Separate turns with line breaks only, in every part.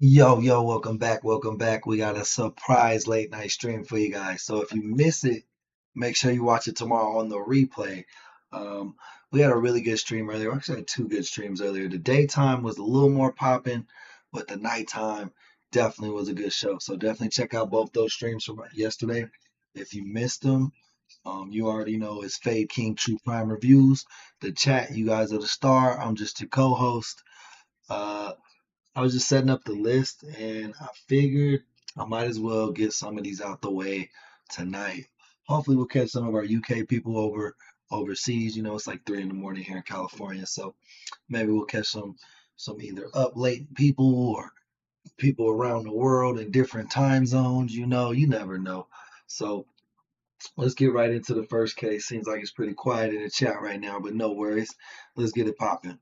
Yo, welcome back. Welcome back. We got a surprise late night stream for you guys. So if you miss it, make sure you watch it tomorrow on the replay. Um, we had a really good stream earlier. We actually had two good streams earlier. The daytime was a little more popping, but the nighttime definitely was a good show. So definitely check out both those streams from yesterday. If you missed them, you already know it's Fade King True Crime Reviews. The chat, you guys are the star. I'm just your co-host. Uh, I was just setting up the list and I figured I might as well get some of these out the way tonight. Hopefully we'll catch some of our UK people overseas. You know, it's like 3 in the morning here in California. So maybe we'll catch some either up late people or people around the world in different time zones. You know, you never know. So let's get right into the first case. Seems like it's pretty quiet in the chat right now, but no worries. Let's get it popping.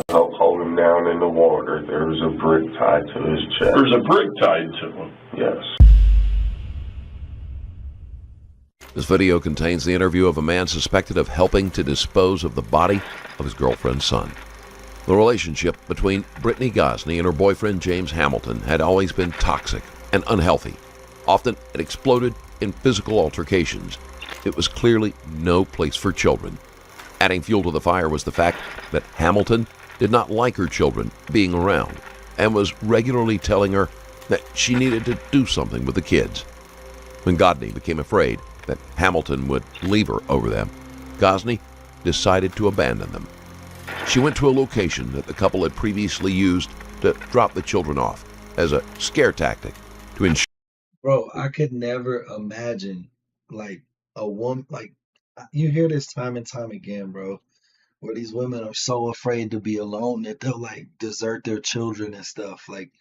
Help hold him down in the water. There's a brick tied to his chest.
There's a brick tied to him.
Yes.
This video contains the interview of a man suspected of helping to dispose of the body of his girlfriend's son. The relationship between Brittany Gosney and her boyfriend James Hamilton had always been toxic and unhealthy. Often it exploded in physical altercations. It was clearly no place for children. Adding fuel to the fire was the fact that Hamilton did not like her children being around and was regularly telling her that she needed to do something with the kids. When Godney became afraid that Hamilton would leave her over them, Gosney decided to abandon them. She went to a location that the couple had previously used to drop the children off as a scare tactic to ensure.
Bro, I could never imagine like a woman like you hear this time and time again, bro, where these women are so afraid to be alone that they'll like desert their children and stuff. Like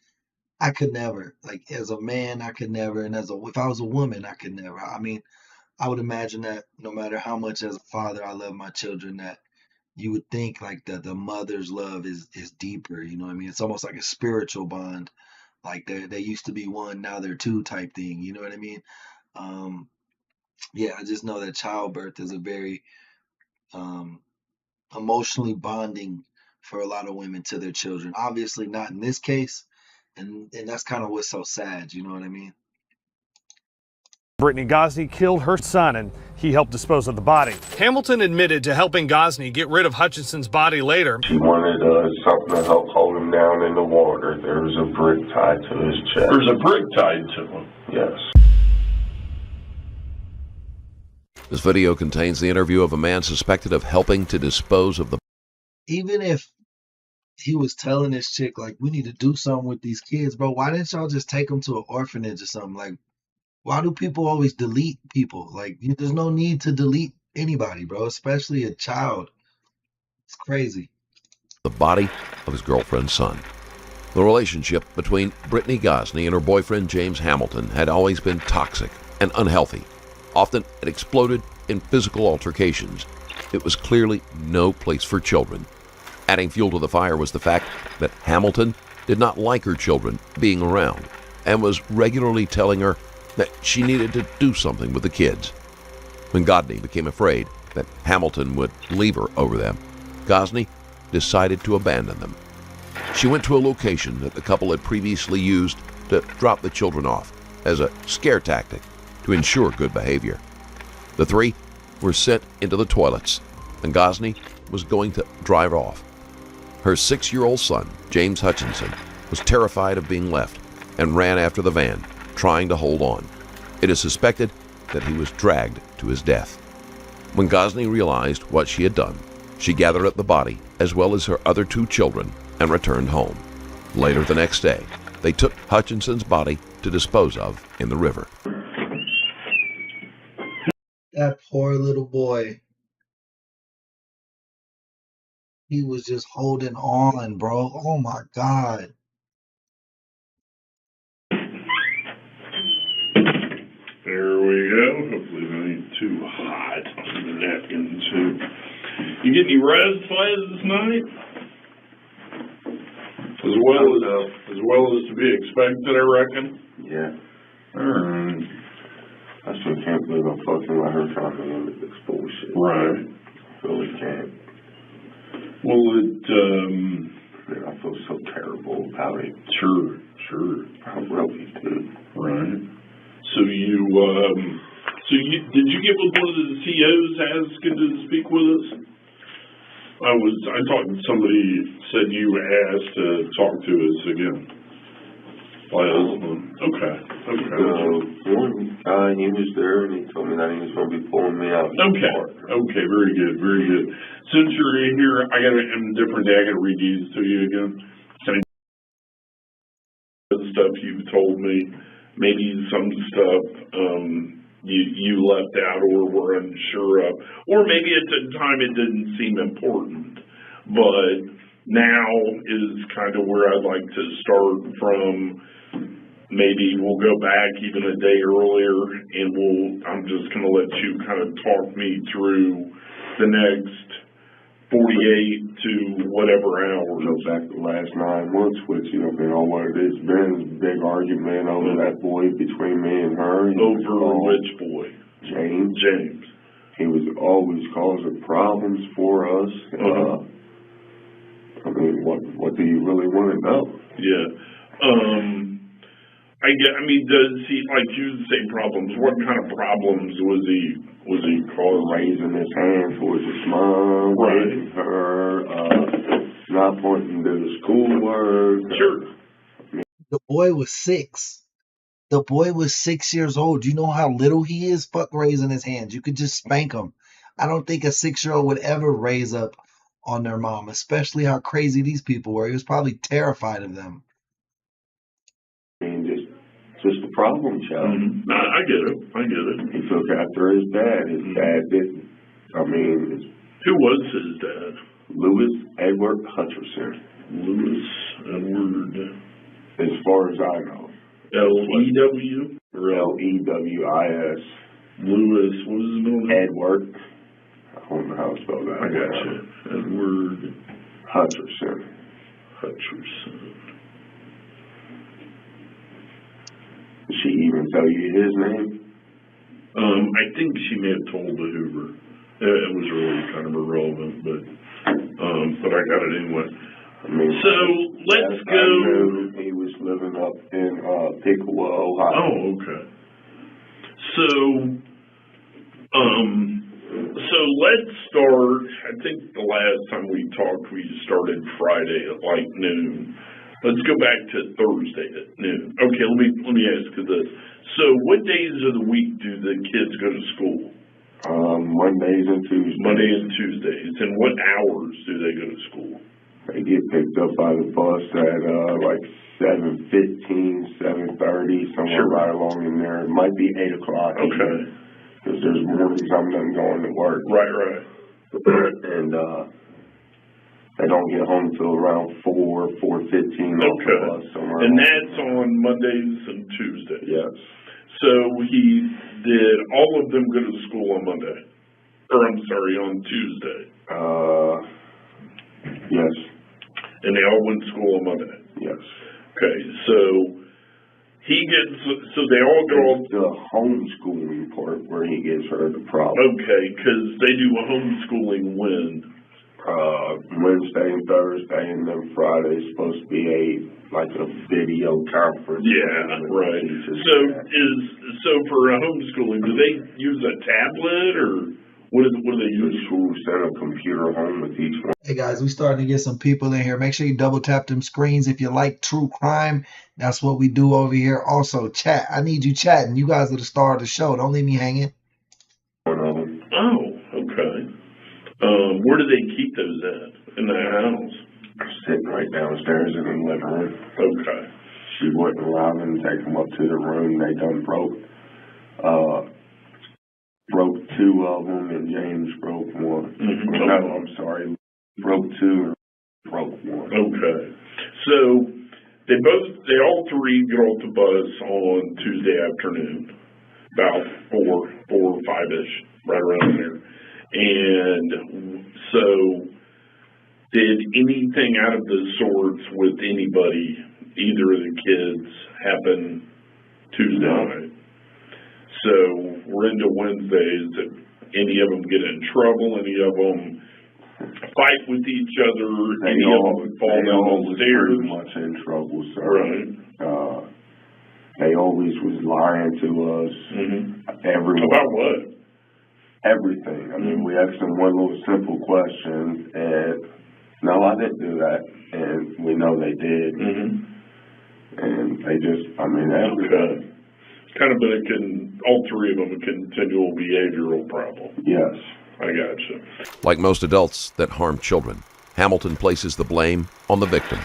I could never, like as a man, I could never, and if I was a woman, I could never. I mean, I would imagine that no matter how much as a father I love my children, that you would think like that the mother's love is deeper. You know what I mean? It's almost like a spiritual bond. Like they used to be one, now they're two type thing. You know what I mean? Um, yeah, I just know that childbirth is a very um, emotionally bonding for a lot of women to their children. Obviously, not in this case, and that's kind of what's so sad. You know what I mean?
Brittany Gosney killed her son and he helped dispose of the body. Hamilton admitted to helping Gosney get rid of Hutchinson's body later.
She wanted something to help hold him down in the water. There's a brick tied to his chest.
There's a brick tied to him.
Yes.
This video contains the interview of a man suspected of helping to dispose of the.
Even if he was telling this chick like, we need to do something with these kids, bro, why didn't y'all just take them to an orphanage or something? Like, why do people always delete people? Like, there's no need to delete anybody, bro, especially a child. It's crazy.
The body of his girlfriend's son. The relationship between Brittany Gosney and her boyfriend James Hamilton had always been toxic and unhealthy. Often it exploded in physical altercations. It was clearly no place for children. Adding fuel to the fire was the fact that Hamilton did not like her children being around and was regularly telling her that she needed to do something with the kids. When Godney became afraid that Hamilton would leave her over them, Gosney decided to abandon them. She went to a location that the couple had previously used to drop the children off as a scare tactic to ensure good behavior. The three were sent into the toilets, and Gosney was going to drive off. Her 6-year-old son, James Hutchinson, was terrified of being left and ran after the van, trying to hold on. It is suspected that he was dragged to his death. When Gosney realized what she had done, she gathered up the body as well as her other 2 children and returned home. Later the next day, they took Hutchinson's body to dispose of in the river.
That poor little boy. He was just holding on, bro. Oh my God.
There we go. Hopefully it ain't too hot in the napkin too. You get any res plays this night? As well as to be expected, I reckon.
Yeah.
Alright.
I still can't believe I'm fucking with her trying to limit this bullshit.
Right.
Really can't.
Well,
and I feel so terrible about it.
Sure.
I really do.
Right. So did you get with one of the COs asking to speak with us? I thought somebody said you asked to talk to us again. Okay.
One guy, he was there, and he told me that he was going to be pulling me out.
Okay, very good. Since you're in here, I got a different day. I got to read these to you again. The stuff you've told me, maybe some stuff you left out or were unsure of, or maybe at the time it didn't seem important, but now is kind of where I'd like to start from. Maybe we'll go back even a day earlier, and I'm just going to let you kind of talk me through the next 48 to whatever hours.
Go back the last 9 months, which, you know what it has been, is a big argument over that boy between me and her.
Over which boy?
James. He was always causing problems for us. I mean, what do you really want to know?
Yeah. Does he, like you say, problems? What kind of problems was he causing?
Raising his hand towards his mom,
right.
Raising her, not pointing to the schoolwork.
Sure.
The boy was 6. The boy was 6 years old. You know how little he is? Fuck raising his hands. You could just spank him. I don't think a 6-year-old would ever raise up on their mom, especially how crazy these people were. He was probably terrified of them.
I mean, just a problem child.
Mm-hmm. I get it.
He took after his dad. His dad didn't.
Who was his dad?
Louis Edward Hutcherson.
Louis Edward.
As far as I know.
L-E-W?
Or L-E-W-I-S.
Louis, what is his middle name?
Edward. I don't know how to spell that.
I got you. Edward
Hutcherson. Did she even tell you his name?
I think she may have told the Hoover. It was really kind of irrelevant, but I got it anyway. So let's go.
I knew he was living up in Piqua, Ohio.
Oh, okay. So let's start. I think the last time we talked, we started Friday at like noon. Let's go back to Thursday at noon. Okay, let me ask you this. So what days of the week do the kids go to school?
Mondays and Tuesdays.
Monday and Tuesdays. And what hours do they go to school?
They get picked up by the bus at like 7:15, 7:30, somewhere right along in there. It might be 8 o'clock.
Okay.
Because there's mornings I'm not going to work.
Right.
And they don't get home till around 4:15 off the bus somewhere.
And that's on Mondays and Tuesdays.
Yes.
So did all of them go to school on Monday? Or I'm sorry, on Tuesday?
Yes.
And they all went to school on Monday?
Yes. Okay,
so they all go...
It's the homeschooling part where he gives her the problem.
Okay, because they do a homeschooling when?
Wednesday and Thursday, and then Friday is supposed to be a video conference.
Yeah, right. So for a homeschooling, do they use a tablet or what do they use?
The school sent a computer home with each one.
Hey guys, we starting to get some people in here. Make sure you double tap them screens if you like true crime. That's what we do over here. Also, chat. I need you chatting. You guys are the star of the show. Don't leave me hanging.
Oh, okay. Where do they keep those at? In the house?
Sitting right downstairs in the living room.
Okay.
She wouldn't allow them to take them up to the room. They done broke 2 of them, and James broke 1.
Mm-hmm.
No, I'm sorry. Broke 2 and broke 1.
Okay. So they all 3 get off the bus on Tuesday afternoon, about 4 or 5-ish, right around there. And so did anything out of the sorts with anybody, either of the kids, happen Tuesday night? So we're into Wednesdays. Did any of them get in trouble? Any of them fight with each other?
They
Any
all,
of them fall
they
down
all
the
was
stairs?
pretty much in trouble, sir.
Right.
They always was lying to us. Everyone.
About what?
Everything. I mean, we asked them one little simple question, and no, I didn't do that, and we know they did. And they just, I mean, everything.
Kind of been all three of them a continual behavioral problem.
Yes.
I gotcha.
Like most adults that harm children, Hamilton places the blame on the victim.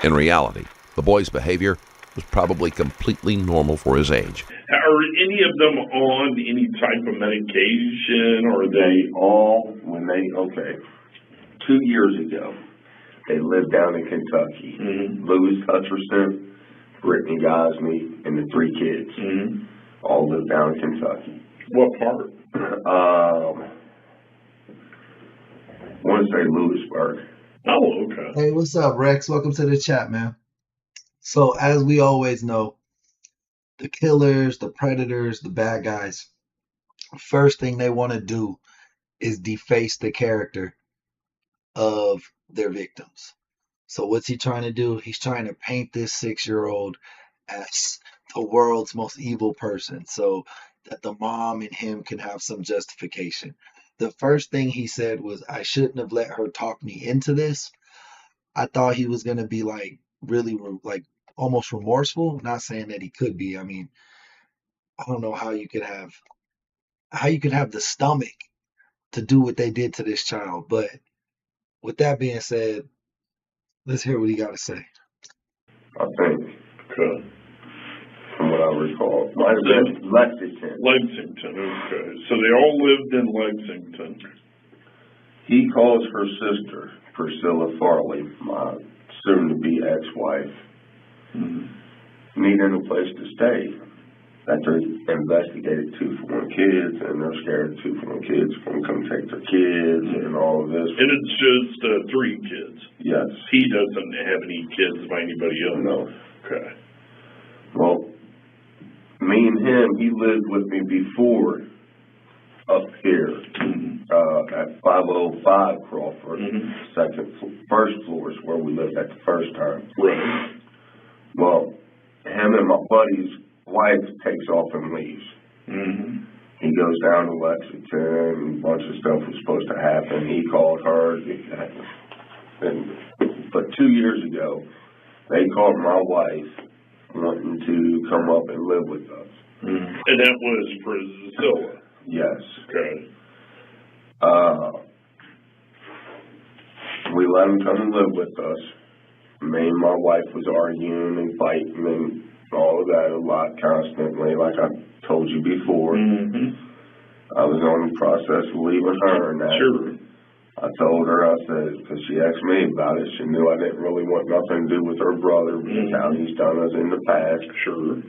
In reality, the boy's behavior was probably completely normal for his age.
Are any of them on any type of medication, or are
They all, okay, 2 years ago, they lived down in Kentucky. Louis Hutcherson, Brittany Gosney, and the 3 kids all live down in Kentucky.
What part?
I want to say Lewisburg.
Oh, okay.
Hey, what's up, Rex? Welcome to the chat, man. So, as we always know, the killers, the predators, the bad guys, first thing they want to do is deface the character of their victims. So what's he trying to do? He's trying to paint this 6-year-old as the world's most evil person so that the mom and him can have some justification. The first thing he said was, I shouldn't have let her talk me into this. I thought he was going to be like really like almost remorseful. Not saying that he could be. I mean, I don't know how you could have the stomach to do what they did to this child. But with that being said, let's hear what he got to say.
I think.
Okay.
From what I recall. Might have been Lexington.
Lexington, okay. So they all lived in Lexington.
He calls her sister, Priscilla Farley, my soon-to-be ex-wife, needing a place to stay. After investigated 2-for-1 kids, and they're scared 2-for-1 kids going to come take their kids and all of this.
And it's just 3 kids?
Yes.
He doesn't have any kids by anybody else?
No.
Okay.
Well, me and him, he lived with me before up here at 505 Crawford, first floor is where we lived at the first time.
Right.
Well, him and my buddy's wife takes off and leaves. He goes down to Lexington, and a bunch of stuff was supposed to happen. He called her, but 2 years ago, they called my wife wanting to come up and live with us.
And that was Priscilla?
Yes.
Okay.
We let him come and live with us. Me and my wife was arguing and fighting and all of that a lot constantly, like I told you before. I was on the process of leaving her and that.
Sure.
I told her, I said, because she asked me about it, she knew I didn't really want nothing to do with her brother because how he's done us in the past.
Sure.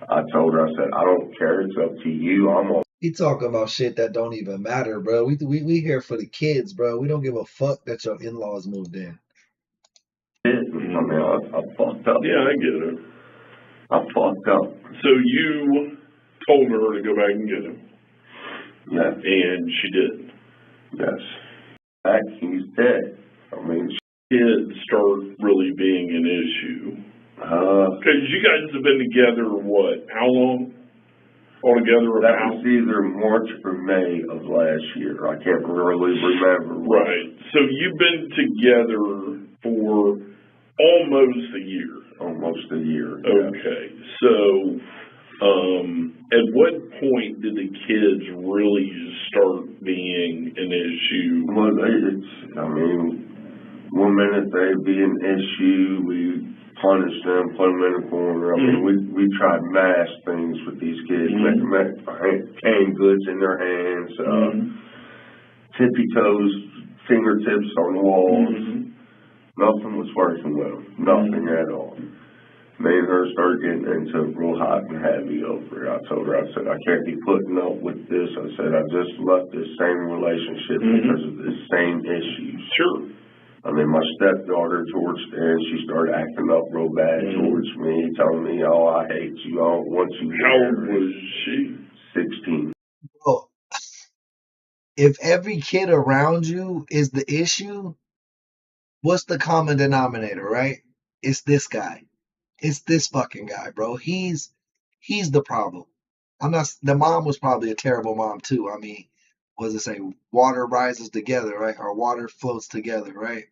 I told her, I said, I don't care, it's up to you, I'm on.
He talking about shit that don't even matter, bro. We here for the kids, bro. We don't give a fuck that your in-laws moved in.
I mean, I fucked up.
Yeah, I get it.
I fucked up.
So you told her to go back and get him?
Yes.
And she did?
Yes. In fact, he's dead. I mean,
kids start really being an issue? Because you guys have been together, what, how long? Altogether
that
about?
was either March or May of last year. I can't really remember.
Right. So you've been together for almost a year.
Almost a year.
Okay. Yes. So at what point did the kids really start being an issue?
Well, I mean, one minute they'd be an issue, we punish them, put them in a corner. I mean, we try to mash things with these kids, make them hang goods in their hands, tippy toes, fingertips on the walls. Nothing was working with them, nothing at all. Me and her started getting into real hot and heavy over it. I told her, I said, I can't be putting up with this. I said, I just left this same relationship because of the same issues.
Sure.
I mean, my stepdaughter, towards the end, she started acting up real bad towards me, telling me, oh, I hate you, I don't want you here.
How old was she?
16.
Bro, If every kid around you is the issue, what's the common denominator, right? It's this guy. It's this fucking guy, bro. He's the problem. I'm not. The mom was probably a terrible mom too. I mean, what does it say? Water rises together, right? Or water floats together, right?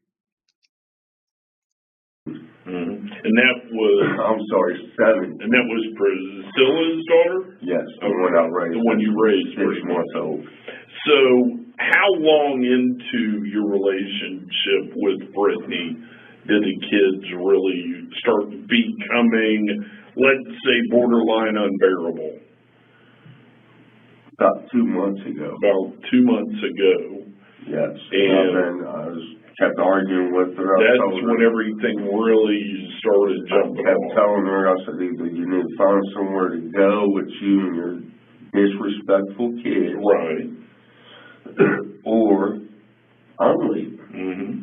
And that was,
I'm sorry, 7.
and that was Priscilla's daughter?
Yes, the one I raised.
The one you raised.
6 months old.
So, how long into your relationship with Brittany did the kids really start becoming, let's say, borderline unbearable?
About 2 months ago.
About 2 months ago.
Yes.
And
then I kept arguing with her.
That's when everything really started jumping
I kept
off.
telling her, I said, either you need to find somewhere to go with you and your disrespectful kids.
Right.
Or I'm leaving.
Mm-hmm.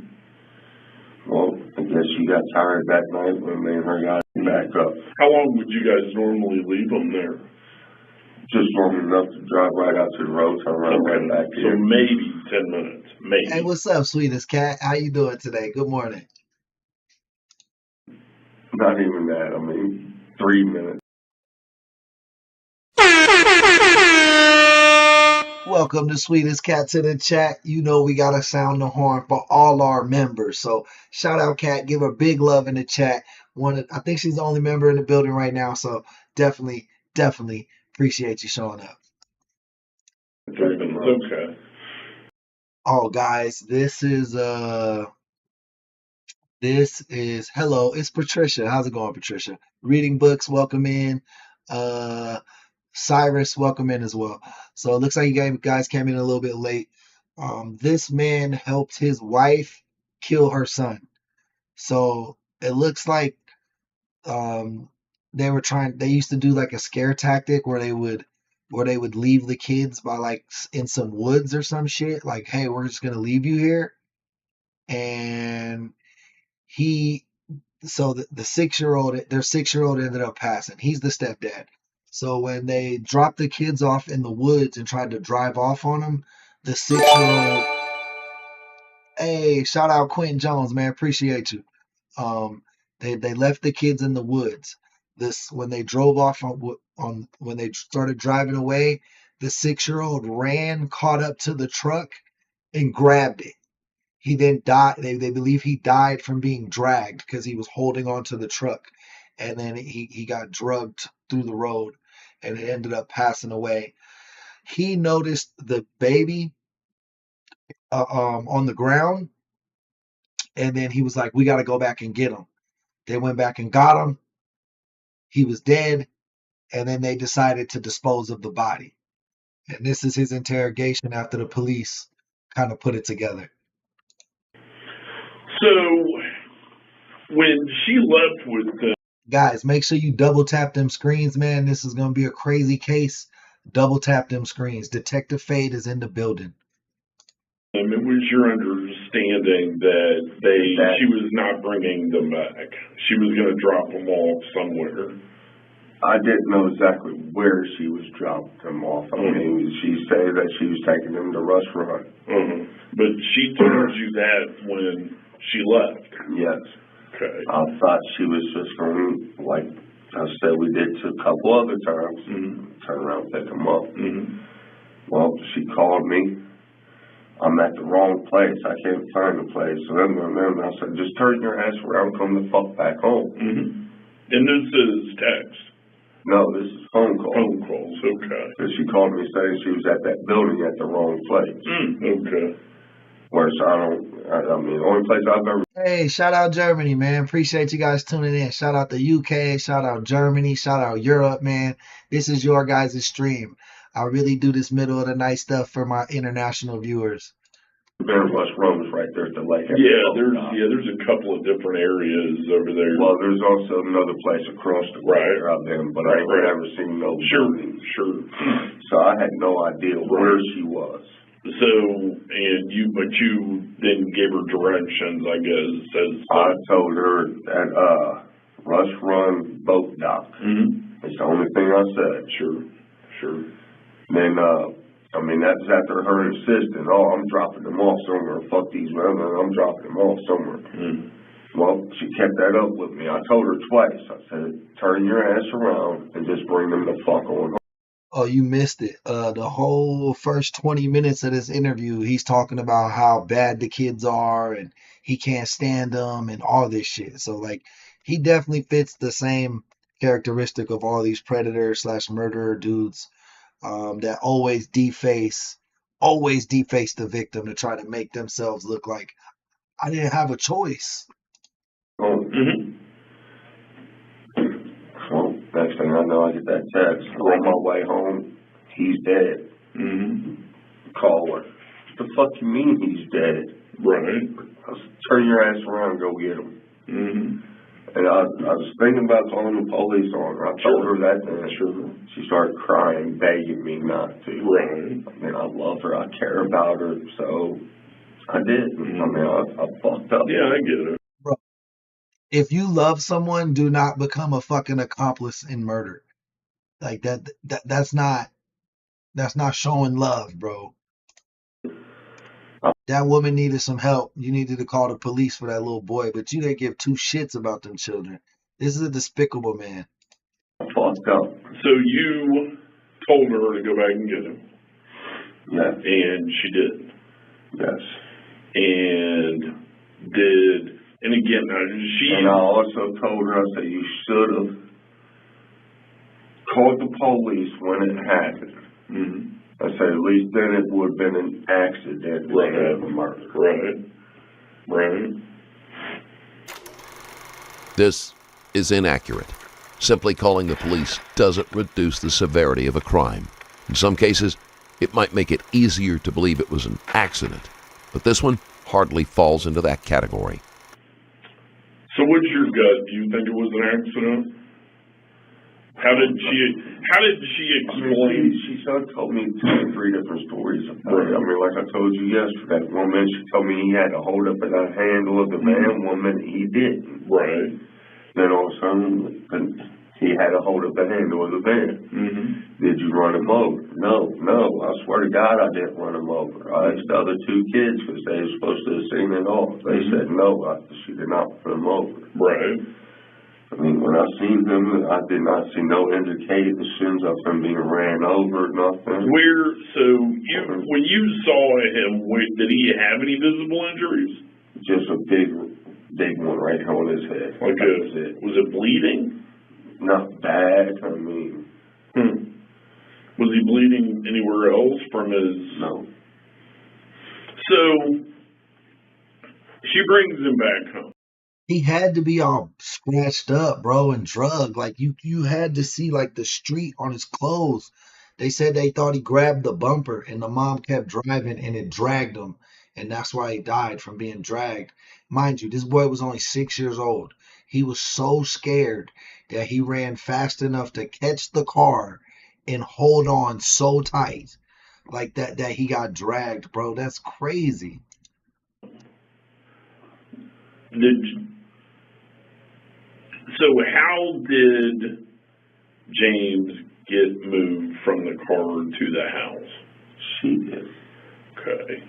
Well, I guess she got tired that night when me and her got back up.
How long would you guys normally leave them there?
Just long enough to drive right out to the road, turn around right back
So
here.
maybe 10 minutes. Maybe.
Hey, what's up, sweetest cat? How you doing today? Good morning.
Not even that. I mean, 3 minutes.
Welcome to Sweetest Cat to the chat. You know we gotta sound the horn for all our members. So shout out Cat, give her big love in the chat. I think she's the only member in the building right now. So definitely appreciate you showing up.
Okay.
Oh guys, this is hello, it's Patricia. How's it going, Patricia? Reading books, welcome in. Cyrus, welcome in as well. So it looks like you guys came in a little bit late. This man helped his wife kill her son. So it looks like they used to do like a scare tactic where they would leave the kids by like in some woods or some shit. Like, hey, we're just gonna leave you here. And so the 6-year-old, their 6-year-old ended up passing. He's the stepdad. So when they dropped the kids off in the woods and tried to drive off on them, the 6-year-old, hey, shout out Quentin Jones, man, appreciate you. They left the kids in the woods. When they drove off when they started driving away, the 6-year-old ran, caught up to the truck, and grabbed it. He then died. They believe he died from being dragged because he was holding onto the truck, and then he got drugged through the road, and it ended up passing away. He noticed the baby on the ground, and then he was like, "We got to go back and get him." They went back and got him. He was dead, and then they decided to dispose of the body. And this is his interrogation after the police kind of put it together.
So when she left with them,
guys, make sure you double tap them screens, man. This is going to be a crazy case. Double tap them screens. Detective Fade is in the building.
it was your understanding that she was not bringing them back. She was going to drop them off somewhere.
I didn't know exactly where she was dropping them off. I mean, she said that she was taking them to Rush Run.
But she told you that when she left?
Yes.
Okay.
I thought she was just going, like I said, we did a couple other times, turn around and pick them up. Well, she called me. I'm at the wrong place. I can't find the place. So then I said, just turn your ass around, come the fuck back home.
And this is text?
No, this is phone calls.
Phone calls, okay.
Because she called me saying she was at that building at the wrong place.
Okay.
Whereas the only place I've ever...
Hey, shout out Germany, man. Appreciate you guys tuning in. Shout out the UK, shout out Germany, shout out Europe, man. This is your guys' stream. I really do this middle of the night stuff for my international viewers.
Rush Run was right there at the lake.
There's a couple of different areas over there.
Well, there's also another place across the way I've been, but I ain't never seen no building.
Sure.
So I had no idea where she was.
So, but you then gave her directions, I guess.
I told her at Rush Run boat dock. It's the only thing I said.
Sure.
Then I mean, that was after her insisting, oh, I'm dropping them off somewhere. Fuck these women, I'm dropping them off somewhere. Well, she kept that up with me. I told her twice. I said, turn your ass around and just bring them the fuck on home.
Oh, you missed it. The whole first 20 minutes of this interview, he's talking about how bad the kids are and he can't stand them and all this shit. So, like, he definitely fits the same characteristic of all these predator slash murderer dudes that always deface the victim to try to make themselves look like I didn't have a choice.
Oh. Well, next thing I know, I get that text. On my way home, he's dead. Call her. What the fuck you mean he's dead?
Right.
I said, turn your ass around and go get him. And I was thinking about calling the police on her. I told her that then. She started crying, begging me not to.
Right.
I mean, I love her. I care about her. So I did. I mean, I fucked up.
Yeah, I get it.
Bro, if you love someone, do not become a fucking accomplice in murder. Like that's not showing love, bro. That woman needed some help. You needed to call the police for that little boy, but you didn't give two shits about them children. This is a despicable man.
I fucked up.
So you told her to go back and get him.
Yes.
And she did.
Yes.
And again,
and I also told her, I said, you should have called the police when it happened. I said, at least then it would have been an accident instead of a murder.
Right.
This is inaccurate. Simply calling the police doesn't reduce the severity of a crime. In some cases, it might make it easier to believe it was an accident, but this one hardly falls into that category.
So what's your gut? Do you think it was an accident? How did she explain?
She told me 2 or 3 different stories about it. I mean, like I told you yesterday, one minute she told me he had to hold up at the handle of the van, one minute he didn't.
Right.
Then all of a sudden, he had to hold up the handle of the van. Did you run him over? No. I swear to God, I didn't run him over. I asked the other 2 kids because they were supposed to have seen it all. They said no, she did not run him over.
Right.
I mean, when I seen him, I did not see no indications of him being ran over, nothing.
When you saw him, did he have any visible injuries?
Just a big one right here on his head.
Was it bleeding?
Not bad, I mean.
Was he bleeding anywhere else from his...
No.
So, she brings him back home.
He had to be all scratched up, bro, and drugged. Like you had to see like the street on his clothes. They said they thought he grabbed the bumper and the mom kept driving and it dragged him. And that's why he died from being dragged. Mind you, this boy was only 6 years old. He was so scared that he ran fast enough to catch the car and hold on so tight like that he got dragged, bro. That's crazy.
So how did James get moved from the car to the house?
She did.
Okay.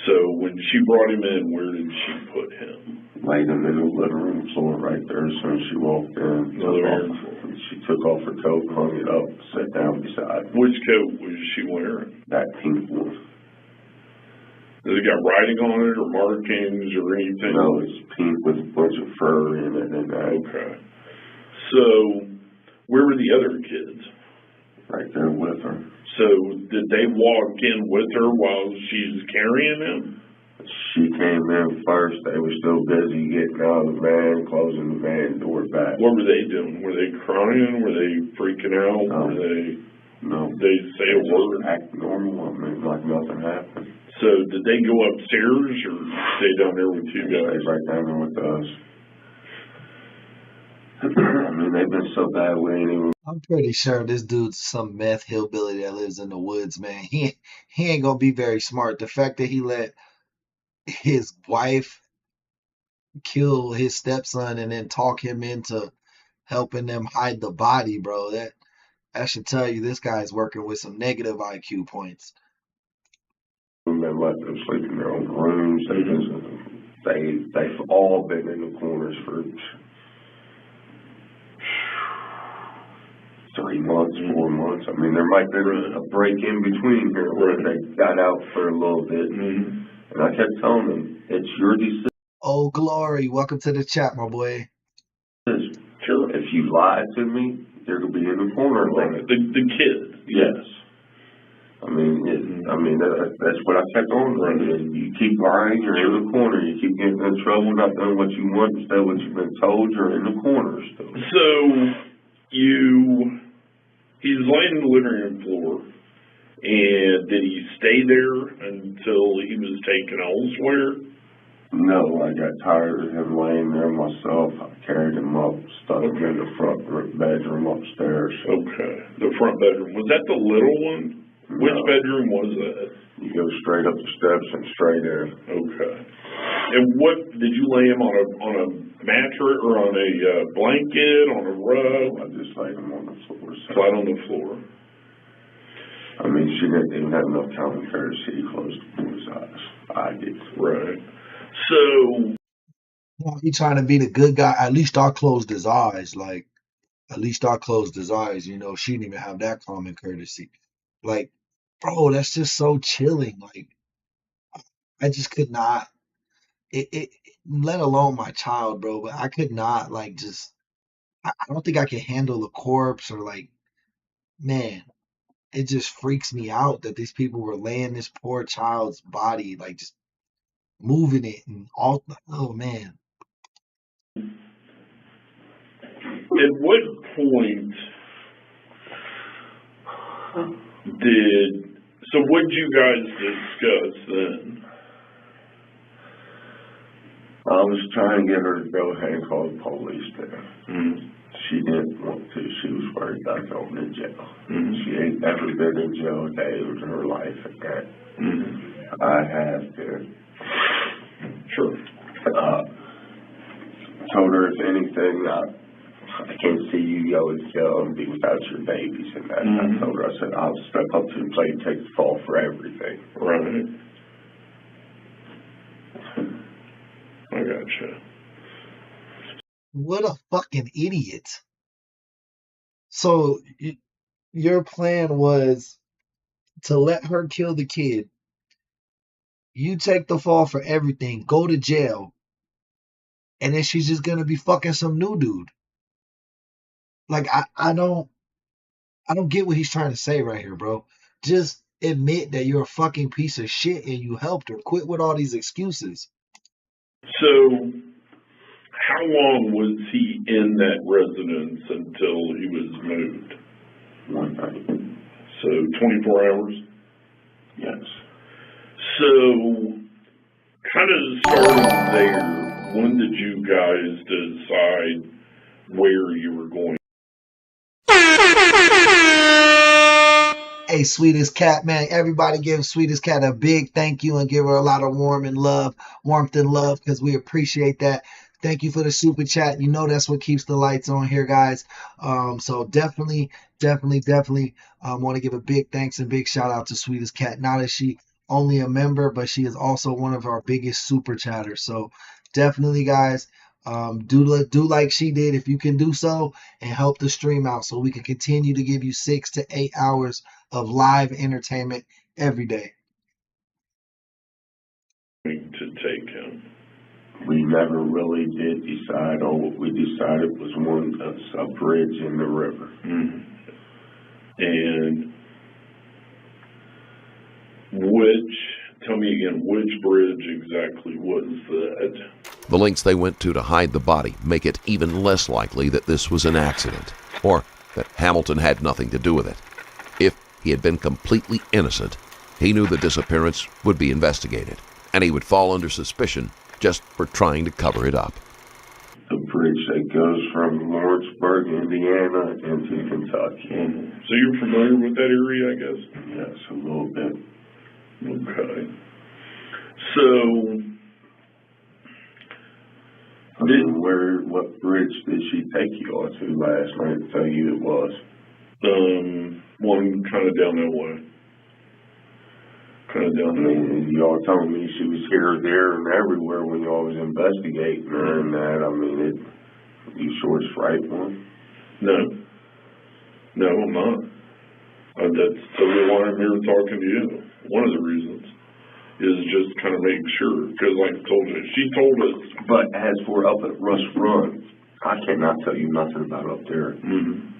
So when she brought him in, where did she put him?
Laid him in the living room floor right there as soon as she walked in. She took off her coat, hung it up, sat down beside him.
Which coat was she wearing?
That pink one.
Has it got writing on it or markings or anything?
No, it's pink with a bunch of fur in it and that.
Okay. So, where were the other kids?
Right there with her.
So, did they walk in with her while she's carrying him?
She came in first. They were still busy getting out of the van, closing the van door back.
What were they doing? Were they crying? Were they freaking out?
No.
No. They say a word?
Act normal. I mean, like nothing happened.
So, did they go upstairs or stay down there with you guys?
Stay right down there with us. I mean, they've been so bad we ain't even...
I'm pretty sure this dude's some meth hillbilly that lives in the woods, man. He ain't gonna be very smart. The fact that he let his wife kill his stepson and then talk him into helping them hide the body, bro, That should tell you this guy's working with some negative IQ points.
They let them sleep in their own rooms. They've all been in the corners for 3 months, 4 months. I mean, there might be a break in between here where they got out for a little bit. And I kept telling them, it's your decision.
Oh, Glory, welcome to the chat, my boy.
Sure. If you lie to me, you're going to be in the corner.
Right. The kid.
Yes. I mean, that's what I kept on running. You keep lying, you're in the corner. You keep getting in trouble, not doing what you want instead of what you've been told, you're in the corner still.
So, he's laying on the living room floor, and did he stay there until he was taken elsewhere?
No, I got tired of him laying there myself. I carried him up, stuck him in the front bedroom upstairs.
Okay, the front bedroom. Was that the little one?
No.
Which bedroom was that?
You go straight up the steps and straight in.
Okay. And what, did you lay him on a mattress or on a blanket, on a rug?
I just laid him on the floor.
Flat on the floor.
I mean, she didn't even have enough common courtesy to close the boy's eyes. I did.
Right. So,
Well, he trying to be the good guy. At least I closed his eyes. Like, at least I closed his eyes. You know, she didn't even have that common courtesy. Like, bro, that's just so chilling. Like, I just could not. Let alone my child, bro. But I could not like just. I don't think I can handle the corpse or like, man. It just freaks me out that these people were laying this poor child's body, like just moving it and all. Oh man.
at what point what did you guys discuss then?
I was trying to get her to go ahead and call the police there.
Mm-hmm.
She didn't want to. She was worried about going to jail.
Mm-hmm.
She ain't ever been in jail a day in her life at that.
Mm-hmm.
I have been.
Sure.
Told her, if anything, I can't see you go to jail and be without your babies. And that.
Mm-hmm.
I told her, I said, I'll step up to the plate and take the fall for everything.
Right. I gotcha.
What a fucking idiot. So your plan was to let her kill the kid. You take the fall for everything, go to jail, and then she's just gonna be fucking some new dude. Like I don't get what he's trying to say right here, bro. Just admit that you're a fucking piece of shit and you helped her. Quit with all these excuses.
So, how long was he in that residence until he was moved?
1 night.
So, 24 hours?
Yes.
So, kind of starting there, when did you guys decide where you were going?
Hey, Sweetest Cat, man, everybody give Sweetest Cat a big thank you and give her a lot of warmth and love, because we appreciate that. Thank you for the super chat. You know that's what keeps the lights on here, guys. So definitely want to give a big thanks and big shout out to Sweetest Cat. Not that she only a member, but she is also one of our biggest super chatters. So definitely, guys, do like she did if you can do so, and help the stream out so we can continue to give you 6 to 8 hours of live entertainment every day.
To take him.
We never really did decide on what we decided was a bridge in the river.
Mm-hmm. And tell me again, which bridge exactly was that?
The lengths they went to hide the body make it even less likely that this was an accident, or that Hamilton had nothing to do with it. If he had been completely innocent, he knew the disappearance would be investigated, and he would fall under suspicion just for trying to cover it up.
The bridge that goes from Lawrenceburg, Indiana, into Kentucky.
Mm-hmm. So you're familiar with that area, I guess?
Yes, a little bit.
Okay. So,
what bridge did she take you on to last night and tell you it was?
One kind of down that way. Kind of down that way.
Y'all told me she was here, there, and everywhere when y'all was investigating her and that. I mean, you sure it's right one?
No, I'm not. That's totally why I'm here talking to you. One of the reasons is just kind of making sure, because like I told you, she told us.
But as for up at Rush Run, I cannot tell you nothing about up there.
Mm-hmm.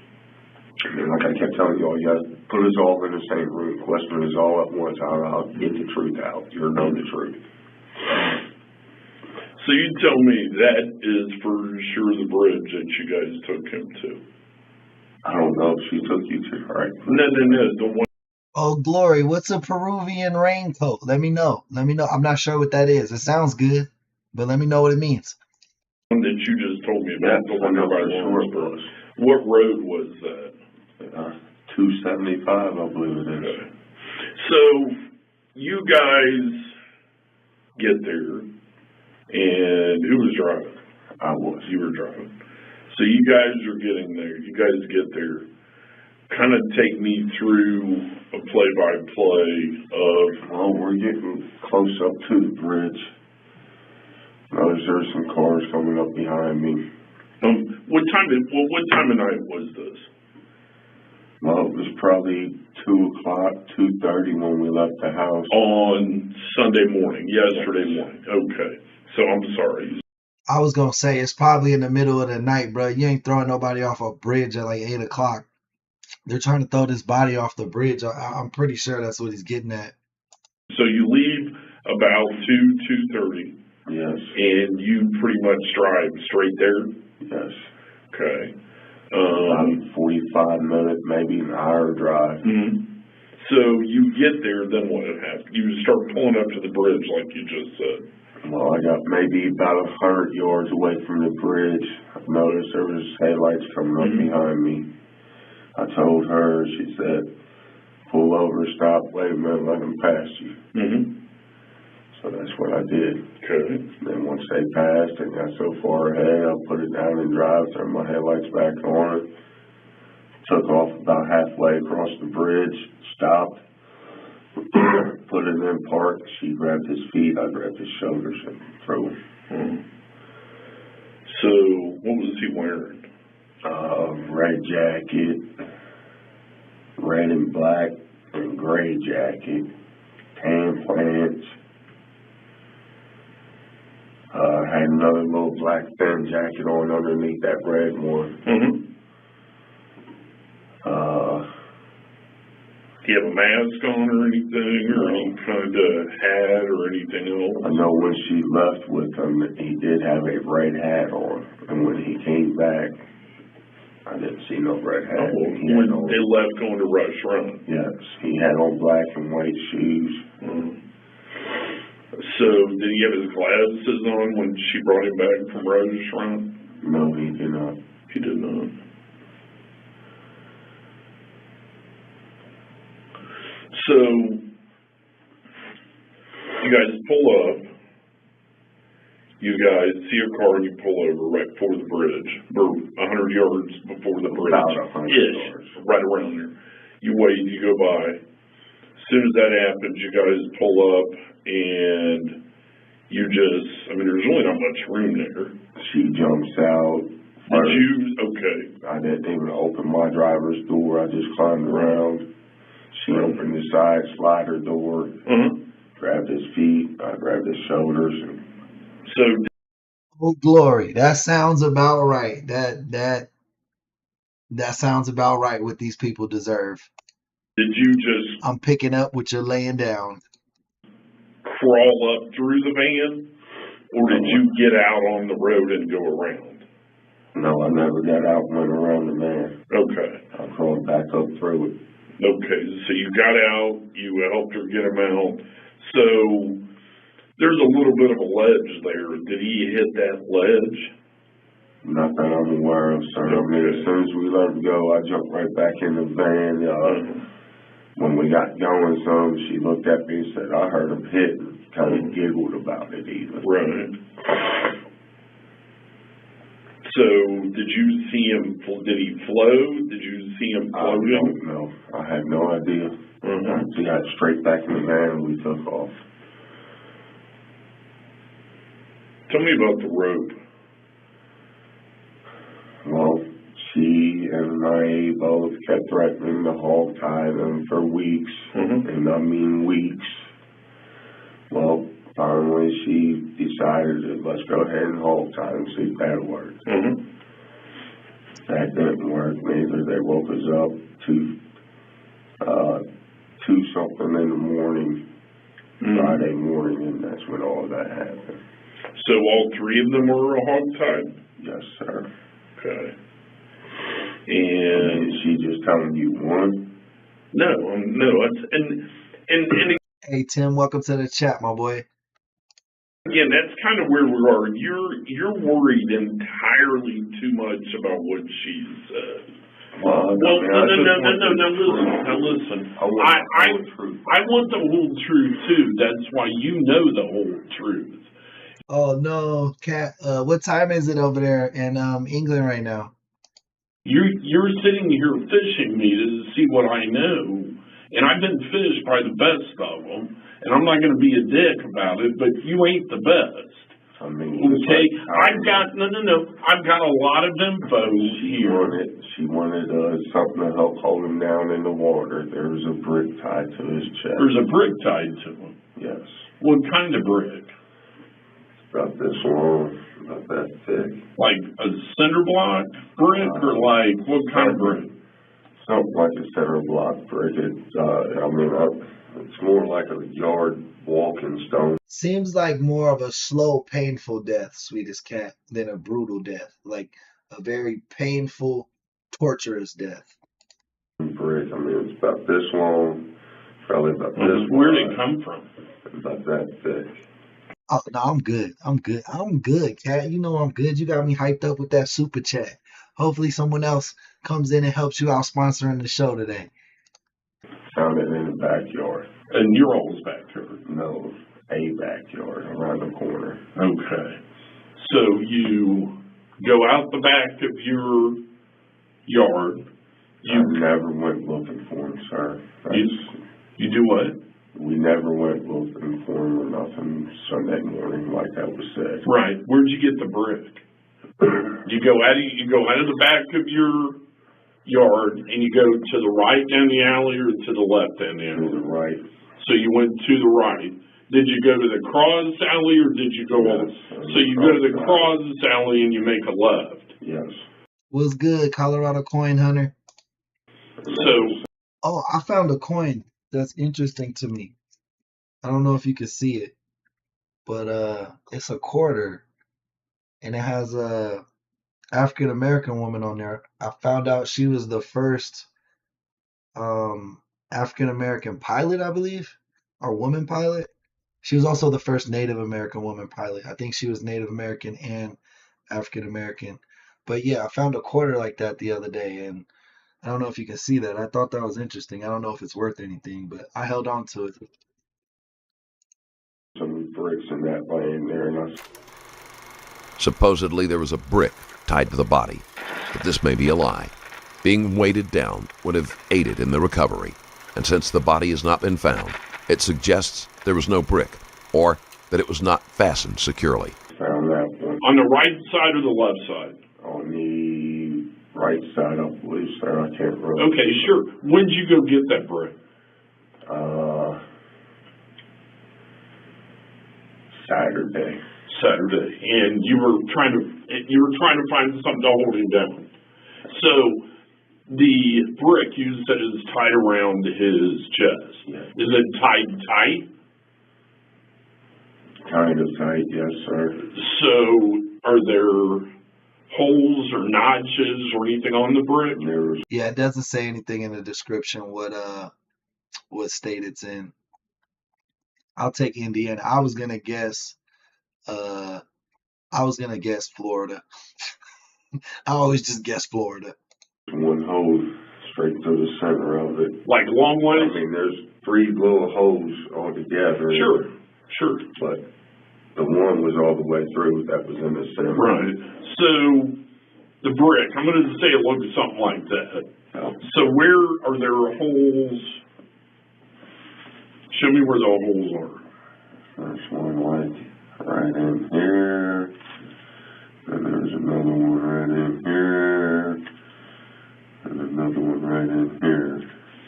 I mean, like I kept telling y'all, you guys put us all in the same room, question us all at once. I'll get the truth out. You'll know the truth.
So you tell me that is for sure the bridge that you guys took him to?
I don't know if she took you to, right?
No, the one.
Oh, Glory, what's a Peruvian raincoat? Let me know. I'm not sure what that is. It sounds good, but let me know what it means.
One that you just told me about, the one by Lawrenceburg.
Sure.
What road was that?
275, I believe it is.
Okay. So you guys get there, and who was driving?
I was.
You were driving. So you guys are getting there. You guys get there. Kind of take me through a play-by-play of.
Well, we're getting close up to the bridge. Notice there's some cars coming up behind me.
What time of night was this?
Well, it was probably 2 o'clock, 2:30 when we left the house.
On Sunday morning, yesterday morning. Okay. So I'm sorry.
I was gonna say it's probably in the middle of the night, bro. You ain't throwing nobody off a bridge at like 8 o'clock. They're trying to throw this body off the bridge. I'm pretty sure that's what he's getting at.
So you leave about 2:30.
Yes.
And you pretty much drive straight there?
Yes.
Okay.
About 45 minutes, maybe an hour drive.
Mm-hmm. So you get there, then what happens? You start pulling up to the bridge like you just said.
Well, I got maybe about 100 yards away from the bridge. I noticed there was headlights coming up behind me. I told her, she said, pull over, stop, wait a minute, let them pass you.
Mm-hmm.
So that's what I did.
Okay.
Then once they passed and got so far ahead, I put it down in drive, turned my headlights back on, took off about halfway across the bridge, stopped, put it in park. She grabbed his feet, I grabbed his shoulders and threw him.
Mm-hmm. So what was he wearing?
Red jacket, red and black and gray jacket, tan pants. Had another little black thin jacket on underneath that red one.
Mm-hmm. Do you have a mask on or anything, or any kind of hat or anything else?
I know when she left with him, he did have a red hat on, and when he came back, I didn't see no red hat.
When they left going to Rush Run?
Yes, he had on black and white shoes.
Mm-hmm. So, did he have his glasses on when she brought him back from Rush Run?
No, he did not.
He did not. So, you guys pull up. You guys see a car and you pull over right before the bridge, or 100 yards before the bridge.
About 100 yards.
Right around there. You wait, you go by. As soon as that happens, you guys pull up and you just, there's really not much room there.
She jumps out.
Did you? Okay.
I didn't even open my driver's door. I just climbed around. She opened the side slider door, grabbed his feet, I grabbed his shoulders.
Oh, Glory. That sounds about right. That sounds about right what these people deserve.
Did you just...
I'm picking up what you're laying down.
Crawl up through the van, or did you get out on the road and go around?
No, I never got out and went around the van.
Okay.
I crawled back up through it.
Okay, so you got out, you helped her get him out. So there's a little bit of a ledge there. Did he hit that ledge?
Not that I'm aware of, sir.
Okay.
As soon as we let him go, I jumped right back in the van. When we got going she looked at me and said, I heard him hit, and kind of giggled about it even.
Right. So, did you see him, did he float? Did you see him floating?
I don't know. I had no idea.
Mm-hmm.
He got straight back in the van and we took off.
Tell me about the rope.
Well, she and I both kept threatening to hog tie them for weeks, and I mean weeks. Well, finally she decided that let's go ahead and hog tie them, see if that worked. That didn't work neither. They woke us up to 2-something in the morning, Friday morning, and that's when all that happened.
So all three of them were hog-tied?
Yes, sir.
Okay. And
is she just telling you one?
No, and
Hey Tim, welcome to the chat, my boy.
again, that's kind of where we are. You're worried entirely too much about what she said.
Well,
No, listen. I want the whole truth too. That's why you know the whole truth.
Oh no, Cat. What time is it over there in England right now?
You're sitting here fishing me to see what I know, and I've been fished by the best of them, and I'm not going to be a dick about it, but you ain't the best.
I mean,
okay, I've got a lot of info here.
She wanted something to help hold him down in the water. There was a brick tied to his chest.
There's a brick tied to him?
Yes.
What kind of brick?
About this long, about that thick.
Like a cinder block brick, or like what kind of brick?
Something like a cinder block brick. It's more like a yard walking stone.
Seems like more of a slow, painful death, sweetest cat, than a brutal death. Like a very painful, torturous death.
Brick. It's about this long, probably about this.
Where did it come from?
About that thick.
Oh no, I'm good, cat. You know I'm good. You got me hyped up with that super chat. Hopefully someone else comes in and helps you out sponsoring the show today.
Found it in the backyard.
In your old backyard?
No, a backyard around the corner.
Okay. So you go out the back of your yard.
I never went looking for him, sir.
You do what?
We never went looking for him or nothing Sunday morning like that was said.
Right. Where'd you get the brick? You go out of the back of your yard and you go to the right down the alley or to the left down the alley?
To the right.
So you went to the right. Did you go to the cross alley or did you go on? So you go to the cross alley and you make a left.
Yes.
What's good, Colorado coin hunter?
So
I found a coin that's interesting to me. I don't know if you can see it, but it's a quarter and it has a African American woman on there. I found out she was the first African American pilot, I believe, or woman pilot. She was also the first Native American woman pilot. I think she was Native American and African American. But yeah, I found a quarter like that the other day, and I don't know if you can see that. I thought that was interesting. I don't know if it's worth anything, but I held on to it.
Some bricks in that laying there, and
Supposedly there was a brick tied to the body, but this may be a lie. Being weighted down would have aided in the recovery, and since the body has not been found, it suggests there was no brick, or that it was not fastened securely.
Found that one.
On the right side or the left side?
On the right side, I believe, sir. I can't remember.
Okay, sure. When did you go get that brick? Saturday. And you were trying to find something to hold him down. So the brick you said is tied around his chest.
Yes.
Is it tied tight?
Kind of tight, yes, sir.
So are there holes or notches or anything on the brick?
Yeah, it doesn't say anything in the description what state it's in. I'll take Indiana. I was gonna guess Florida. I always just guess Florida.
One hole straight through the center of it.
Like long ways?
There's 3 little holes all together.
Sure.
But the one was all the way through that was in the center.
Right. So the brick, I'm going to say it looks something like that.
Oh.
So where are there holes? Show me where the holes are.
First one like right in here, and there's another one right in here, and another one right in here.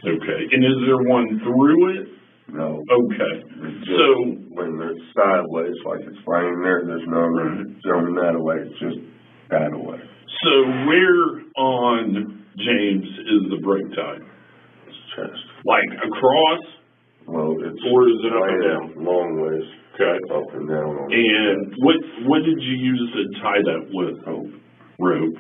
Okay, and is there one through it?
No.
Okay, so
when they're sideways, like it's laying there, there's no zooming that away, it's just that away.
So where on James is the brick tied?
It's chest.
Like across?
Well, it's
or is it up and down?
Long ways.
Okay.
Up and down.
And what did you use to tie that with? Rope.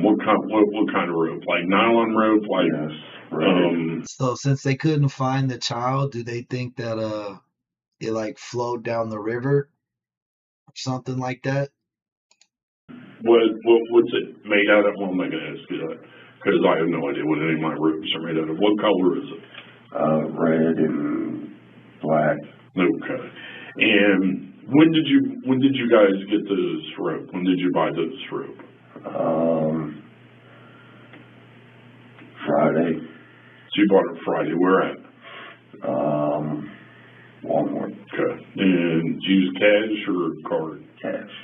What kind of rope? Like nylon rope? Like
yes. Right.
So since they couldn't find the child, do they think that it like flowed down the river or something like that?
What's it made out of? Well, I'm not gonna ask you that because I have no idea what any of my ropes are made out of. What color is it?
Red and black.
Okay. And when did you guys get this rope? When did you buy this rope?
Friday.
So you bought it Friday. Where at?
Walmart.
Okay. And you use cash or card?
Cash.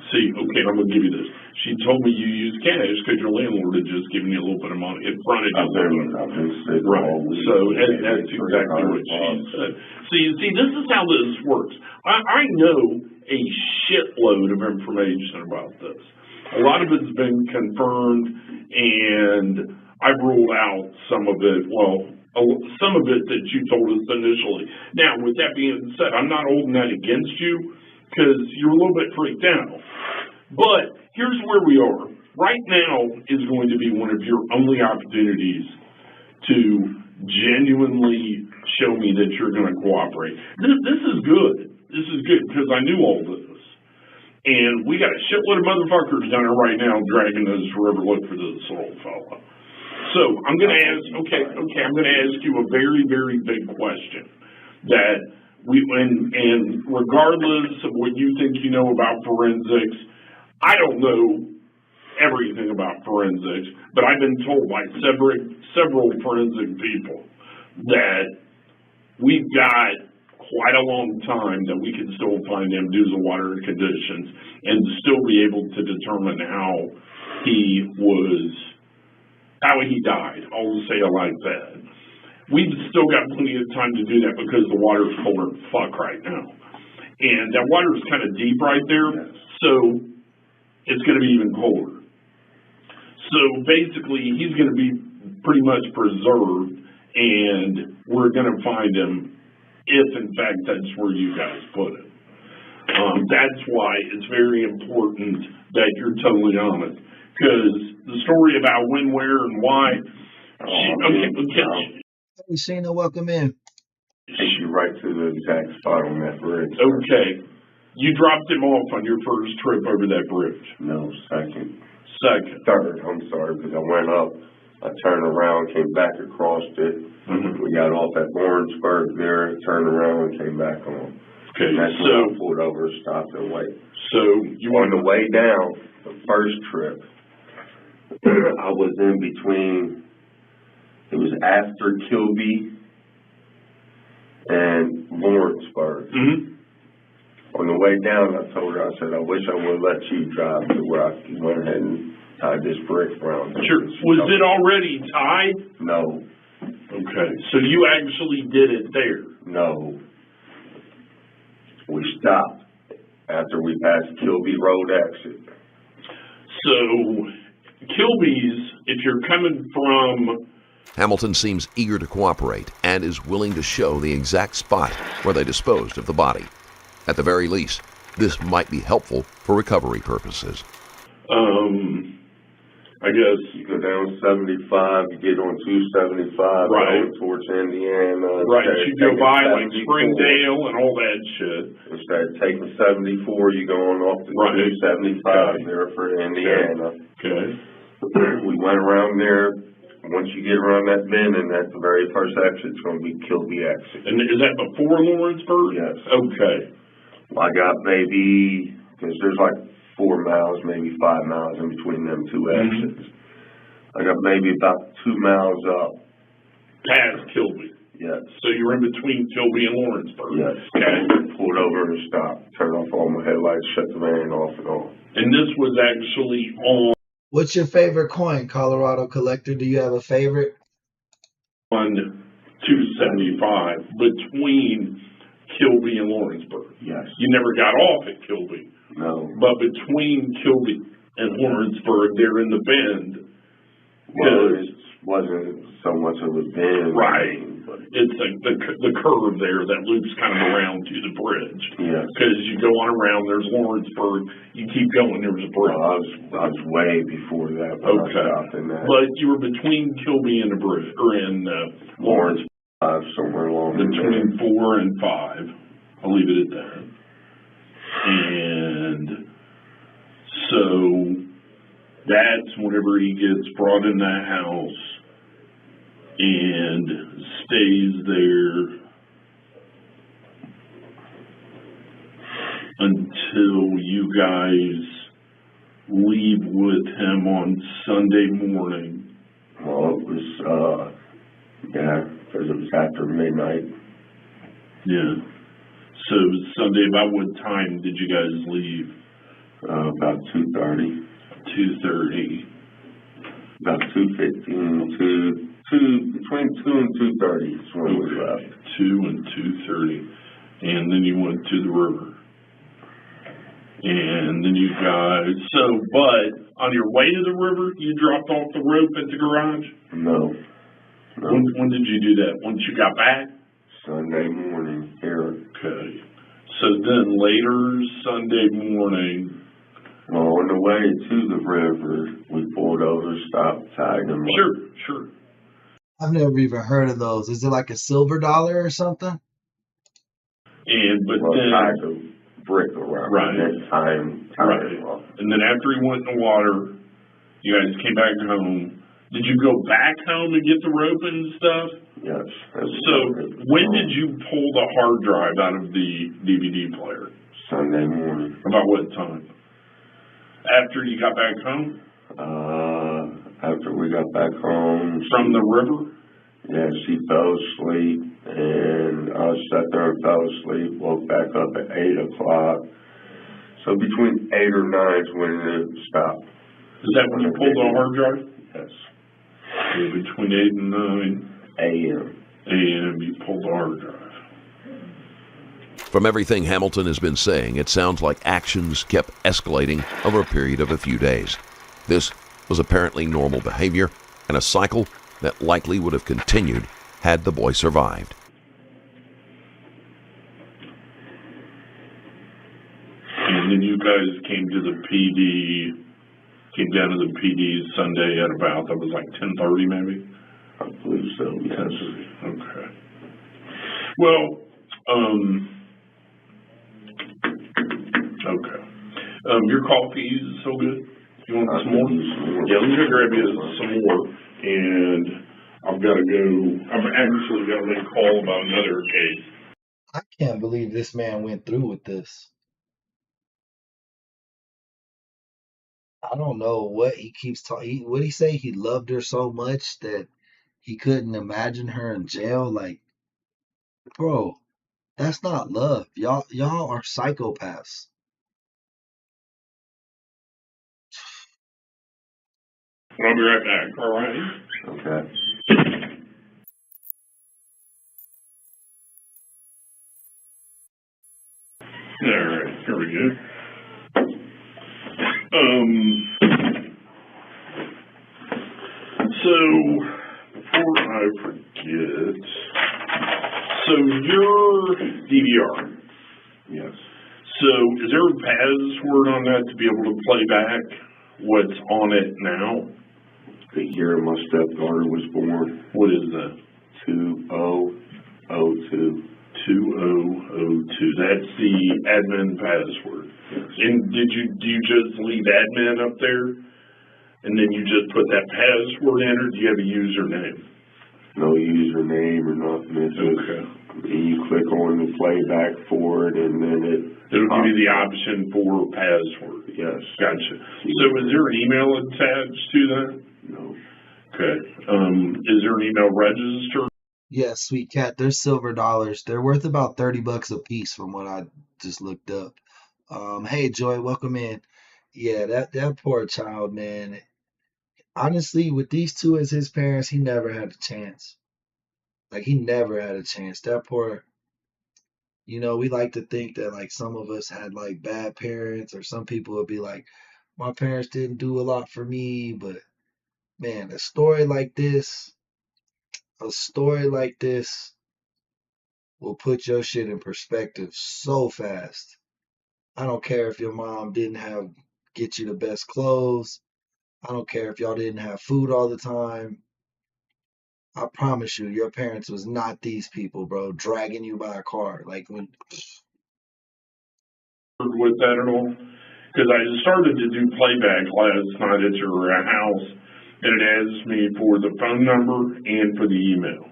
Okay, I'm gonna give you this. She told me you use cash because your landlord had just given you a little bit of money. It fronted you a little bit.
I've been sick
right.
all week.
So that's exactly what she said. So you see, this is how this works. I know a shitload of information about this. A lot of it's been confirmed, and I've ruled out some of it. Well, some of it that you told us initially. Now, with that being said, I'm not holding that against you because you're a little bit freaked out. But here's where we are. Right now is going to be one of your only opportunities to genuinely show me that you're going to cooperate. This is good. This is good because I knew all this. And we got a shitload of motherfuckers down there right now dragging us forever look for this little fella. So I'm going to ask, I'm going to ask you a very, very big question that and regardless of what you think you know about forensics, I don't know everything about forensics, but I've been told by several forensic people that we've got quite a long time that we can still find him due to water conditions and still be able to determine how he died. I'll just say it like that. We've still got plenty of time to do that because the water's colder than fuck right now. And that water is kind of deep right there, so it's going to be even colder. So basically, he's going to be pretty much preserved, and we're going to find him if, in fact, that's where you guys put him. That's why it's very important that you're totally honest, because the story about when, where, and why.
Hey, Sheena, welcome in.
Take you right to the exact spot on that bridge.
Okay. You dropped him off on your first trip over that bridge?
No, second.
Third.
I'm sorry, because I went up, I turned around, came back across it.
Mm-hmm.
We got off at Lawrenceburg there, turned around, and came back on.
Okay,
and that's when I pulled over, stopped, and waited.
So you
on the way down, the first trip, I was in between. It was after Kilby and Lawrenceburg.
Mm-hmm.
On the way down, I told her, I said, I wish I would have let you drive to where I went ahead and tied this brick around.
Sure. Was it already tied?
No.
Okay. So you actually did it there?
No. We stopped after we passed Kilby Road exit.
So Kilby's, if you're coming from...
Hamilton seems eager to cooperate and is willing to show the exact spot where they disposed of the body. At the very least, this might be helpful for recovery purposes.
I guess
you go down 75, you get on 275,
right
towards Indiana.
Right, you go by like Springdale and all that shit.
Instead of taking 74, you go on off to 275 there for Indiana.
Okay.
We went around there. Once you get around that bend, and that's the very first exit, it's going to be Kilby exit.
And is that before Lawrenceburg?
Yes.
Okay.
I got maybe, because there's like 4 miles, maybe 5 miles in between them two exits. I got maybe about 2 miles up.
Past Kilby.
Yes.
So you're in between Kilby and Lawrenceburg.
Yes.
Okay.
Pulled over and stopped. Turned off all my headlights, shut the van off and on.
And this was actually on
What's your favorite coin, Colorado Collector? Do you have a favorite?
275 between Kilby and Lawrenceburg.
Yes.
You never got off at Kilby.
No.
But between Kilby and Lawrenceburg, they're in the bend.
Well, it wasn't so much of a bend.
Right.
But
It's like the curve there that loops kind of around to the bridge.
yes.
Because you go on around, there's Lawrenceburg, you keep going, there's a bridge.
Well, I was way before that when I stopped in that.
But you were between Kilby and the bridge, or in Lawrence,
Somewhere along in there.
between 4 and 5. I'll leave it at that. And so that's whenever he gets brought in the house and stays there until you guys leave with him on Sunday morning.
Well, it was, because it was after midnight.
Yeah. So Sunday, about what time did you guys leave?
About 2:30.
2:30.
About 2:15, between 2 and 2:30 is when we left.
2 and 2:30. And then you went to the river. And then you guys, but on your way to the river, you dropped off the rope at the garage?
No.
When did you do that? Once you got back?
Sunday morning here.
Okay. So then later Sunday morning.
Well, on the way to the river, we pulled over, stopped, tied them up.
Sure.
I've never even heard of those. Is it like a silver dollar or something?
But
Well,
then,
tied the brick around.
Right.
And then time
right.
off.
And then after he went in the water, you guys came back home. Did you go back home and get the rope and stuff?
Yes.
So when did you pull the hard drive out of the DVD player?
Sunday morning.
About what time? After you got back home?
After we got back home.
From the river?
Yeah, she fell asleep, and I sat there and fell asleep, woke back up at 8 o'clock. So between 8 or 9 is when it stopped.
Is that when you pulled the hard drive?
Yes.
So between 8 and 9
a.m.
You pulled the hard drive.
From everything Hamilton has been saying, it sounds like actions kept escalating over a period of a few days. This was apparently normal behavior and a cycle that likely would have continued had the boy survived.
And then you guys came down to the PD Sunday at about, that was like 10:30 maybe?
I believe so, yes.
Okay. Well, okay. Your coffee is so good. You want some more? Yeah, let me go grab you some more. And I've got to go. I've actually got to make a call about another case.
I can't believe this man went through with this. I don't know what he keeps talking. What he say? He loved her so much that he couldn't imagine her in jail. Like, bro, that's not love. Y'all are psychopaths.
I'll be right back. All right.
Okay.
All right. Here we go. So before I forget, so your DVR.
Yes.
So is there a password on that to be able to play back what's on it now?
The year my stepdaughter was born.
What is that?
2002.
2002. That's the admin password.
Yes.
And do you just leave admin up there, and then you just put that password in, or do you have a username?
No username or nothing. It's just You click on the playback for it, and then
it'll give you the option for password.
Yes.
Gotcha. So is there an email attached to that?
No.
Okay. Is there an email register?
Yeah, sweet cat. They're silver dollars. They're worth about $30 a piece from what I just looked up. Hey Joy, welcome in. Yeah, that poor child, man. Honestly, with these two as his parents, he never had a chance. Like he never had a chance. That poor, we like to think that like some of us had like bad parents, or some people would be like, my parents didn't do a lot for me, but man, a story like this will put your shit in perspective so fast. I don't care if your mom didn't get you the best clothes. I don't care if y'all didn't have food all the time. I promise you, your parents was not these people, bro, dragging you by a car. Like when
With that at all? Because I started to do playback last night at your house, and it asks me for the phone number and for the email.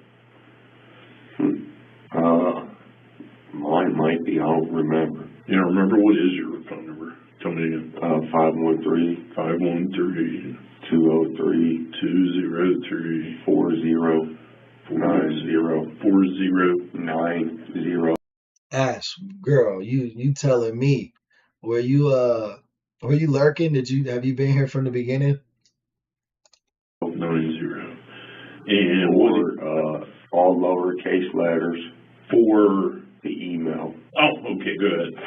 Mine might be. I don't remember.
You don't remember? What is your phone number? Tell me again.
513
513
203
203
4090.
Ash, girl, you telling me, were you lurking? Have you been here from the beginning?
90. And
all lowercase letters
for
the email.
Oh, okay, good.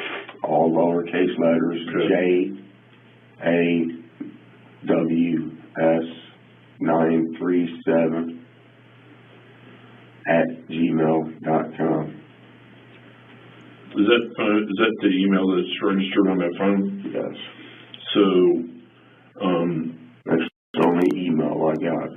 All lowercase letters.
Good.
JAWS937@gmail.com.
Is that the email that's registered on that phone?
Yes.
So,
that's the only email I got.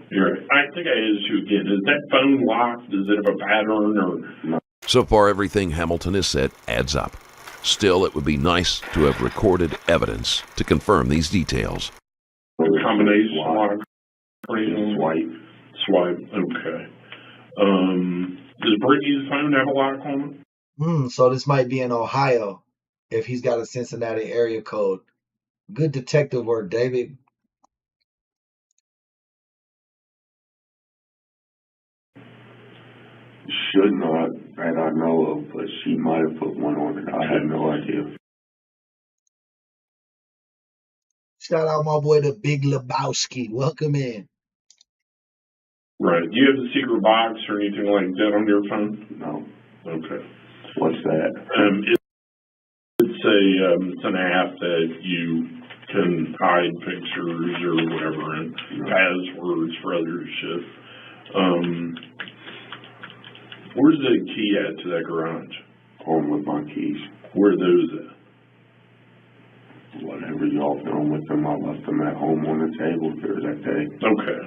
I think I asked you again. Is that phone locked? Does it have a pattern or
no?
So far, everything Hamilton has said adds up. Still, it would be nice to have recorded evidence to confirm these details.
Combination lock?
Swipe.
Okay. Does Brittany's phone have a lock on it?
So this might be in Ohio if he's got a Cincinnati area code. Good detective work, David.
Should not, that I know of, but she might have put one on it. I have no idea.
Shout out my boy, the Big Lebowski. Welcome in.
Right. Do you have the secret box or anything like that on your phone?
No.
Okay.
What's that?
It's an app that you can hide pictures or whatever and passwords for other shit. Where's the key at to that garage?
Home with my keys.
Where are those at?
Whatever y'all done with them, I left them at home on the table there that day.
Okay.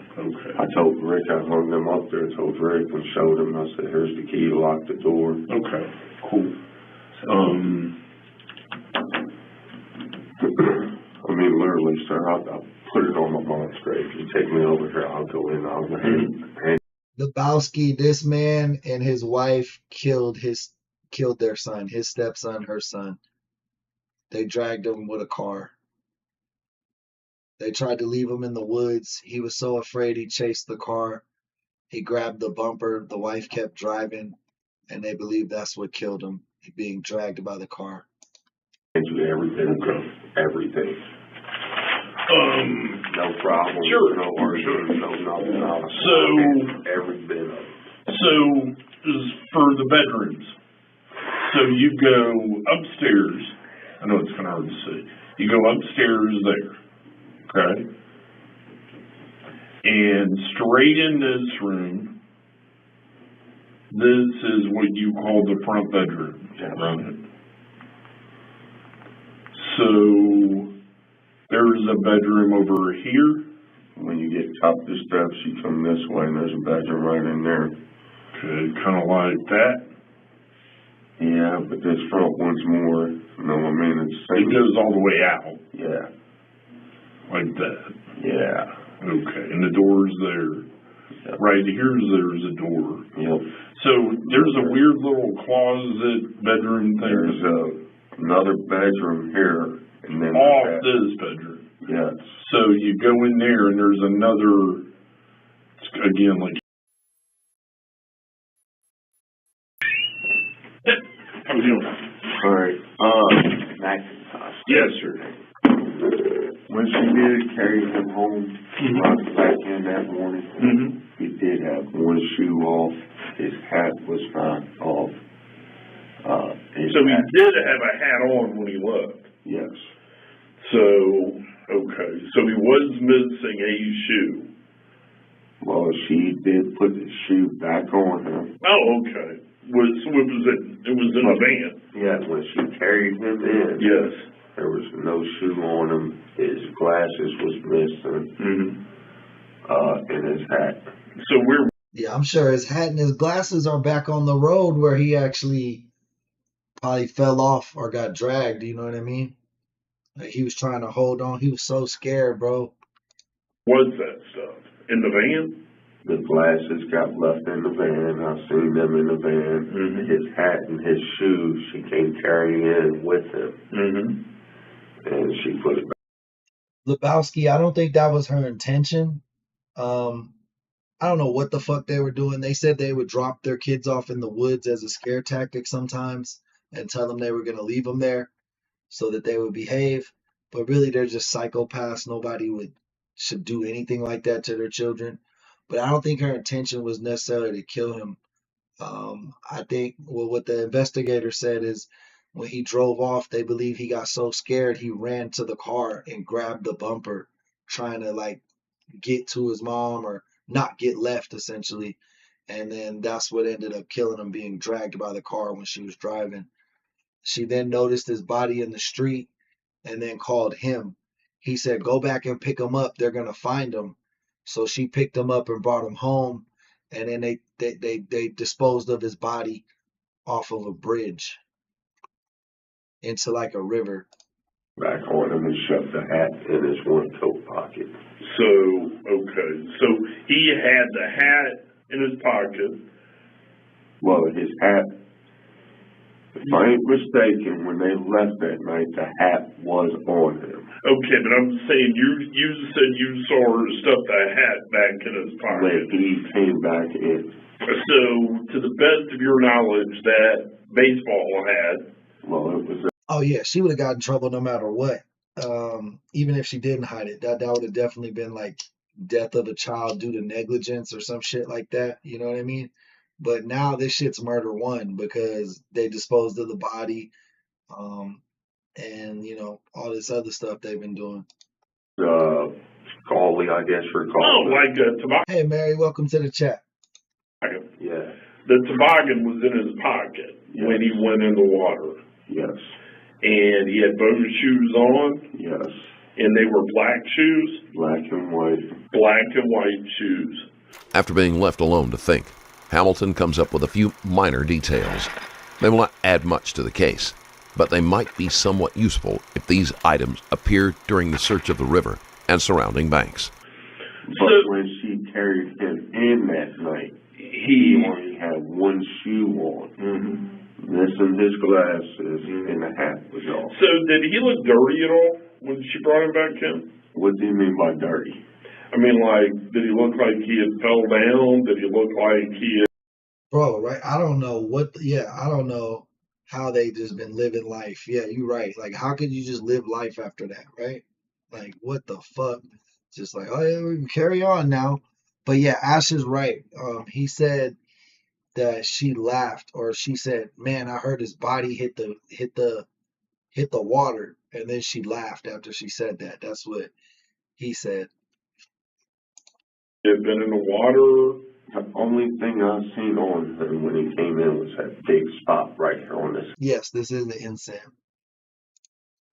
I told Rick, I hung them up there, told Rick and showed him, I said, here's the key to lock the door.
Okay, cool.
I mean, literally, sir, I'll put it on my mom's grave. You take me over here, I'll go in, I'll hand.
Lebowski, this man and his wife killed their son, his stepson, her son. They dragged him with a car. They tried to leave him in the woods. He was so afraid he chased the car. He grabbed the bumper. The wife kept driving, and they believe that's what killed him, being dragged by the car.
Everything. No problem.
Sure.
No argument. No nothing.
So,
every bit of it.
So, for the bedrooms, so you go upstairs. I know it's kind of hard to see. You go upstairs there, okay? And straight in this room, this is what you call the front bedroom, right? So, there's a bedroom over here.
When you get top of the steps, you come this way, and there's a bedroom right in there.
Okay, kind of like that.
Yeah, but this front one's more, you know what I mean?
It goes all the way out.
Yeah.
Like that.
Yeah.
Okay, and the door's there.
Yep.
Right here's there's a door.
Yep.
So there's a weird little closet bedroom thing.
There's another bedroom here, and then
off this bedroom.
Yes.
So you go in there, and there's another. Again, like. How we doing?
All right. Macintosh.
Yes, sir.
When she did carry him home, brought him back in that morning, he did have one shoe off. His hat was not off.
So he did have a hat on when he left.
Yes.
So, okay. So he was missing a shoe.
Well, she did put the shoe back on him.
Oh, okay. It was in a van.
Yeah, when she carried him in.
Yes.
There was no shoe on him. His glasses was missing. And his hat.
So we're.
Yeah, I'm sure his hat and his glasses are back on the road where he actually probably fell off or got dragged. You know what I mean? Like he was trying to hold on. He was so scared, bro.
What's that stuff? In the van?
The glasses got left in the van. I seen them in the van. His hat and his shoes she came carrying in with him. And she put it back.
Lebowski, I don't think that was her intention. I don't know what the fuck they were doing. They said they would drop their kids off in the woods as a scare tactic sometimes and tell them they were going to leave them there so that they would behave. But really, they're just psychopaths. Nobody should do anything like that to their children. But I don't think her intention was necessarily to kill him. I think what the investigator said is when he drove off, they believe he got so scared he ran to the car and grabbed the bumper, trying to like get to his mom or not get left essentially. And then that's what ended up killing him, being dragged by the car when she was driving. She then noticed his body in the street and then called him. He said, go back and pick him up. They're going to find him. So she picked him up and brought him home. And then they disposed of his body off of a bridge into like a river.
Back on him and shoved the hat in his one coat pocket.
So, okay. So he had the hat in his pocket.
Well, his hat, if I ain't mistaken, when they left that night, the hat was on him.
Okay, but I'm saying you said you saw her stuff the hat back in his pocket.
When he came back in.
So, to the best of your knowledge, that baseball hat.
Well, it was.
Oh yeah, she would have got in trouble no matter what. Even if she didn't hide it, that would have definitely been like death of a child due to negligence or some shit like that. You know what I mean? But now this shit's murder one because they disposed of the body, and you know all this other stuff they've been doing.
Golly, I guess you're calling.
Oh, like a toboggan.
Hey Mary, welcome to the chat.
Yeah.
The toboggan was in his pocket when he went in the water.
Yes.
And he had both shoes on.
Yes.
And they were black shoes.
Black and white.
Black and white shoes.
After being left alone to think, Hamilton comes up with a few minor details. They will not add much to the case, but they might be somewhat useful if these items appear during the search of the river and surrounding banks.
But when she carried him in that night, he only had one shoe on. Missing his glasses and the hat was off.
So did he look dirty at all when she brought him back in?
What do you mean by dirty?
I mean, like, did he look like he had fell down? Did he look like he had...
Bro, right? I don't know I don't know how they just been living life. Yeah, you're right. Like, how could you just live life after that, right? Like, what the fuck? Just like, oh yeah, we can carry on now. But yeah, Ash is right. He said that she laughed, or she said, "Man, I heard his body hit the water," and then she laughed after she said that. That's what he said.
He had been in the water?
The only thing I seen on him when he came in was that big spot right here on his
Yes, this is the incense.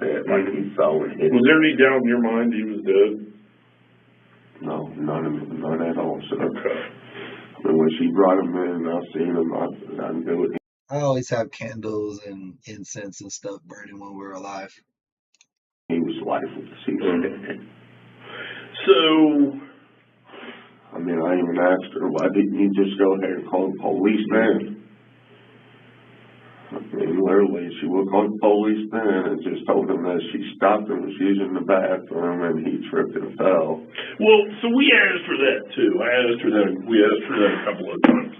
head, like he fell and hit.
Was there any doubt in your mind he was dead?
No, none at all. So,
Okay.
and when she brought him in, I seen him. I knew it.
I always have candles and incense and stuff burning when we're alive.
He was lifeless. He was dead.
So,
I mean, I even asked her, why didn't you just go ahead and call the police then? I mean, literally, she would call the police then and just told them that she stopped and was using the bathroom and he tripped and fell.
Well, so we asked her that too. We asked her that a couple of times.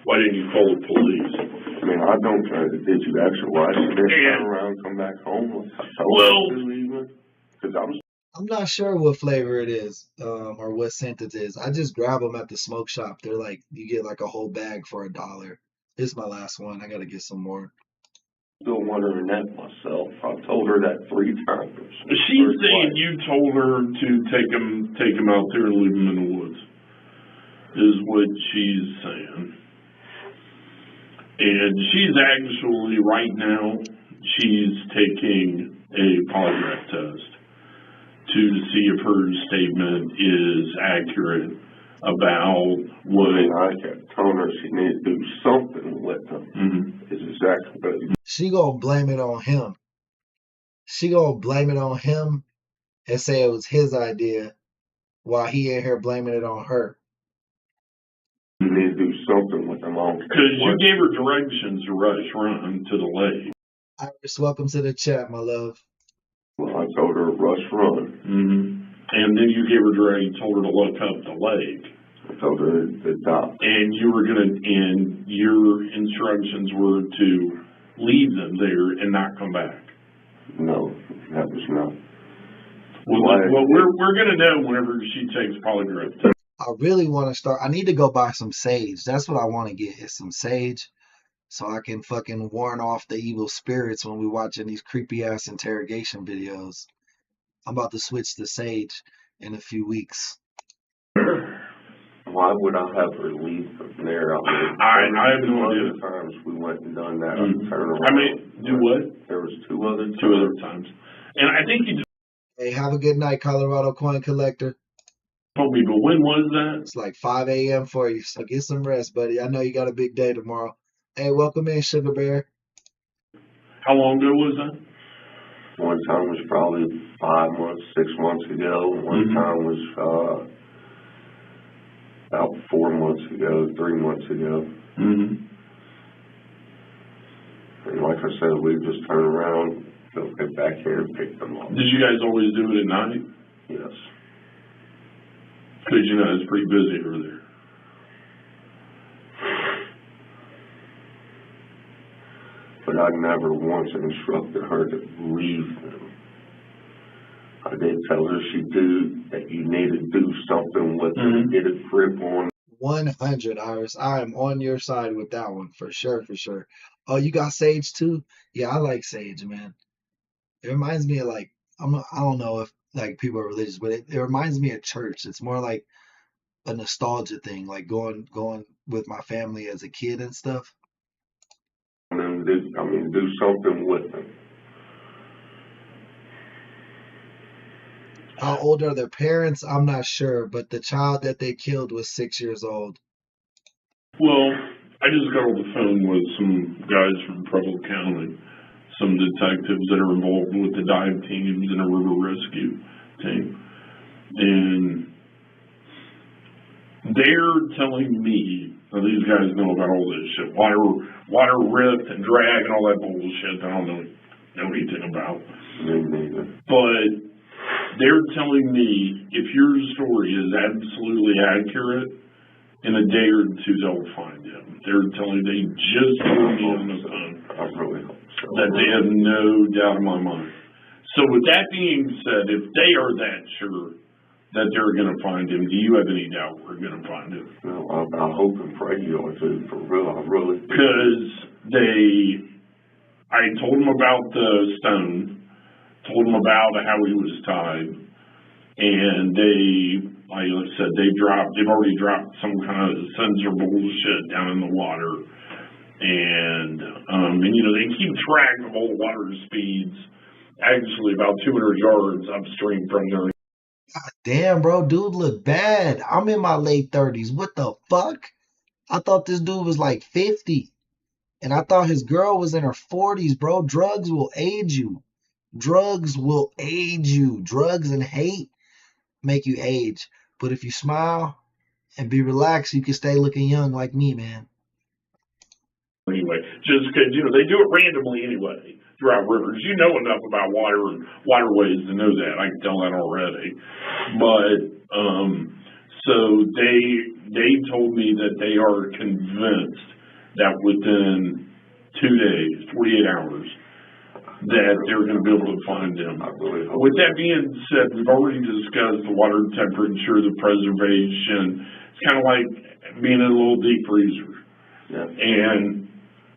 Why didn't you call the police?
I mean, I don't care. Did you actually watch it? Turn around, come back home? I told her to even. Because
I'm not sure what flavor it is, or what scent it is. I just grab them at the smoke shop. They're like, you get like a whole bag for $1. This is my last one. I gotta get some more.
Still wondering that myself. I told her that 3 times.
She's saying you told her to take him out there and leave him in the woods, is what she's saying. And she's actually, right now, she's taking a polygraph test to see if her statement is accurate about what...
I kept telling her she needed to do something with them. Mm-hmm. Is exactly...
She gonna blame it on him. She gonna blame it on him and say it was his idea while he in here blaming it on her.
You need to do something with them all.
Because you gave her directions to run to the lake.
Iris, welcome to the chat, my love.
Well, I told her rush run.
Mm-hmm. And then you gave her directions, told her to look up the lake.
I told her to stop.
And and your instructions were to leave them there and not come back.
No, that was not.
Well,
we're going to know whenever she takes polygraph test.
I really want to start. I need to go buy some sage. That's what I want to get, is some sage, so I can fucking warn off the evil spirits when we watching these creepy ass interrogation videos. I'm about to switch to sage in a few weeks.
Why would I have her leave from there?
I have no idea.
Times we went and done that.
Do what?
There was two other
times. And I think you just...
Hey, have a good night, Colorado Coin Collector.
Told me, but when was that?
It's like 5 a.m. for you, so get some rest, buddy. I know you got a big day tomorrow. Hey, welcome in, Sugar Bear.
How long ago was that?
One time was probably 5 months, 6 months ago. One time was about 4 months ago, 3 months ago. And like I said, we just turn around, go get back here and pick them up.
Did you guys always do it at night?
Yes.
Because, it's pretty busy over there.
But I never once instructed her to leave them. I did tell her that you need to do something with them, get a grip on.
100, Iris. I am on your side with that one, for sure, for sure. Oh, you got sage too? Yeah, I like sage, man. It reminds me of I don't know if people are religious, but it reminds me of church. It's more like a nostalgia thing, like going with my family as a kid and stuff.
And do something with them.
How old are their parents? I'm not sure, but the child that they killed was 6 years old.
Well, I just got on the phone with some guys from Preble County, some detectives that are involved with the dive teams and a river rescue team. And they're telling me, now these guys know about all this shit, water rift and drag and all that bullshit I don't know anything about.
Me neither.
But they're telling me if your story is absolutely accurate, in a day or two they'll find him. They're telling me, they just told me on the phone
I really hope so.
that they have no doubt in my mind. So with that being said, if they are that sure that they're going to find him, do you have any doubt we're going to find him?
No, I hope and pray you are too, for real. I really do.
Because I told them about the stone, told them about how he was tied, and like I said, they've already dropped some kind of sensor bullshit down in the water, and they keep track of all the water speeds, actually about 200 yards upstream from there.
God damn, bro, dude look bad. I'm in my late 30s. What the fuck? I thought this dude was like 50. And I thought his girl was in her 40s, bro. Drugs will age you. Drugs will age you. Drugs and hate make you age. But if you smile and be relaxed, you can stay looking young like me, man.
Anyway, just because, they do it randomly anyway throughout rivers. You know enough about water and waterways to know that. I can tell that already. But, so they told me that they are convinced that within 2 days, 48 hours, that they're going to be able to find them. With that being said, we've already discussed the water temperature, the preservation. It's kind of like being in a little deep freezer.
Yeah.
And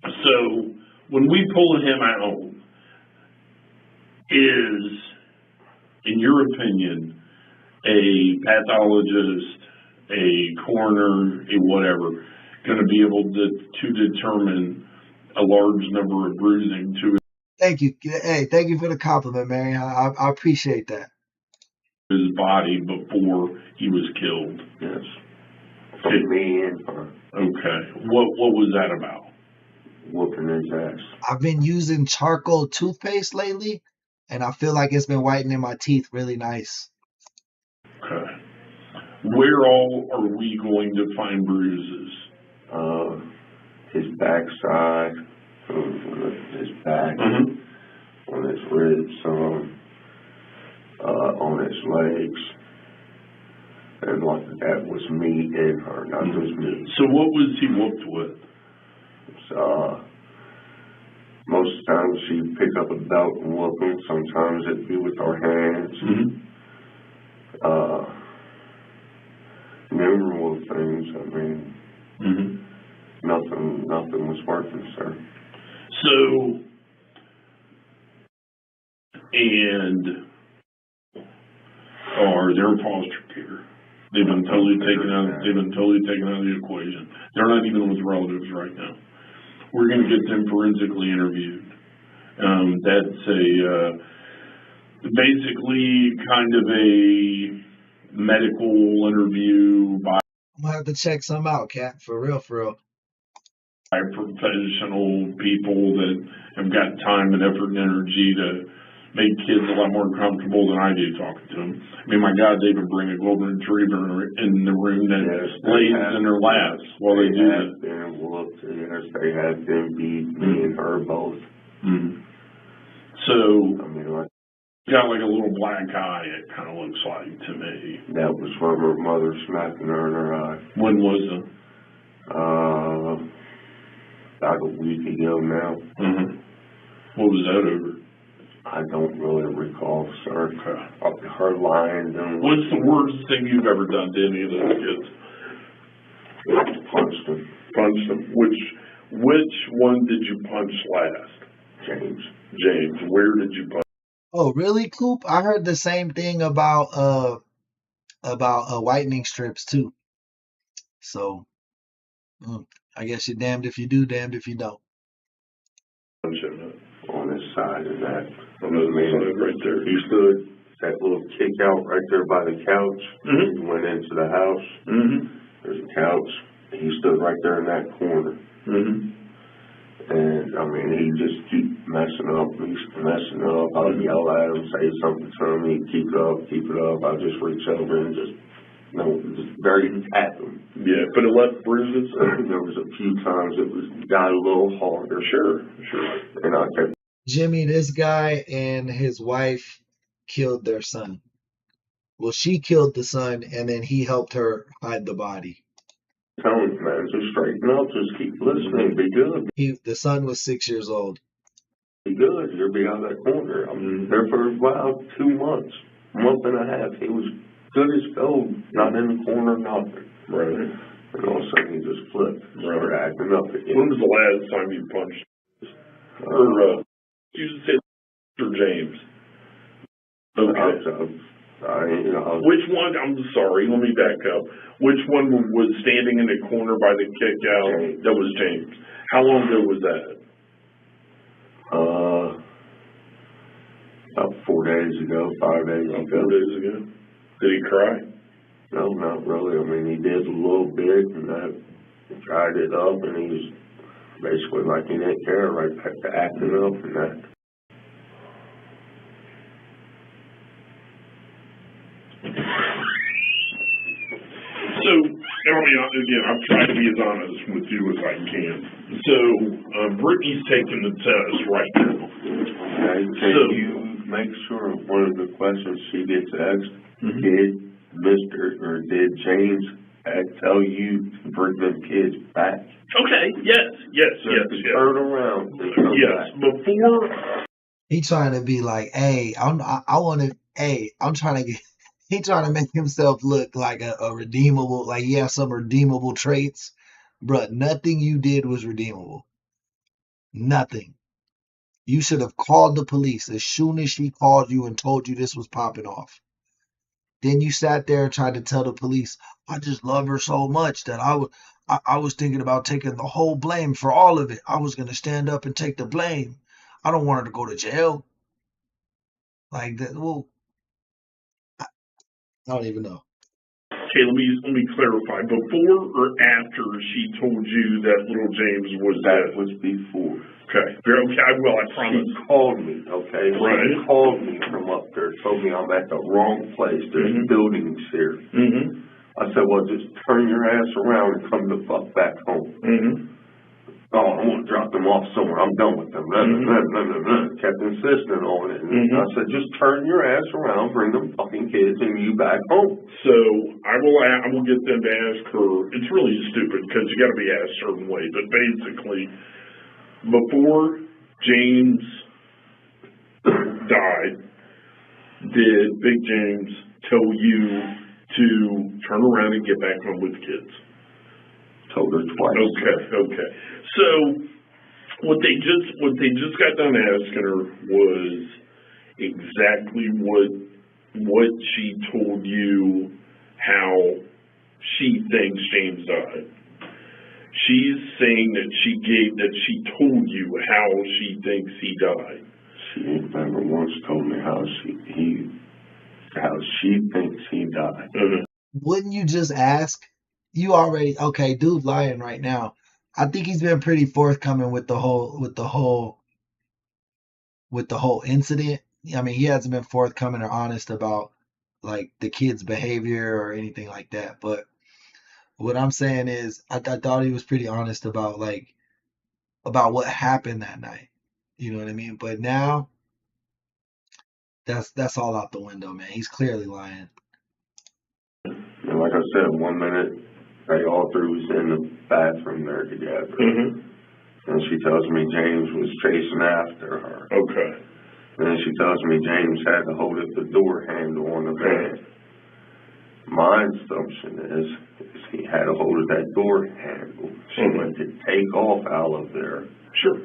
so when we pull him out, is, in your opinion, a pathologist, a coroner, a whatever, going to be able to determine a large number of bruising to
Thank you. Hey, thank you for the compliment, Mary. I appreciate that.
his body before he was killed?
Yes. For me and her.
Okay. What was that about?
Whooping his ass.
I've been using charcoal toothpaste lately, and I feel like it's been whitening my teeth really nice.
Okay. Where all are we going to find bruises?
His backside, his back, on his ribs, on his legs. And that was me and her, not just me.
So what was he whooped with?
Most of the time she'd pick up a belt and whoop him. Sometimes it'd be with our hands. Memorable things. I mean, nothing was working, sir.
So, and are they in foster care? They've been totally taken out. They've been totally taken out of the equation. They're not even with relatives right now. We're going to get them forensically interviewed. That's basically kind of a medical interview by
I'm gonna have to check some out, Cat. For real, for real.
by professional people that have got time and effort and energy to make kids a lot more comfortable than I do talking to them. I mean, my God, they even bring a golden retriever in the room that lays in their laps while they do that.
They have been whooped, yes, they have been beat, me and her both.
So,
I mean,
got like a little black eye, it kind of looks like to me.
that was from her mother smacking her in her eye.
When was it?
About a week ago now.
What was that over?
I don't really recall, sir.
Okay.
Her lying down.
What's the worst thing you've ever done to any of those kids?
Punched him.
Punched them. Which one did you punch last?
James.
James. Where did you punch?
Oh, really, Coop? I heard the same thing about whitening strips too. So, I guess you're damned if you do, damned if you don't.
Punch him
On his side of that.
on the side right there.
He stood that little kick out right there by the couch. He went into the house. There's a couch. He stood right there in that corner. And I mean, he just keep messing up. He's messing up. I'll yell at him, say something to him. He'd keep it up. I'll just reach over and just very tap him.
Yeah, but it left bruises.
There was a few times it got a little harder. Sure. And I kept.
Jimmy, this guy and his wife killed their son. Well, she killed the son, and then he helped her hide the body.
Telling you, man, just straighten up. Just keep listening. Be good.
The son was 6 years old.
Be good. You'll be out of that corner. I'm there for about 2 months, month and a half. He was good as gold, not in the corner, nothing.
Right.
And all of a sudden he just flipped, started acting up again.
When was the last time you punched? Or you said or James? Okay. Which one? I'm sorry. Let me back up. Which one was standing in the corner by the kick out?
James.
That was James. How long ago was that?
About 4 days ago, 5 days ago.
4 days ago. Did he cry?
No, not really. I mean, he did a little bit, and I dried it up, and he was basically like he didn't care, right back to acting up and that.
So And I mean, again, I've tried to be as honest with you as I can. So, Brittany's taking the test right now.
Okay, can you make sure one of the questions she gets asked, did James tell you to bring them kids back?
Okay, yes.
Turn around.
Yes,
back.
before...
He trying to be like, hey, I'm trying to get, he trying to make himself look like a redeemable, like he has some redeemable traits. Bruh, nothing you did was redeemable. Nothing. You should have called the police as soon as she called you and told you this was popping off. Then you sat there and tried to tell the police, I just love her so much that I was thinking about taking the whole blame for all of it. I was going to stand up and take the blame. I don't want her to go to jail. Like that. Well, I don't even know.
Okay, let me clarify. Before or after she told you that little James was dead?
That was before.
Okay. Okay, well, I promise.
She called me, okay?
Right.
She called me from up there, told me I'm at the wrong place. There's buildings here. I said, well, just turn your ass around and come the fuck back home. Oh, I want to drop them off somewhere. I'm done with them. Kept insisting on it. And I said, just turn your ass around, bring them fucking kids and you back home.
So I will get them to ask her. It's really stupid because you got to be asked a certain way. But basically, before James died, did Big James tell you to turn around and get back home with the kids?
Told her twice.
Okay. So what they just got done asking her was exactly what she told you how she thinks James died. She's saying that she told you how she thinks he died.
She never once told me how she thinks he died.
Wouldn't you just ask? You already okay, dude lying right now. I think he's been pretty forthcoming with the whole incident. I mean, he hasn't been forthcoming or honest about like the kid's behavior or anything like that. But what I'm saying is I thought he was pretty honest about what happened that night. You know what I mean? But now that's all out the window, man. He's clearly lying.
And like I said, 1 minute they all three was in the bathroom there together. And she tells me James was chasing after her.
Okay.
And then she tells me James had to hold up the door handle on the van. My assumption is he had a hold of that door handle. She went to take off out of there.
Sure.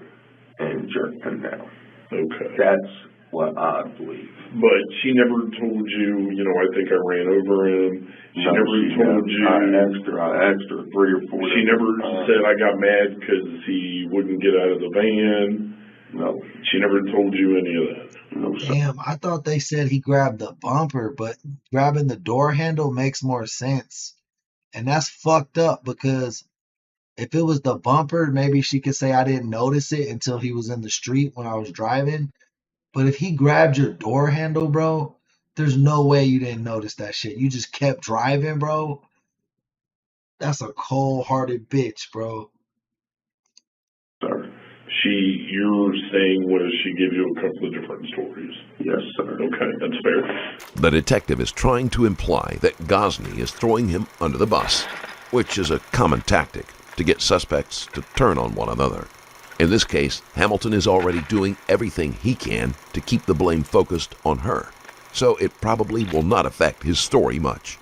And jerked him down.
Okay.
That's what I believe.
But she never told you, I think I ran over him. She never told you.
I asked her 3 or 4
She never said I got mad because he wouldn't get out of the van.
No.
She never told you any of that.
No, sir.
Damn, I thought they said he grabbed the bumper, but grabbing the door handle makes more sense. And that's fucked up because if it was the bumper, maybe she could say I didn't notice it until he was in the street when I was driving. But if he grabbed your door handle, bro, there's no way you didn't notice that shit. You just kept driving, bro. That's a cold-hearted bitch, bro.
Sir.
You're saying, she give you a couple of different stories?
Yes, sir.
Okay, that's fair.
The detective is trying to imply that Gosney is throwing him under the bus, which is a common tactic to get suspects to turn on one another. In this case, Hamilton is already doing everything he can to keep the blame focused on her, so it probably will not affect his story much.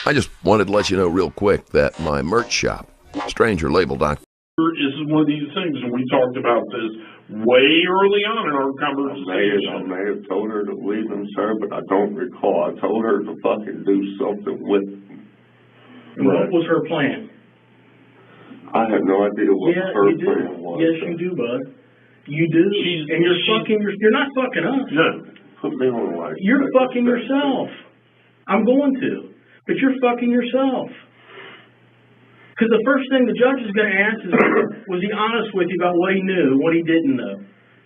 I just wanted to let you know real quick that my merch shop, strangerlabel.com.
This is one of these things, and we talked about this way early on in our conversation.
I may have told her to leave him, sir, but I don't recall. I told her to fucking do something with him.
What was her plan?
I have no idea what her plan was.
Yes, you do, bud. You do. And you're not fucking us.
No.
Put me on like
You're fucking yourself. I'm going to. But you're fucking yourself. Because the first thing the judge is going to ask is, was he honest with you about what he knew, what he didn't know?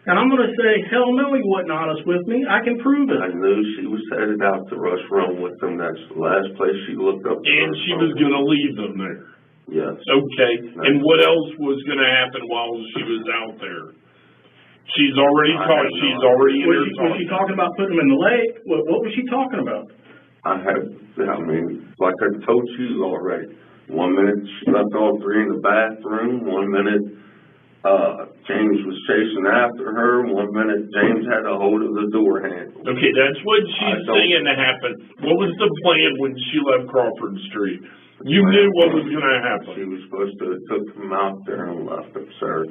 And I'm going to say, hell no, he wasn't honest with me. I can prove it.
I knew she was headed out to Rush Run with them. That's the last place she looked up.
And she was going to leave them there.
Yes.
Okay. And what else was going to happen while she was out there? She's already talked. She's already in there talking.
Was she talking about putting them in the lake? What was she talking about?
Like I told you already. 1 minute she left all three in the bathroom. 1 minute James was chasing after her. 1 minute James had a hold of the door handle.
Okay, that's what she's saying to happen. What was the plan when she left Crawford Street? You knew what was going to happen.
She was supposed to have took him out there and left him, sir.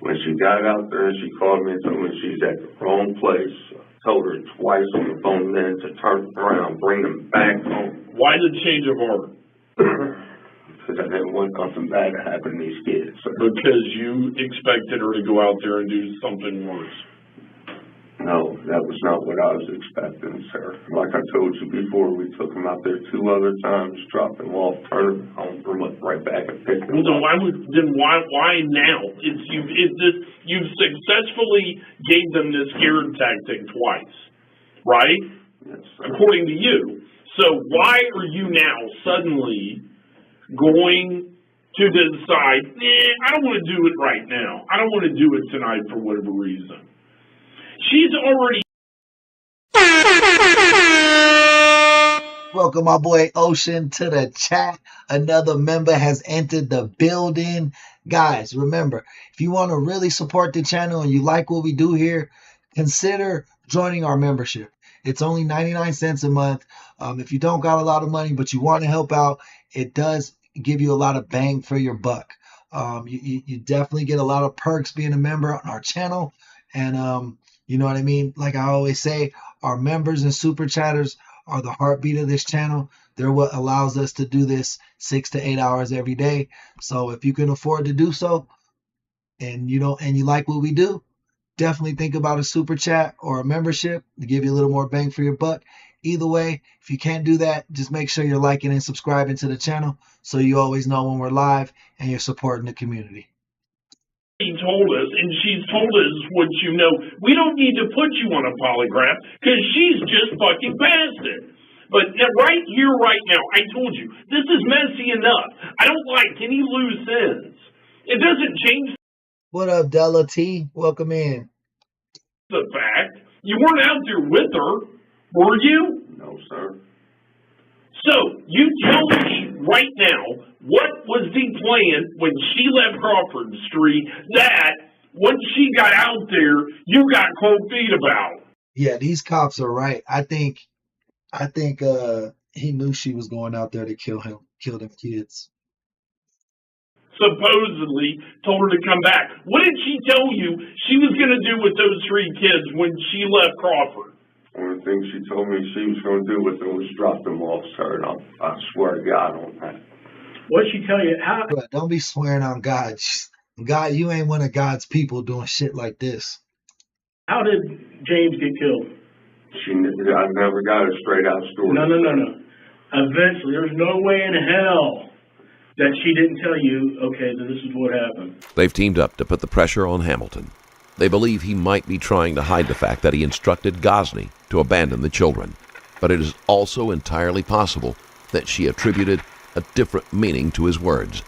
When she got out there, she called me and told me she's at the wrong place. I told her twice on the phone then to turn around, bring them back home.
Why the change of heart?
Because I didn't want something bad to happen to these kids. Sir.
Because you expected her to go out there and do something worse.
No, that was not what I was expecting, sir. Like I told you before, we took them out there 2 other times, dropped them off, turned them home, looked right back and picked them up.
Why now? You've successfully gave them this scare tactic twice, right?
Yes, sir.
According to you. So why are you now suddenly going to decide, I don't want to do it right now. I don't want to do it tonight for whatever reason. She's already...
Welcome my boy Ocean to the chat. Another member has entered the building. Guys, remember, if you want to really support the channel and you like what we do here, consider joining our membership. It's only 99 cents a month. If you don't got a lot of money, but you want to help out, it does give you a lot of bang for your buck. You definitely get a lot of perks being a member on our channel. And you know what I mean? Like I always say, our members and super chatters are the heartbeat of this channel. They're what allows us to do this 6 to 8 hours every day. So if you can afford to do so, and you like what we do, definitely think about a super chat or a membership to give you a little more bang for your buck. Either way, if you can't do that, just make sure you're liking and subscribing to the channel so you always know when we're live and you're supporting the community.
She told us, and she's told us what you know. We don't need to put you on a polygraph because she's just fucking past it. But right here, right now, I told you, this is messy enough. I don't like any loose ends. It doesn't change.
What up, Della T? Welcome in.
The fact you weren't out there with her, were you?
No, sir.
So, you tell me right now, what was the plan when she left Crawford Street that, once she got out there, you got cold feet about?
Yeah, these cops are right. I think he knew she was going out there to kill them kids.
Supposedly told her to come back. What did she tell you she was going to do with those 3 kids when she left Crawford?
Only thing she told me she was going to do with them was drop them off, sir, and I swear to God on that.
What did she tell you? How?
But don't be swearing on God. God, you ain't one of God's people doing shit like this.
How did James get killed?
I never got a straight out story.
No. Eventually, there's no way in hell that she didn't tell you, okay, this is what happened.
They've teamed up to put the pressure on Hamilton. They believe he might be trying to hide the fact that he instructed Gosney to abandon the children. But it is also entirely possible that she attributed a different meaning to his words.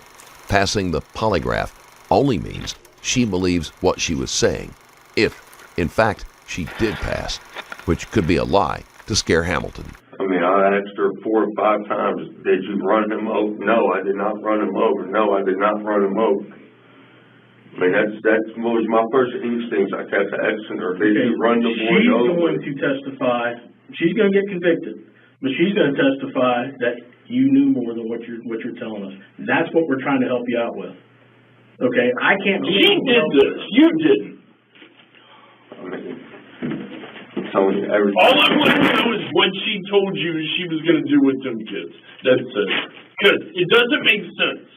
Passing the polygraph only means she believes what she was saying, if, in fact, she did pass, which could be a lie to scare Hamilton.
I mean, I asked her 4 or 5 times, did you run him over? No, I did not run him over. No, I did not run him over. I mean, that was my first instincts. I kept asking her, did you run the boy over?
She's going to testify. She's going to get convicted, but she's going to testify that you knew more than what you're telling us. That's what we're trying to help you out with. Okay, I can't.
She did this. You didn't.
I mean, I'm telling you everything.
All I want to know is what she told you she was going to do with them kids. That's it. Because it doesn't make sense.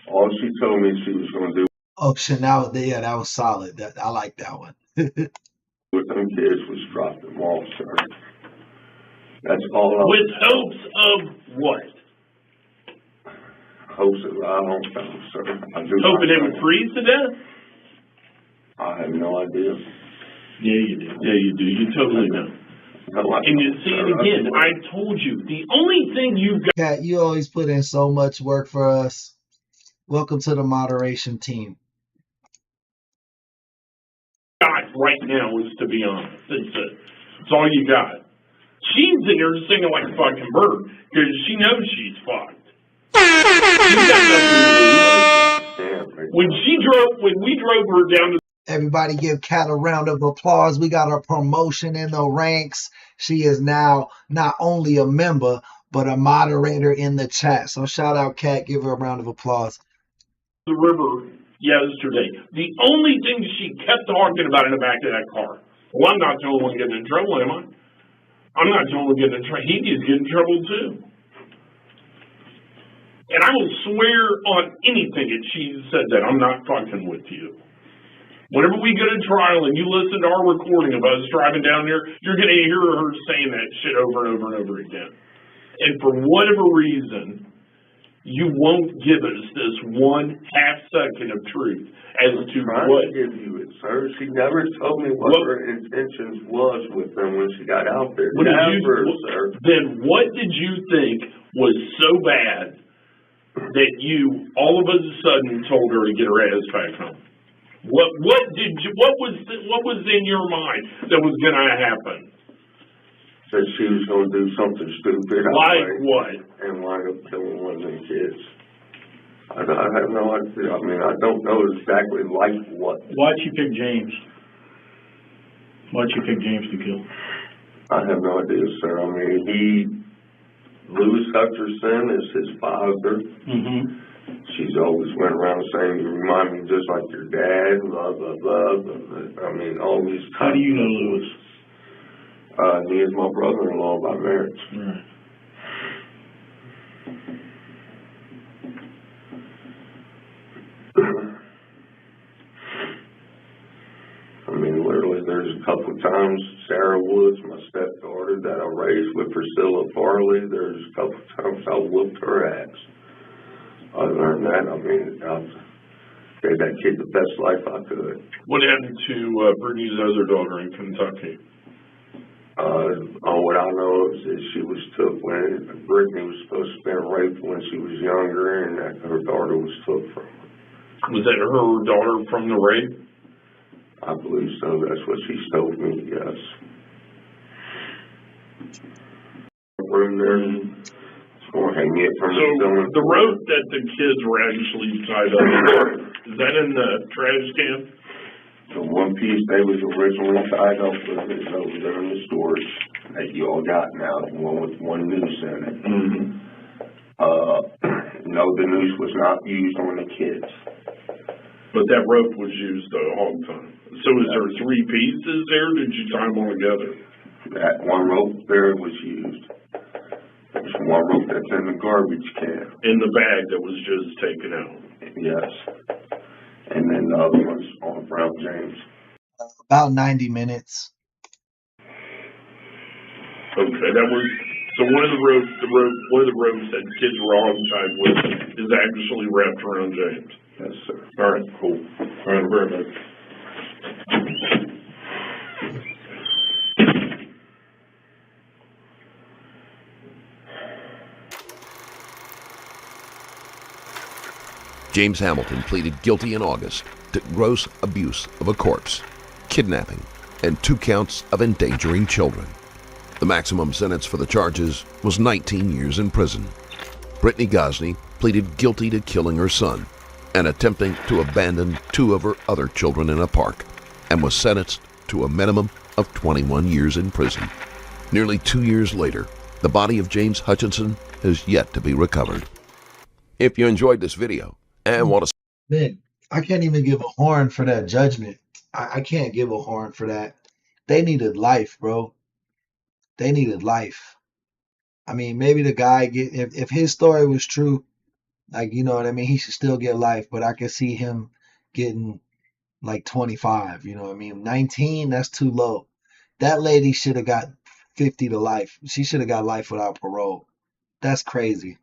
All she told me she was going to do.
Oh shit! That was solid. I like that one.
With them kids was drop them off, sir. That's all.
With hopes of what?
Hopes of I don't know, sir.
Hoping they would freeze to death?
I have have no idea.
Yeah, you do. Yeah, you do. You totally know. And you see, and again, I told you, the only thing you've
Kat, you always put in so much work for us. Welcome to the moderation team.
got right now is to be honest. That's it. That's all you got. She's in there singing like a fucking bird because she knows she's fucked. She's got nothing to lose. When we drove her down to
Everybody give Kat a round of applause. We got a promotion in the ranks. She is now not only a member, but a moderator in the chat. So shout out Kat. Give her a round of applause.
the river yesterday, the only thing she kept talking about in the back of that car. Well, I'm not the only one getting in trouble, am I? I'm not the only one getting in trouble. He needs to get in trouble too. And I will swear on anything that she said that I'm not fucking with you. Whenever we go to trial and you listen to our recording of us driving down there, you're going to hear her saying that shit over and over and over again. And for whatever reason, you won't give us this 1/2 second of truth as to what.
To give you it, sir. She never told me what her intentions was with them when she got out there. Never, sir.
Then what did you think was so bad that you all of a sudden told her to get her ass back home? What was in your mind that was going to happen?
That she was going to do something stupid.
Like what?
And wind up killing one of them kids. I have no idea. I mean, I don't know exactly like what.
Why'd she pick James? Why'd she pick James to kill?
I have no idea, sir. I mean, Louis Hutcherson is his father.
Mm-hmm.
She's always went around saying, you remind me just like your dad, blah, blah, blah, blah. I mean, all these.
How do you know Louis?
He is my brother-in-law by marriage.
Right.
I mean, literally, there's a couple of times Sarah Woods, my stepdaughter, that I raised with Priscilla Farley, there's a couple of times I whooped her ass. Other than that, I mean, I gave that kid the best life I could.
What happened to Brittany's other daughter in Kentucky?
What I know is that she was took when Brittany was supposed to have been raped when she was younger, and that her daughter was took from her.
Was that her daughter from the rape?
I believe so. That's what she told me, yes. Room there. It's going to hang it from
the rope that the kids were actually tied up in, is that in the trash can?
The one piece they was originally tied up with is over there in the storage that you all got now, the one with one noose in it.
Mm-hmm.
No, the noose was not used on the kids.
But that rope was used the whole time. So is there 3 pieces there? Did you tie them all together?
That one rope there was used. There's one rope that's in the garbage can.
In the bag that was just taken out?
Yes. And then the other one's on Brown James.
About 90 minutes.
Okay, that was, so one of the ropes that kids were all tied with is actually wrapped around James.
Yes, sir.
All right, cool. All right, very much.
James Hamilton pleaded guilty in August to gross abuse of a corpse, kidnapping, and 2 counts of endangering children. The maximum sentence for the charges was 19 years in prison. Brittany Gosney pleaded guilty to killing her son and attempting to abandon 2 of her other children in a park, and was sentenced to a minimum of 21 years in prison. Nearly 2 years later, the body of James Hutchinson has yet to be recovered. If you enjoyed this video and want to...
Man, I can't even give a horn for that judgment. I can't give a horn for that. They needed life, bro. They needed life. I mean, maybe the guy if his story was true, like, you know what I mean, he should still get life, but I could see him getting like 25, you know what I mean? 19, that's too low. That lady should have got 50 to life. She should have got life without parole. That's crazy.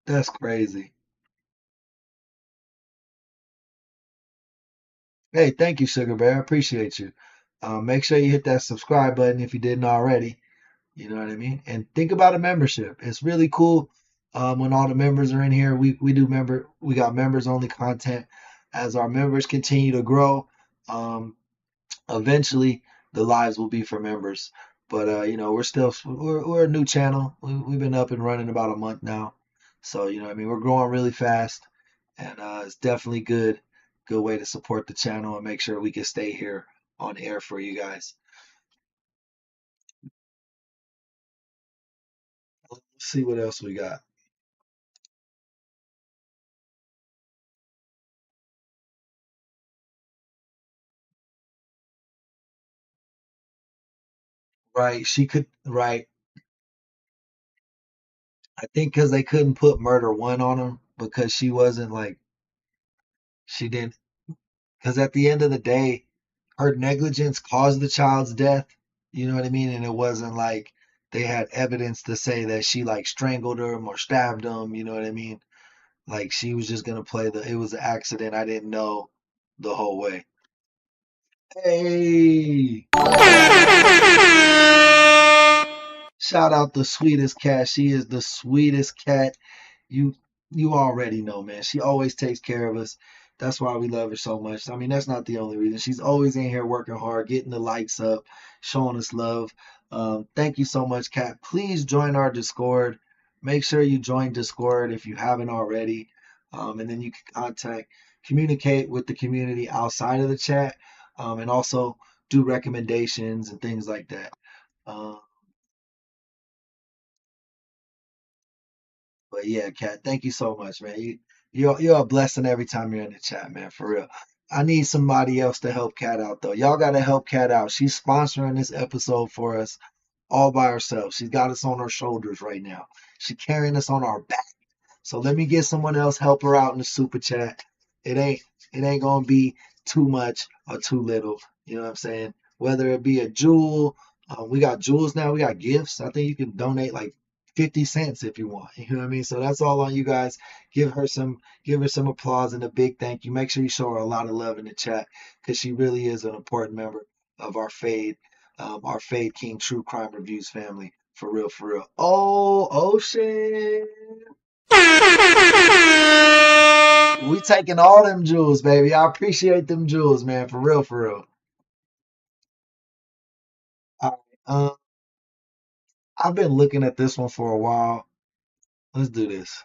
That's crazy. Hey, thank you, Sugar Bear. I appreciate you. Make sure you hit that subscribe button if you didn't already. You know what I mean? And think about a membership. It's really cool when all the members are in here. We got members only content. As our members continue to grow, um, eventually the lives will be for members. But we're a new channel. We've been up and running about a month now. So, you know what I mean? We're growing really fast, and it's definitely good way to support the channel and make sure we can stay here on air for you guys. Let's see what else we got. Right, she could. Right, I think because they couldn't put murder one on him because she wasn't like she didn't. Because at the end of the day, her negligence caused the child's death. You know what I mean? And it wasn't like they had evidence to say that she like strangled him or stabbed him. You know what I mean? Like she was just gonna play it was an accident. I didn't know the whole way. Hey, shout out the sweetest cat. She is the sweetest cat. You you already know, man. She always takes care of us. That's why we love her so much. I mean, that's not the only reason. She's always in here working hard, getting the likes up, showing us love. Thank you so much, Kat. Please join our Discord. Make sure you join Discord if you haven't already. And then you can communicate with the community outside of the chat, and also do recommendations and things like that. Uh, But yeah, Kat, thank you so much, man. You're a blessing every time you're in the chat, man. For real. I need somebody else to help Kat out though. Y'all gotta help Kat out. She's sponsoring this episode for us all by herself. She's got us on her shoulders right now. She's carrying us on our back. So let me get someone else help her out in the super chat. It ain't it ain't gonna be too much or too little. You know what I'm saying? Whether it be a jewel, we got jewels now. We got gifts. I think you can donate like 50 cents if you want. You know what I mean? So that's all on you guys. Give her some applause and a big thank you. Make sure you show her a lot of love in the chat because she really is an important member of our Fade King True Crime Reviews family. For real, for real. Oh, Ocean. We taking all them jewels, baby. I appreciate them jewels, man. For real, for real. All right, I've been looking at this one for a while. Let's do this.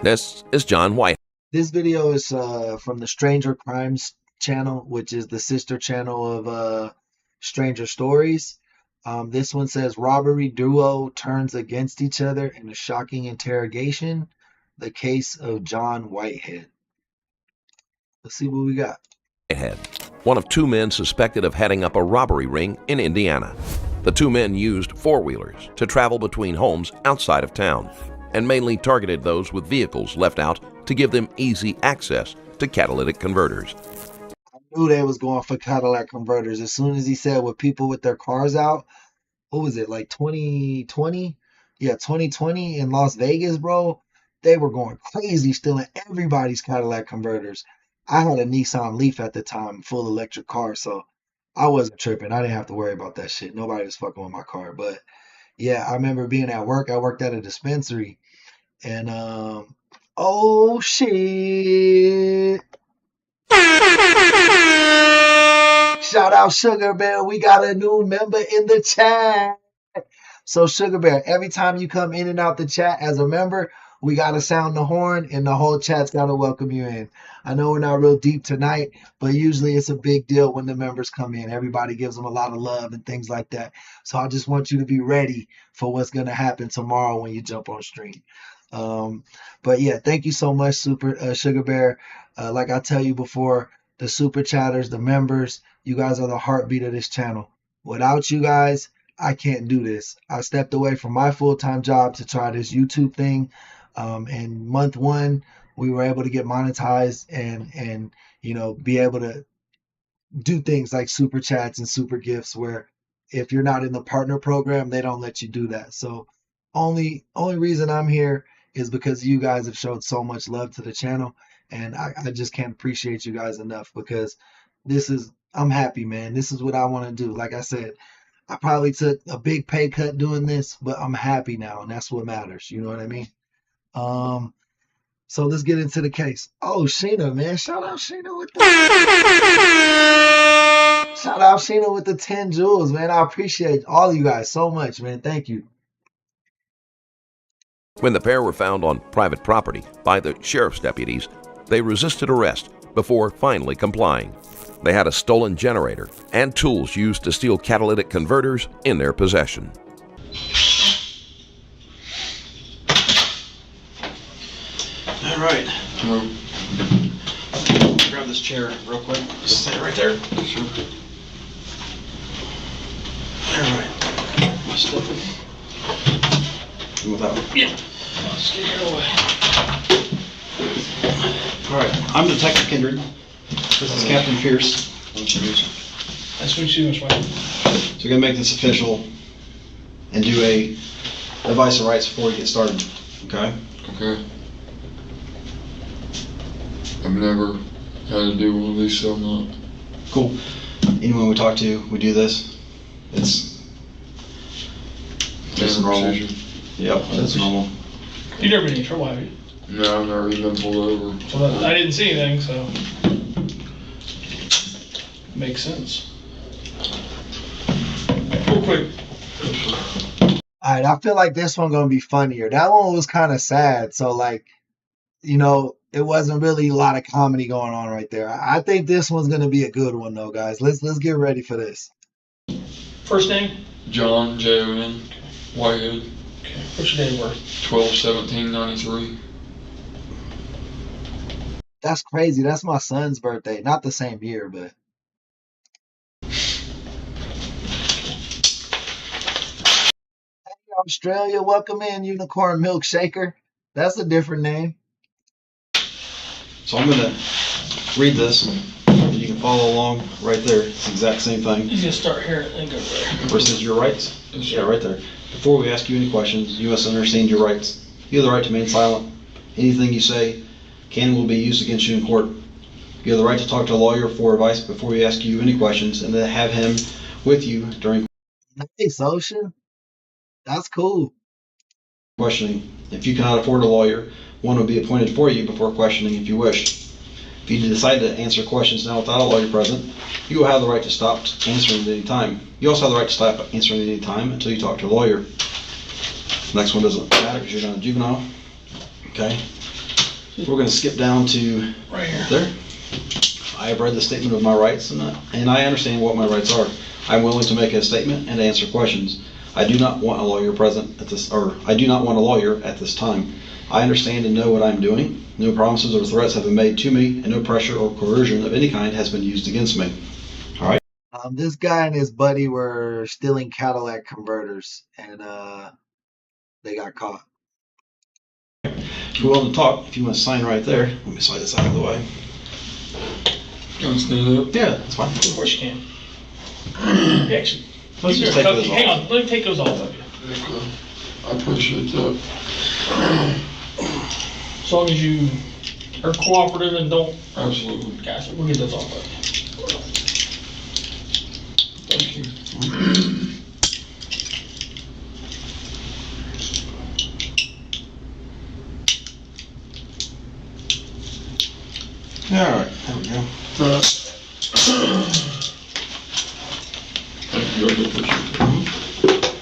This is John White.
This video is from the Stranger Crimes channel, which is the sister channel of Stranger Stories. This one says robbery duo turns against each other in a shocking interrogation. The case of John Whitehead. Let's see what we got.
Whitehead, one of two men suspected of heading up a robbery ring in Indiana. The two men used four-wheelers to travel between homes outside of town and mainly targeted those with vehicles left out to give them easy access to catalytic converters.
I knew they was going for Cadillac converters as soon as he said with people with their cars out. What was it, like 2020? Yeah, 2020 in Las Vegas, bro. They were going crazy stealing everybody's Cadillac converters. I had a Nissan Leaf at the time, full electric car, so I wasn't tripping. I didn't have to worry about that shit. Nobody was fucking with my car. But yeah, I remember being at work. I worked at a dispensary, and oh shit. Shout out Sugar Bear. We got a new member in the chat. So Sugar Bear, every time you come in and out the chat as a member, we gotta sound the horn and the whole chat's gotta welcome you in. I know we're not real deep tonight, but usually it's a big deal when the members come in. Everybody gives them a lot of love and things like that. So I just want you to be ready for what's gonna happen tomorrow when you jump on stream. Um, but yeah, thank you so much, Super Sugar Bear. Like I tell you before, the super chatters, the members, you guys are the heartbeat of this channel. Without you guys, I can't do this. I stepped away from my full-time job to try this YouTube thing. And month one, we were able to get monetized and be able to do things like super chats and super gifts where if you're not in the partner program, they don't let you do that. So only reason I'm here is because you guys have showed so much love to the channel And I just can't appreciate you guys enough because I'm happy, man. This is what I want to do. Like I said, I probably took a big pay cut doing this, but I'm happy now, and that's what matters. You know what I mean? So let's get into the case. Oh, Sheena, man. Shout out Sheena with the 10 jewels, man. I appreciate all of you guys so much, man. Thank you.
When the pair were found on private property by the sheriff's deputies, they resisted arrest before finally complying. They had a stolen generator and tools used to steal catalytic converters in their possession.
All right. Grab this chair real quick. Just stay right there. Sure. All right. My stuff. Without. Yeah. Let's get it away. All right. I'm Detective Kindred. This is Captain Pierce. Nice to meet you.
Nice to meet you, Mr. White.
So we're gonna make this official and do a advice of rights before we get started. Okay.
Okay. I've never had to do one of these, so I'm not.
Cool. Anyone we talk to, we do this. It's just normal.
Procedure.
Yep, that's normal.
You've never been in trouble, have you?
No, I've never even been pulled over.
Well, I didn't see anything, so makes sense. Real quick.
All right, I feel like this one gonna be funnier. That one was kind of sad, so like, it wasn't really a lot of comedy going on right there. I think this one's gonna be a good one though, guys. Let's get ready for this.
First name?
John, J-O-N, Whitehead,
Okay. What's your date of birth?
12/17/93.
That's crazy. That's my son's birthday. Not the same year, but. Hey, Australia, welcome in, Unicorn Milkshaker. That's a different name.
So I'm gonna read this, and you can follow along right there. It's the exact same thing.
He's gonna start here and go there.
Where it says your rights? Yeah, right there. Before we ask you any questions, you must understand your rights. You have the right to remain silent. Anything you say can and will be used against you in court. You have the right to talk to a lawyer for advice before we ask you any questions, and then have him with you during
Nice, Ocean. That's cool.
questioning. If you cannot afford a lawyer, one will be appointed for you before questioning if you wish. If you decide to answer questions now without a lawyer present, you will have the right to stop answering at any time. You also have the right to stop answering at any time until you talk to a lawyer. Next one doesn't matter because you're not a juvenile. Okay. We're going to skip down to
Right here.
there. I have read the statement of my rights and I understand what my rights are. I'm willing to make a statement and answer questions. I do not want a lawyer present at this, or I do not want a lawyer at this time. I understand and know what I'm doing. No promises or threats have been made to me, and no pressure or coercion of any kind has been used against me. All right.
This guy and his buddy were stealing Cadillac converters, and they got caught.
If you're willing to talk, if you want to sign right there, let me slide this out of the way.
Can I stand up?
Yeah, that's fine.
Of course you can. Actually,
Let's
keep
just
your
take
cup-
those
hang
off.
on, let me take those off of you.
Okay. I appreciate that.
As long as you are cooperative and don't,
Absolutely.
guys, we'll get those off of you.
Thank you.
All right, there we go.
Thank you. I appreciate that.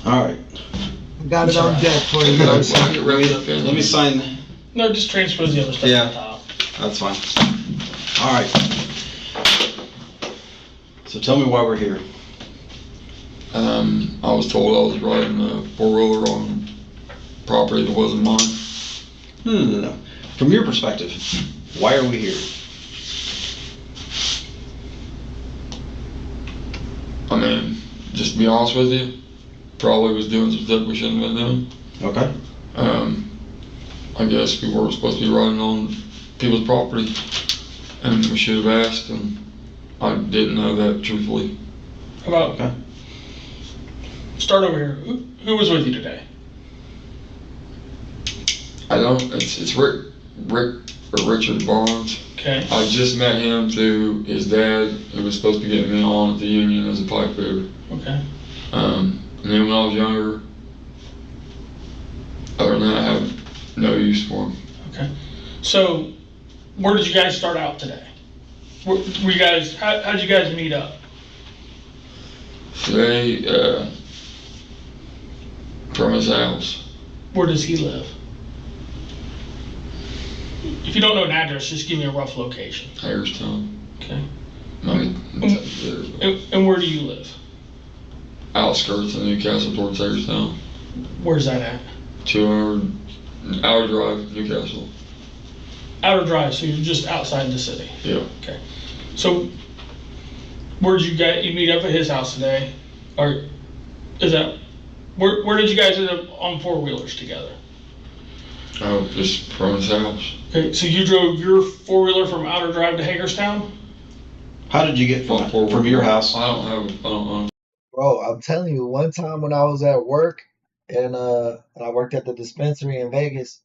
All right.
Got it on deck for you.
Get
Ocean.
ready up in.
Let me sign.
No, just transpose the other stuff
Yeah.
on top.
That's fine. All right. So tell me why we're here.
I was told I was riding a four-wheeler on property that wasn't mine.
No. From your perspective, why are we here?
I mean, just to be honest with you, probably was doing some stuff we shouldn't have been doing.
Okay.
I guess we were supposed to be riding on people's property. and we should have asked, and I didn't know that, truthfully.
How about,
Okay.
start over here. Who was with you today?
I don't, it's Rick, or Richard Barnes.
Okay.
I just met him through his dad, who was supposed to be getting me on at the union as a pipe fitter.
Okay.
And then when I was younger, other than that, I have no use for him.
Okay. So, where did you guys start out today? Were you guys, how did you guys meet up?
Today, from his house.
Where does he live? If you don't know an address, just give me a rough location.
Hagerstown.
Okay.
I mean,
And where do you live?
outskirts of Newcastle towards Hagerstown.
Where's that at?
200 hour drive, Newcastle.
Outer Drive, so you're just outside the city.
Yeah.
Okay. So, where did you meet up at his house today? Or is that, where did you guys end up on four-wheelers together?
Oh, just from his house.
Okay, so you drove your four-wheeler from Outer Drive to Hagerstown?
How did you get from your house?
I don't know.
Bro, I'm telling you, one time when I was at work and I worked at the dispensary in Vegas,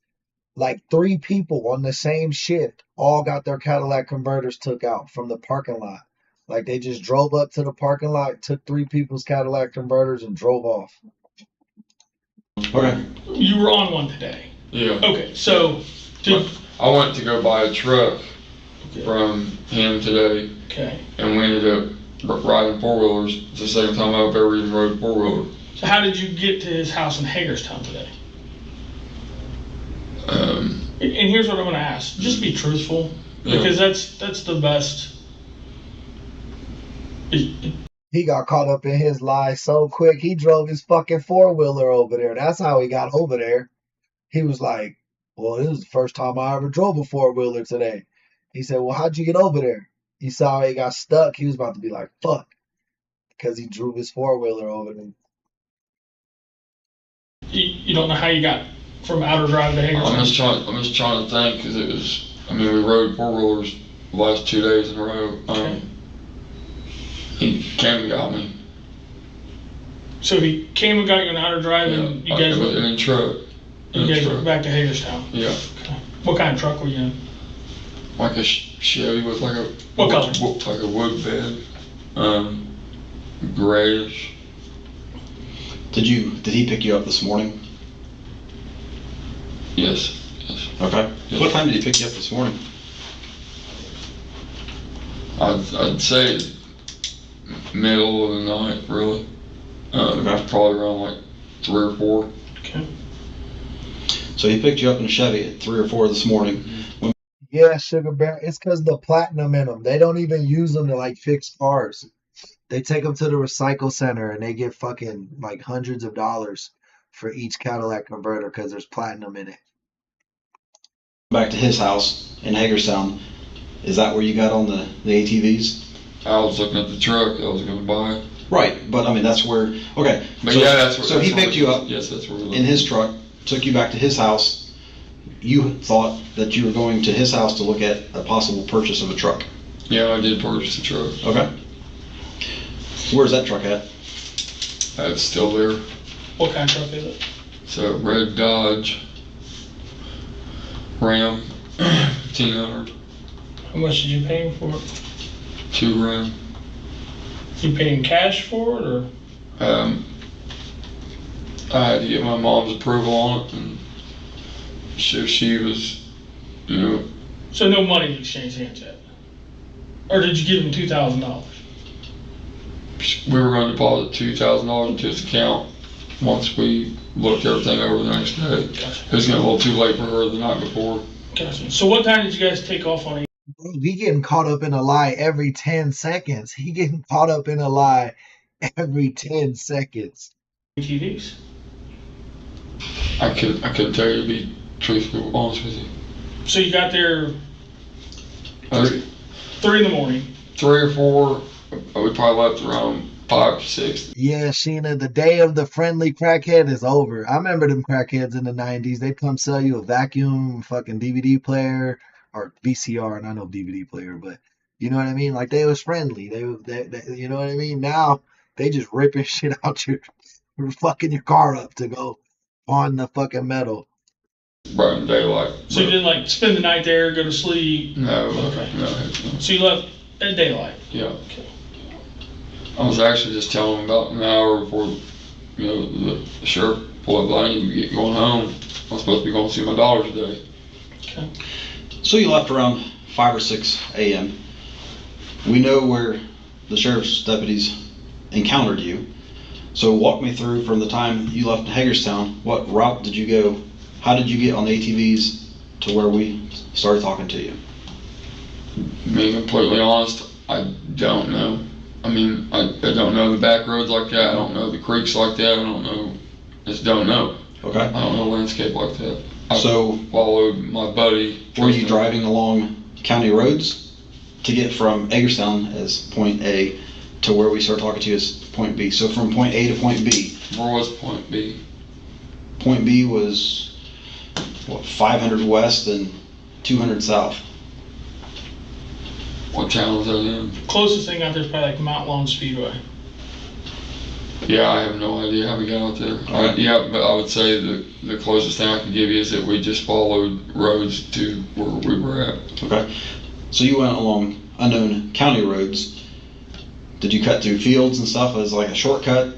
like 3 people on the same shift all got their Cadillac converters took out from the parking lot. Like they just drove up to the parking lot, took 3 people's Cadillac converters and drove off.
Okay.
You were on one today.
Yeah.
Okay, so
I went to go buy a truck
okay.
from him today,
Okay.
and we ended up riding four-wheelers. It's the second time I've ever even rode four-wheeler.
So how did you get to his house in Hagerstown today? And here's what I'm going to ask. Just be truthful, because that's the best.
He got caught up in his lies so quick, he drove his fucking four-wheeler over there. That's how he got over there. He was like, well, this is the first time I ever drove a four-wheeler today. He said, well, how'd you get over there? He saw he got stuck. He was about to be like, fuck, because he drove his four-wheeler over there.
You don't know how you got from Outer Drive to Hagerstown?
I'm just trying to think, because it was, we rode four-wheelers the last 2 days in a row.
Okay.
He came and got me.
So he came and got you on Outer Drive, and you guys
in a truck.
went back to Hagerstown?
Yeah.
Okay. What kind of truck were you in?
Like a Chevy with like a...
What color?
Like a wood bed. Grayish.
Did he pick you up this morning?
Yes.
Okay.
Yes.
What time did he pick you up this morning?
I'd say middle of the night, really.
Okay.
Probably around like 3 or 4.
Okay.
So he picked you up in a Chevy at 3 or 4 this morning.
Yeah, Sugar Bear. It's because the platinum in them. They don't even use them to like fix cars. They take them to the recycle center and they get fucking like hundreds of dollars for each Cadillac converter because there's platinum in it.
Back to his house in Hagerstown. Is that where you got on the ATVs?
I was looking at the truck I was going to buy.
Right, but that's where. Okay.
But
so,
yeah, that's where.
So he picked you up.
Yes, that's where we
in his truck, took you back to his house. You thought that you were going to his house to look at a possible purchase of a truck.
Yeah, I did purchase a truck.
Okay. Where's that truck at?
It's still there.
What kind of truck is it?
It's a red Dodge Ram 1500.
How much did you pay for it?
$2,000.
You paying cash for it, or?
I had to get my mom's approval on it, and she was,
So no money exchanged hands yet? Or did you give him $2,000?
we were going to deposit $2,000 into his account once we looked everything over the next day.
Gotcha.
It was getting a little too late for her the night before.
Gotcha. So what time did you guys take off on it?
He getting caught up in a lie every 10 seconds. He getting caught up in a lie every 10 seconds.
ATVs?
I couldn't tell you, to be truthful, honest with you.
So you got there 3 in the morning.
3 or 4. We probably left around 5 or 6.
Yeah, Sheena, the day of the friendly crackhead is over. I remember them crackheads in the 90s. They'd come sell you a vacuum, fucking DVD player, or VCR, and I know DVD player, but you know what I mean? Like they was friendly. They you know what I mean? Now they just ripping shit out your fucking your car up to go on the fucking metal.
Bright in daylight.
So you didn't like spend the night there, go to sleep?
No,
Okay.
no.
So you left at daylight?
Yeah.
Okay.
I was actually just telling him about an hour before, the sheriff pulled up. I need to get going home. I'm supposed to be going to see my daughter today.
Okay.
So you left around 5 or 6 a.m. We know where the sheriff's deputies encountered you. So walk me through from the time you left Hagerstown. What route did you go? How did you get on the ATVs to where we started talking to you?
Being completely honest, I don't know. I mean, I don't know the back roads like that. I don't know the creeks like that. I don't know. Just don't know.
Okay.
I don't know landscape like that. I
So
followed my buddy.
were you driving along county roads to get from Hagerstown as point A to where we started talking to you as point B? So from point A to point B.
Where was point B?
Point B was, 500 west and 200 south.
What town was that in?
Closest thing out there is probably like Mount Long Speedway.
Yeah, I have no idea how we got out there. Yeah, but I would say the closest thing I can give you is that we just followed roads to where we were at.
Okay. So you went along unknown county roads. Did you cut through fields and stuff as like a shortcut?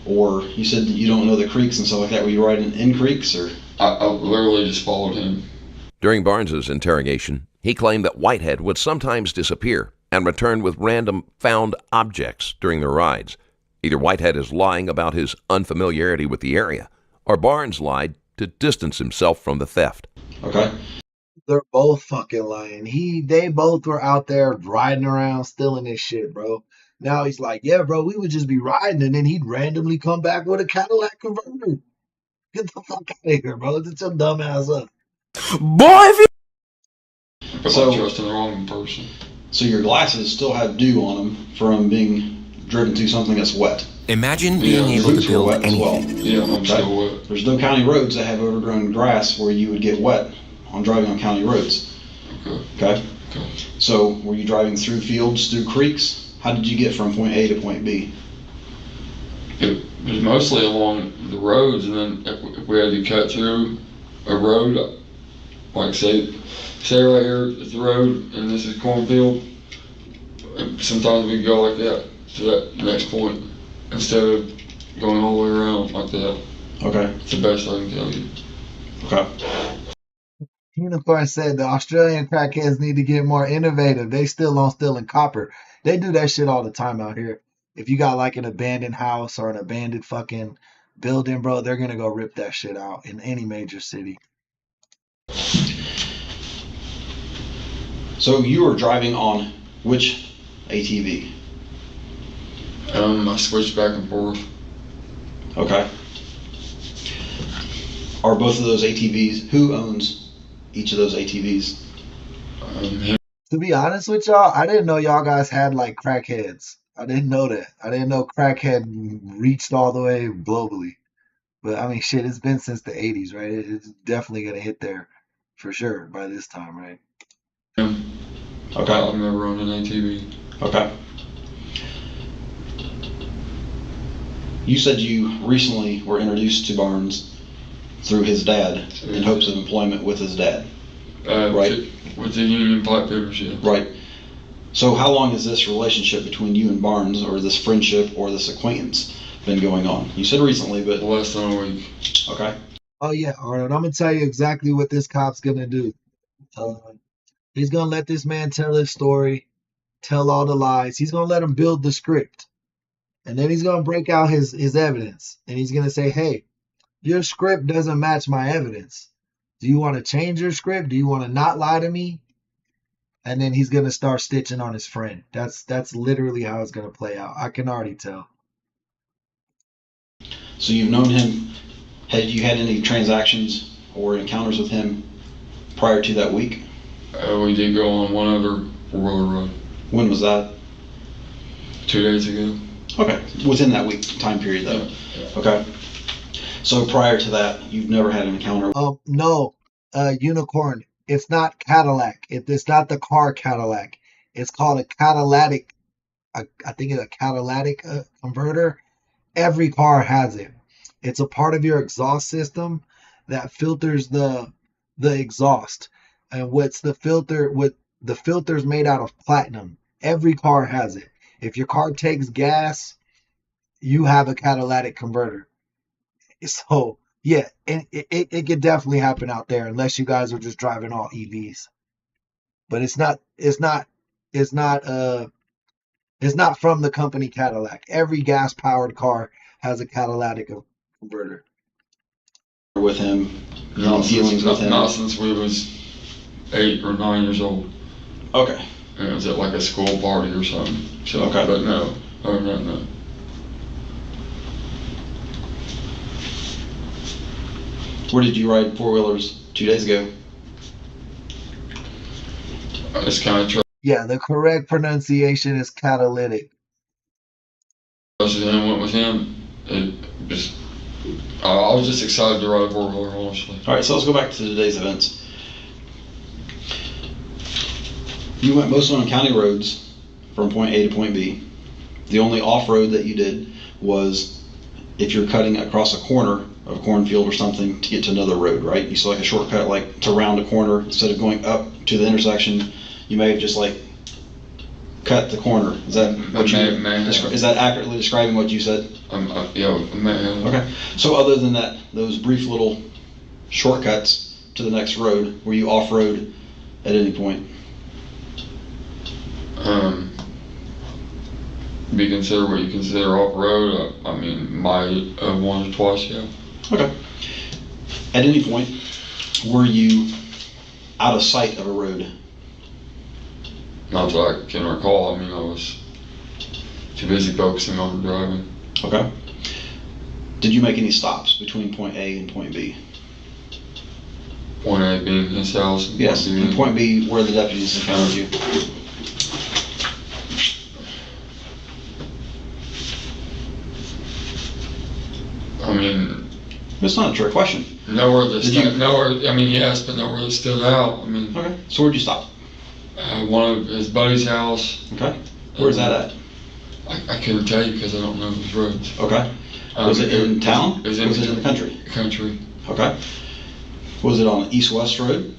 Or you said that you don't know the creeks and stuff like that. Were you riding in creeks or?
I literally just followed him.
During Barnes's interrogation, he claimed that Whitehead would sometimes disappear and return with random found objects during their rides. Either Whitehead is lying about his unfamiliarity with the area, or Barnes lied to distance himself from the theft.
Okay.
They're both fucking lying. They both were out there riding around stealing this shit, bro. Now he's like, yeah, bro, we would just be riding, and then he'd randomly come back with a Cadillac converter. Get the fuck out of here, bro. Get your dumb ass up.
Boy, if you...
Put my trust in the wrong person.
So your glasses still have dew on them from being driven through something that's wet.
Imagine being
Yeah,
able
Boots
to
were
build
wet as well.
anything.
Yeah, I'm still wet.
There's no county roads that have overgrown grass where you would get wet on driving on county roads.
Okay.
Okay?
Okay.
So were you driving through fields, through creeks? How did you get from point A to point B?
It was mostly along the roads, and then if we had to cut through a road, like say right here is the road, and this is cornfield. Sometimes we go like that to that next point instead of going all the way around like that.
Okay.
It's the best I can tell you.
Okay.
Unicorn said the Australian crackheads need to get more innovative. They still on stealing copper. They do that shit all the time out here. If you got like an abandoned house or an abandoned fucking building, bro, they're gonna go rip that shit out in any major city.
So you were driving on which ATV?
I switched back and forth.
Okay. Are both of those ATVs, who owns each of those ATVs?
To be honest with y'all, I didn't know y'all guys had like crackheads. I didn't know that. I didn't know crackhead reached all the way globally. But I mean, shit, it's been since the 80s, right? It's definitely gonna hit there for sure by this time, right?
Okay.
I've never owned an ATV.
Okay. You said you recently were introduced to Barnes through his dad in hopes of employment with his dad. Right.
With the union pipe fitters, yeah.
Right. So how long has this relationship between you and Barnes, or this friendship or this acquaintance, been going on? You said recently, but
Less than a week.
okay.
Oh yeah, Arnold. I'm gonna tell you exactly what this cop's gonna do. He's gonna let this man tell his story, tell all the lies. He's gonna let him build the script, and then he's gonna break out his evidence, and he's gonna say, "Hey, your script doesn't match my evidence. Do you want to change your script? Do you want to not lie to me?" And then he's gonna start stitching on his friend. That's literally how it's gonna play out. I can already tell.
So you've known him. Had you had any transactions or encounters with him prior to that week?
We did go on one other four-wheeler ride
When was that?
2 days ago.
Okay. Within that week time period, though.
Yeah.
Okay. So prior to that, you've never had an encounter.
No, Unicorn. It's not Cadillac. It's not the car Cadillac. It's called a catalytic. I think it's a catalytic converter. Every car has it. It's a part of your exhaust system that filters the exhaust. And what's the filter? What the filter's made out of platinum. Every car has it. If your car takes gas, you have a catalytic converter. So yeah, and it could definitely happen out there unless you guys are just driving all EVs. But it's not from the company Cadillac. Every gas powered car has a catalytic converter.
With him,
Not
dealings with him.
not since we was 8 or 9 years old.
Okay.
And it was at like a school party or something. So,
Okay.
But no, other than that, no.
Where did you ride four-wheelers 2 days ago?
I just kind of
Yeah, the correct pronunciation is catalytic.
trusted him, went with him. It just, I was just excited to ride a four-wheeler, honestly.
All right, so let's go back to today's events. You went mostly on county roads from point A to point B. The only off-road that you did was if you're cutting across a corner of a cornfield or something to get to another road, right? You saw like a shortcut, like to round a corner instead of going up to the intersection. You may have just like cut the corner. Is that what is that accurately describing what you said?
Yeah, man.
Okay. So other than that, those brief little shortcuts to the next road, were you off-road at any point?
Be considered what you consider off-road. I mean, my once or twice, yeah.
Okay. At any point, were you out of sight of a road?
Not that I can recall. I mean, I was too busy focusing on driving.
Okay. Did you make any stops between point A and point B?
Point A being his house.
Yes, and point B where the deputies encountered you.
I mean,
it's not a trick question.
Nowhere I mean, yes, but nowhere that stood out. I mean,
okay. So where'd you stop?
One of his buddy's house.
Okay. Where's that at?
I couldn't tell you because I don't know those roads.
Okay. Was it in town?
Was
it in the country?
Country.
Okay. Was it on an east-west road,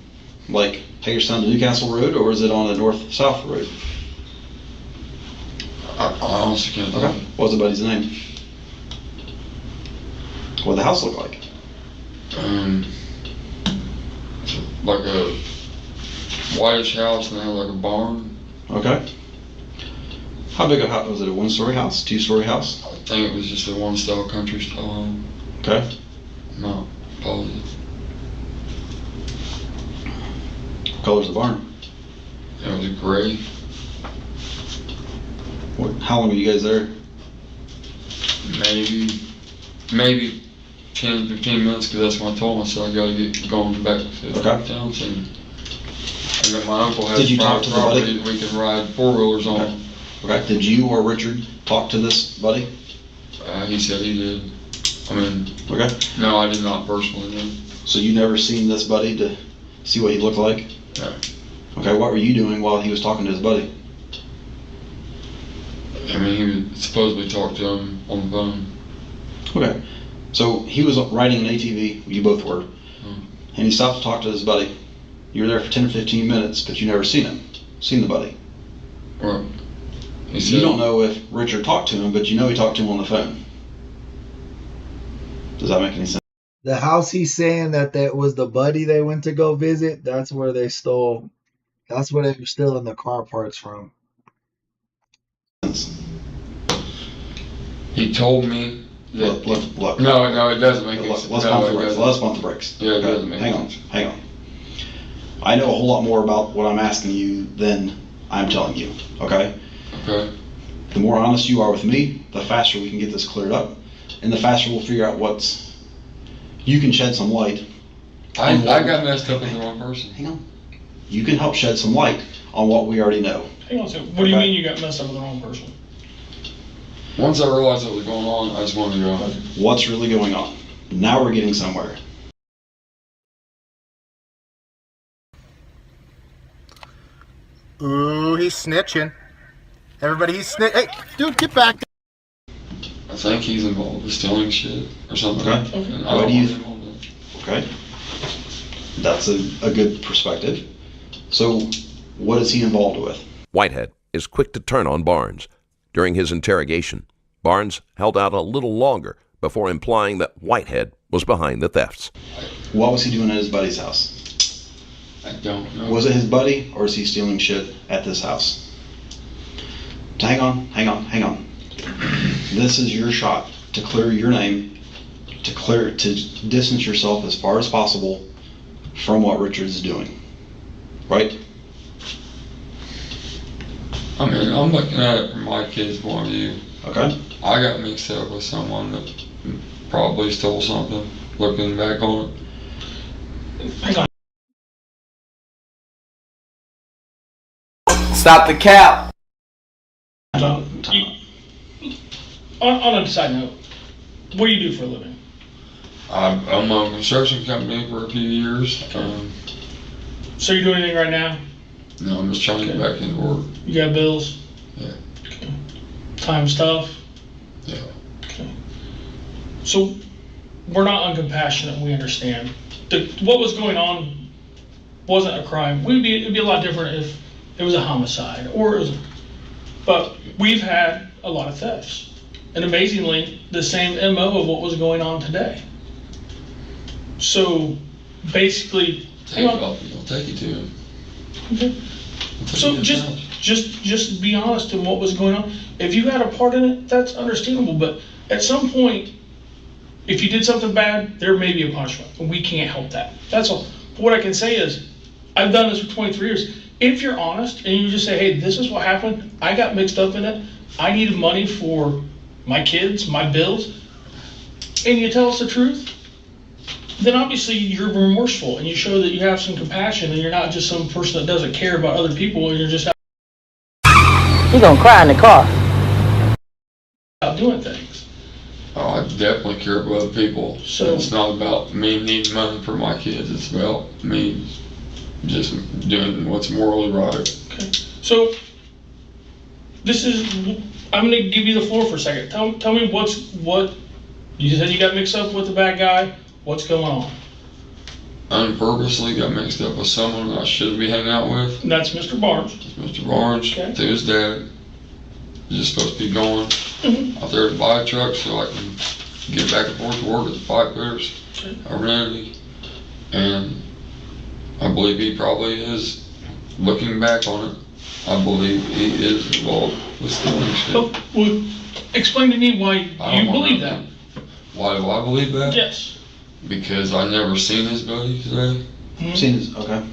like Hagerstown to Newcastle Road, or was it on a north-south road?
I honestly can't tell.
Okay. What was the buddy's name? What did the house look like?
Like a whitish house and it had like a barn.
Okay. How big a house was it? A one-story house? Two-story house?
I think it was just a one-style country style home.
Okay.
Not positive.
What color's the barn?
It was gray.
How long were you guys there?
Maybe 10, 15 minutes, because that's when I told myself I gotta get going back to town soon. And then my uncle has private property that we can ride four-wheelers on.
Okay. Did you or Richard talk to this buddy?
He said he did. I mean,
okay.
No, I did not personally. No.
So you never seen this buddy to see what he looked like?
No.
Okay, what were you doing while he was talking to his buddy?
I mean, he would supposedly talk to him on the phone.
Okay. So he was riding an ATV, you both were, and he stopped to talk to his buddy. You were there for 10 or 15 minutes, but you never seen the buddy.
Right.
You don't know if Richard talked to him, but you know he talked to him on the phone. Does that make any sense?
The house he's saying that was the buddy they went to go visit, that's where they stole, that's where they were stealing the car parts from.
He told me that...
Look.
No, it doesn't make any sense.
Let's bump the brakes.
Yeah, it doesn't make sense.
Hang on. I know a whole lot more about what I'm asking you than I'm telling you, okay?
Okay.
The more honest you are with me, the faster we can get this cleared up, and the faster we'll figure out you can shed some light.
I got messed up with the wrong person.
Hang on. You can help shed some light on what we already know.
Hang on, so what do you mean you got messed up with the wrong person?
Once I realized what was going on, I just wanted to go.
What's really going on? Now we're getting somewhere.
Ooh, he's snitching. Everybody, he's snitch. Hey, dude, get back.
I think he's involved with stealing shit or something.
Okay.
And
What do you-
involved in it.
Okay. That's a good perspective. So, what is he involved with?
Whitehead is quick to turn on Barnes. During his interrogation, Barnes held out a little longer before implying that Whitehead was behind the thefts.
What was he doing at his buddy's house?
I don't know.
Was it his buddy, or is he stealing shit at this house? Hang on. This is your shot to clear your name, to distance yourself as far as possible from what Richard's doing. Right?
I mean, I'm looking at it from my kid's point of view.
Okay.
I got mixed up with someone that probably stole something, looking back on it.
Hang on.
Stop the cap.
On a side note, what do you do for a living?
I'm a construction company for a few years.
So you're doing anything right now?
No, I'm just trying to get back into work.
You got bills?
Yeah.
Okay. Time's tough?
Yeah.
Okay. So we're not uncompassionate, we understand. What was going on wasn't a crime. It'd be a lot different if it was a homicide but we've had a lot of thefts. And amazingly, the same MO of what was going on today. So basically,
I'll take you to him.
okay. So just be honest in what was going on. If you had a part in it, that's understandable. But at some point, if you did something bad, there may be a punishment, and we can't help that. That's all. But what I can say is, I've done this for 23 years. If you're honest and you just say, hey, this is what happened, I got mixed up in it, I needed money for my kids, my bills, and you tell us the truth, then obviously you're remorseful and you show that you have some compassion and you're not just some person that doesn't care about other people and you're just
You're gonna cry in the car.
out doing things.
Oh, I definitely care about other people.
So-
It's not about me needing money for my kids. It's about me just doing what's morally right.
Okay. So I'm going to give you the floor for a second. Tell me what you said you got mixed up with the bad guy. What's going on?
Unpurposely got mixed up with someone that I shouldn't be hanging out with.
And that's Mr. Barnes.
Mr. Barnes,
Okay.
to his dad. Just supposed to be going out there to buy a truck so I can get back and forth to work at the pipe fitters.
Okay.
Identity. And I believe he probably is, looking back on it, I believe he is involved with stealing shit.
Well, explain to me why
I don't
you
wanna
believe
know.
that.
Why do I believe that?
Yes.
Because I never seen his buddy today.
Okay.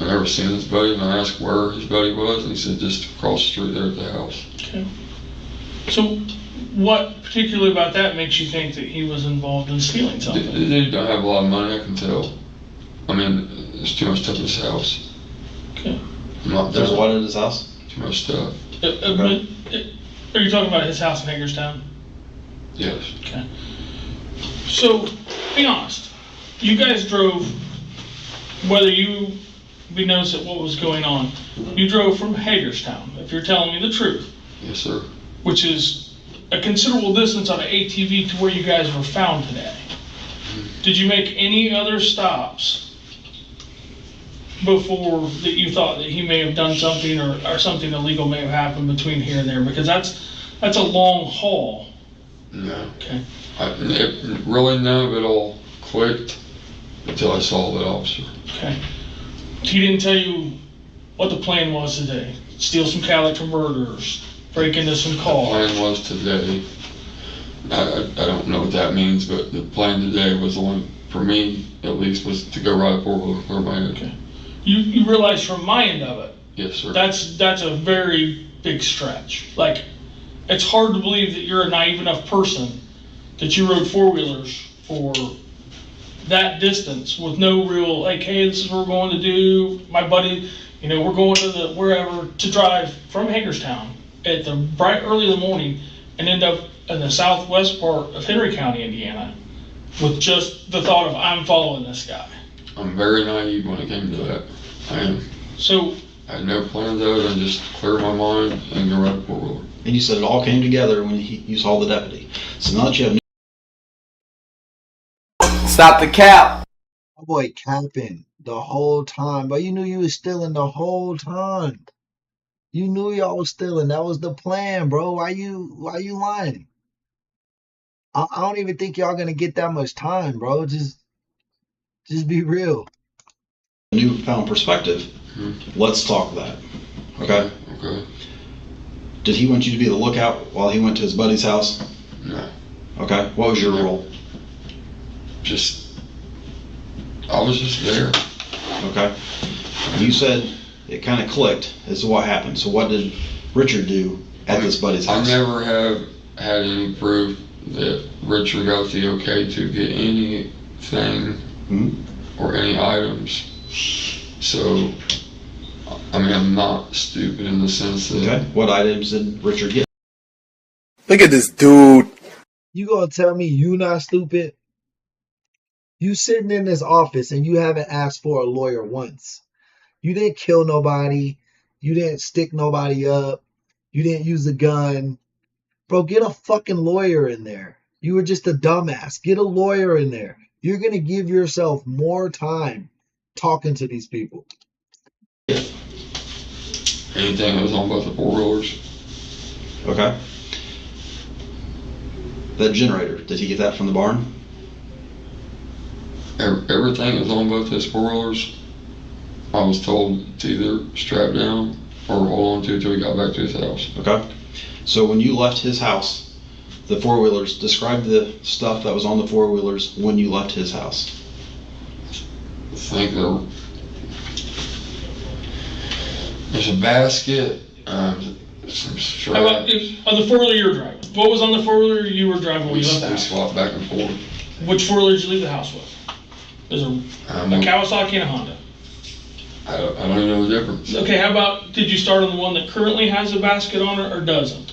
I never seen his buddy, and I asked where his buddy was, and he said just across the street there at the house.
Okay. So what particularly about that makes you think that he was involved in stealing
The
something?
dude don't have a lot of money, I can tell. I mean, there's too much stuff in his house.
Okay.
I'm not
There's
done.
what in his house?
Too much stuff.
Are you talking about his house in Hagerstown?
Yes.
Okay. So, be honest. You guys drove, whether you be noticed at what was going on, you drove from Hagerstown, if you're telling me the truth,
Yes, sir.
which is a considerable distance on an ATV to where you guys were found today. Did you make any other stops before that you thought that he may have done something or something illegal may have happened between here and there? Because that's a long haul.
No.
Okay.
Really none of it all clicked until I saw that officer.
Okay. He didn't tell you what the plan was today. Steal some cattle converters, break into some
The
cars.
plan was today. I don't know what that means, but the plan today was the one, for me at least, was to go ride a four-wheeler clear my head.
Okay. You realize from my end of it,
Yes, sir.
that's a very big stretch. Like, it's hard to believe that you're a naive enough person that you rode four-wheelers for that distance with no real, like, hey, this is what we're going to do. My buddy, we're going to the wherever to drive from Hagerstown at the bright early in the morning and end up in the southwest part of Henry County, Indiana, with just the thought of I'm following this guy.
I'm very naive when it came to that. I am.
So
I had no plans other than just clear my mind and go ride a four-wheeler.
And you said it all came together when you saw the deputy. So now that you have
Stop the cap.
My boy capping the whole time, but you knew you was stealing the whole time. You knew y'all was stealing. That was the plan, bro. Why you lying? I don't even think y'all gonna get that much time, bro. Just be real.
a newfound perspective, let's talk that. Okay?
Okay.
Did he want you to be the lookout while he went to his buddy's house?
No.
Okay. What was your role?
I was just there.
Okay. You said it kind of clicked as to what happened. So what did Richard do at this buddy's house?
I never have had any proof that Richard got the okay to get anything or any items. So, I mean, I'm not stupid in the sense that...
Okay. What items did Richard get?
Look at this dude.
You gonna tell me you not stupid? You sitting in this office and you haven't asked for a lawyer once. You didn't kill nobody. You didn't stick nobody up. You didn't use a gun. Bro, get a fucking lawyer in there. You were just a dumbass. Get a lawyer in there. You're going to give yourself more time talking to these people.
Anything that was on both the four-wheelers.
Okay. That generator, did he get that from the barn?
Everything that was on both his four-wheelers, I was told to either strap down or hold on to until he got back to his house.
Okay. So when you left his house, the four-wheelers, describe the stuff that was on the four-wheelers when you left his house.
I think there's a basket, some strap.
How about on the four-wheeler you were driving? What was on the four-wheeler you were driving when you left the
We
house?
swapped back and forth.
Which four-wheeler did you leave the house with? There's a Kawasaki and a Honda.
I don't even know the difference.
Okay, how about, did you start on the one that currently has a basket on it or doesn't?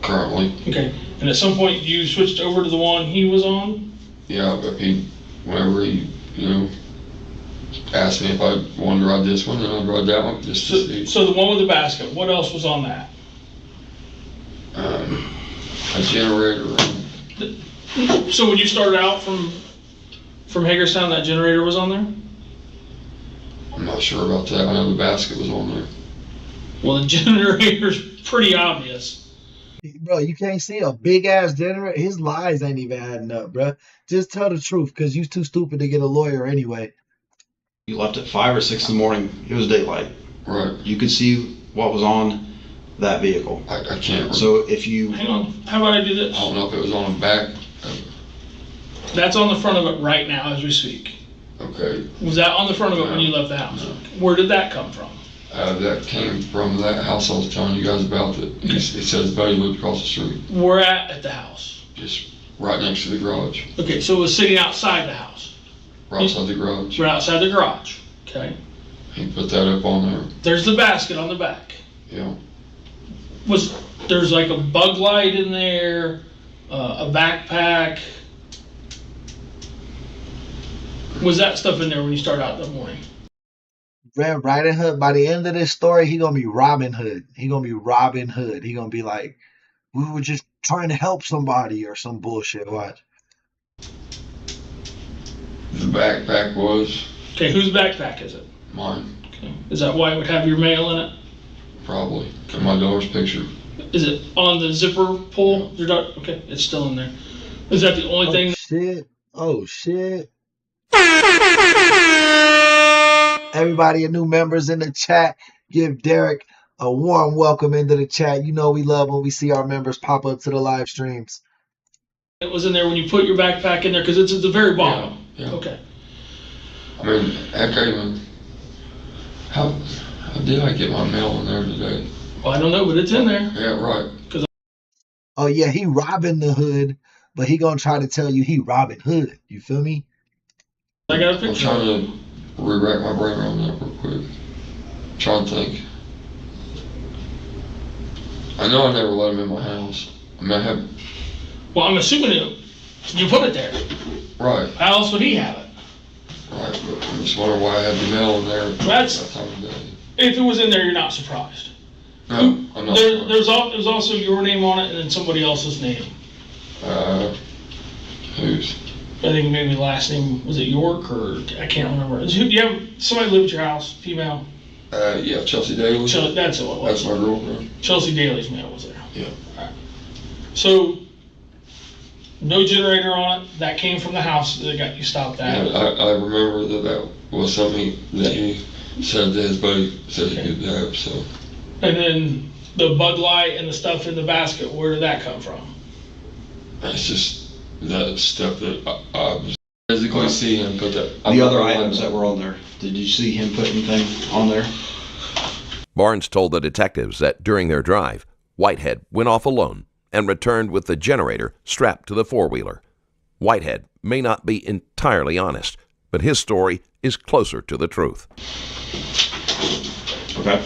Currently.
Okay, and at some point you switched over to the one he was on?
Yeah, but whenever he, asked me if I wanted to ride this one, then I'd ride that one just to see.
So the one with the basket, what else was on that?
A generator.
So when you started out from Hagerstown, that generator was on there?
I'm not sure about that. I know the basket was on there.
Well, the generator's pretty obvious.
Bro, you can't see a big ass generator. His lies ain't even adding up, bro. Just tell the truth, because you too stupid to get a lawyer anyway.
You left at 5 or 6 in the morning. It was daylight.
Right.
You could see what was on that vehicle.
I can't.
So if you...
Hang on. How about I do this?
I don't know if it was on the back.
That's on the front of it right now as we speak.
Okay.
Was that on the front of it when you left the house? No. Where did that come from?
That came from that house I was telling you guys about. That it says buddy lived across the street.
Where at the house?
Just right next to the garage.
Okay, so it was sitting outside the house.
Right outside the garage.
Right outside the garage. Okay.
He put that up on there.
There's the basket on the back.
Yeah.
There's like a bug light in there, a backpack. Was that stuff in there when you started out that morning?
Red Riding Hood, by the end of this story, he gonna be Robin Hood. He gonna be Robin Hood. He gonna be like, we were just trying to help somebody or some bullshit. Watch.
The backpack was.
Okay, whose backpack is it?
Mine.
Okay. Is that why it would have your mail in it?
Probably. And my daughter's picture.
Is it on the zipper pull? Okay, it's still in there. Is that the only thing?
Shit. Oh shit. Everybody, new members in the chat, give Derek a warm welcome into the chat. You know we love when we see our members pop up to the live streams.
It was in there when you put your backpack in there because it's at the very bottom.
Yeah.
Okay.
I mean, heck, how did I get my mail in there today?
Well, I don't know, but it's in there.
Yeah, right.
Oh yeah, he Robin the Hood, but he gonna try to tell you he Robin Hood. You feel me?
I got a picture.
I'm trying to re-rack my brain around that real quick. I'm trying to think. I know I never let him in my house. I mean, I have.
Well, I'm assuming you put it there.
Right.
How else would he have it?
Right, but I'm just wondering why I had the mail in there
That's
that time of day.
If it was in there, you're not surprised.
No, I'm not.
There's also your name on it and then somebody else's name.
Whose?
I think maybe last name, was it York or I can't remember. Do you have somebody live at your house, female?
Yeah, Chelsea Daly.
That's what it was.
That's my girlfriend.
Chelsea Daly's mail was there.
Yeah.
Right. So, no generator on it. That came from the house that got you stopped at.
Yeah, I remember that was something that he said that his buddy said he could have, so.
And then the Bud Light and the stuff in the basket, where did that come from?
It's just that stuff that I was physically see him put that.
The other items that were on there, did you see him put anything on there?
Barnes told the detectives that during their drive, Whitehead went off alone and returned with the generator strapped to the four-wheeler. Whitehead may not be entirely honest, but his story is closer to the truth.
Okay.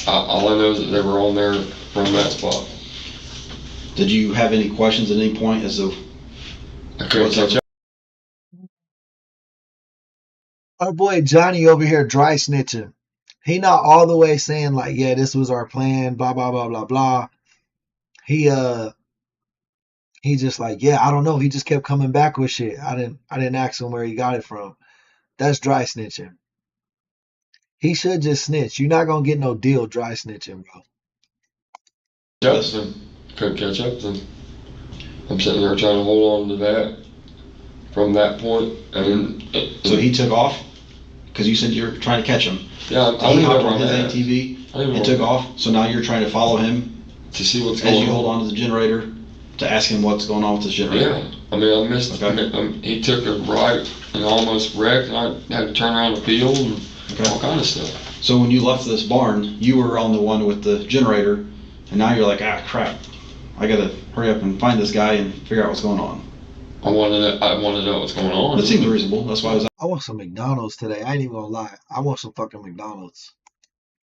All I know is that they were on there from that spot.
Did you have any questions at any point as to
I couldn't catch up.
Our boy Johnny over here dry snitching. He not all the way saying like, yeah, this was our plan, blah blah blah blah blah. He just like, yeah, I don't know. He just kept coming back with shit. I didn't ask him where he got it from. That's dry snitching. He should just snitch. You're not gonna get no deal dry snitching, bro.
Couldn't catch up then. I'm sitting there trying to hold on to that from that point, and
so he took off because you said you're trying to catch him.
Yeah,
he hopped on his ATV and took off. So now you're trying to follow him
to see what's going on.
As you hold on to the generator to ask him what's going on with this generator.
Yeah, I mean, I missed.
Okay.
He took a right and almost wrecked, and I had to turn around the field and all kind of stuff.
So when you left this barn, you were on the one with the generator, and now you're like, ah, crap. I gotta hurry up and find this guy and figure out what's going on.
I want to know what's going on.
That seems reasonable. That's why
I want some McDonald's today. I ain't even gonna lie. I want some fucking McDonald's.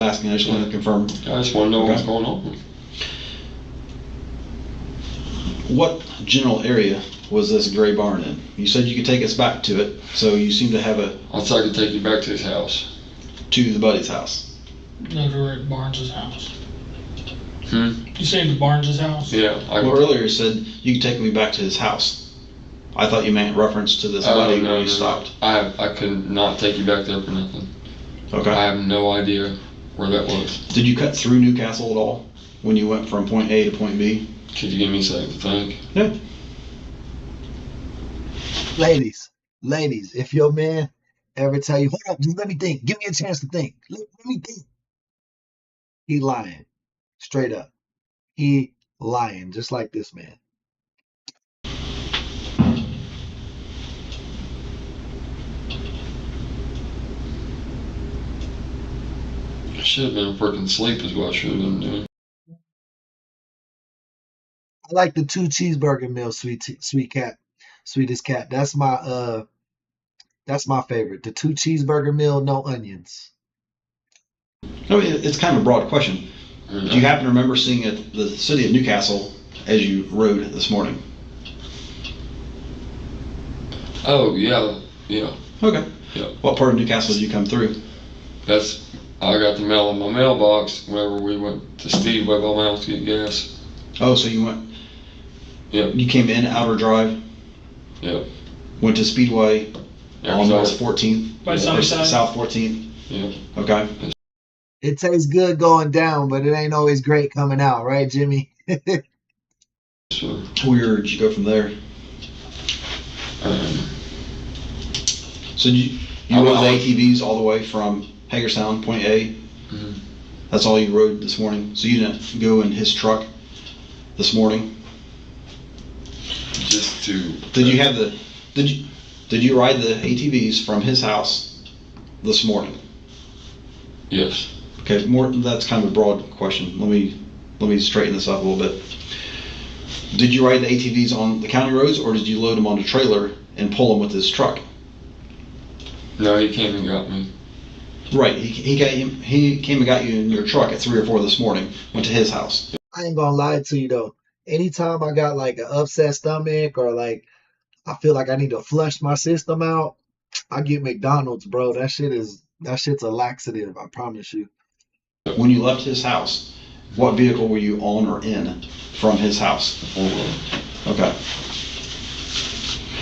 asking. I just wanted to confirm.
I just want to know what's going on.
What general area was this gray barn in? You said you could take us back to it, so you seem to have a...
I thought I could take you back to his house.
To the buddy's house?
No, to at Barnes's house.
Hmm?
You saying to Barnes's house?
Yeah.
Well, earlier you said you could take me back to his house. I thought you meant reference to this buddy when you stopped.
I could not take you back there for nothing.
Okay.
I have no idea where that was.
Did you cut through Newcastle at all when you went from point A to point B?
Could you give me a second to think?
Yeah.
Ladies, if your man ever tell you, hold up, just let me think, give me a chance to think, let me think, he lying, straight up. He lying, just like this man.
I should have been freaking asleep is what I should have been doing.
I like the 2 cheeseburger meal, sweetest cat. That's my favorite. The 2 cheeseburger meal, no onions.
No, it's kind of a broad question. Do you happen to remember seeing the city of Newcastle as you rode this morning?
Oh, yeah.
Okay.
Yeah.
What part of Newcastle did you come through?
I got the mail in my mailbox whenever we went to Speedway by my house to get gas.
Oh, so you went...
Yep.
You came in Outer Drive?
Yep.
Went to Speedway on West 14th?
By Sunnyside?
South 14th?
Yep.
Okay.
It tastes good going down, but it ain't always great coming out, right, Jimmy?
Sure.
Where did you go from there? So you rode the ATVs all the way from Hagerstown, point A?
Mm-hmm.
That's all you rode this morning? So you didn't go in his truck this morning?
Just to...
Did you ride the ATVs from his house this morning?
Yes.
Okay, that's kind of a broad question. Let me straighten this up a little bit. Did you ride the ATVs on the county roads, or did you load them on a trailer and pull them with his truck?
No, he came and got me.
Right, he came and got you in your truck at 3 or 4 this morning, went to his house.
I ain't gonna lie to you though. Anytime I got like an upset stomach or like I feel like I need to flush my system out, I get McDonald's, bro. That shit's a laxative, I promise you.
When you left his house, what vehicle were you on or in from his house? Okay.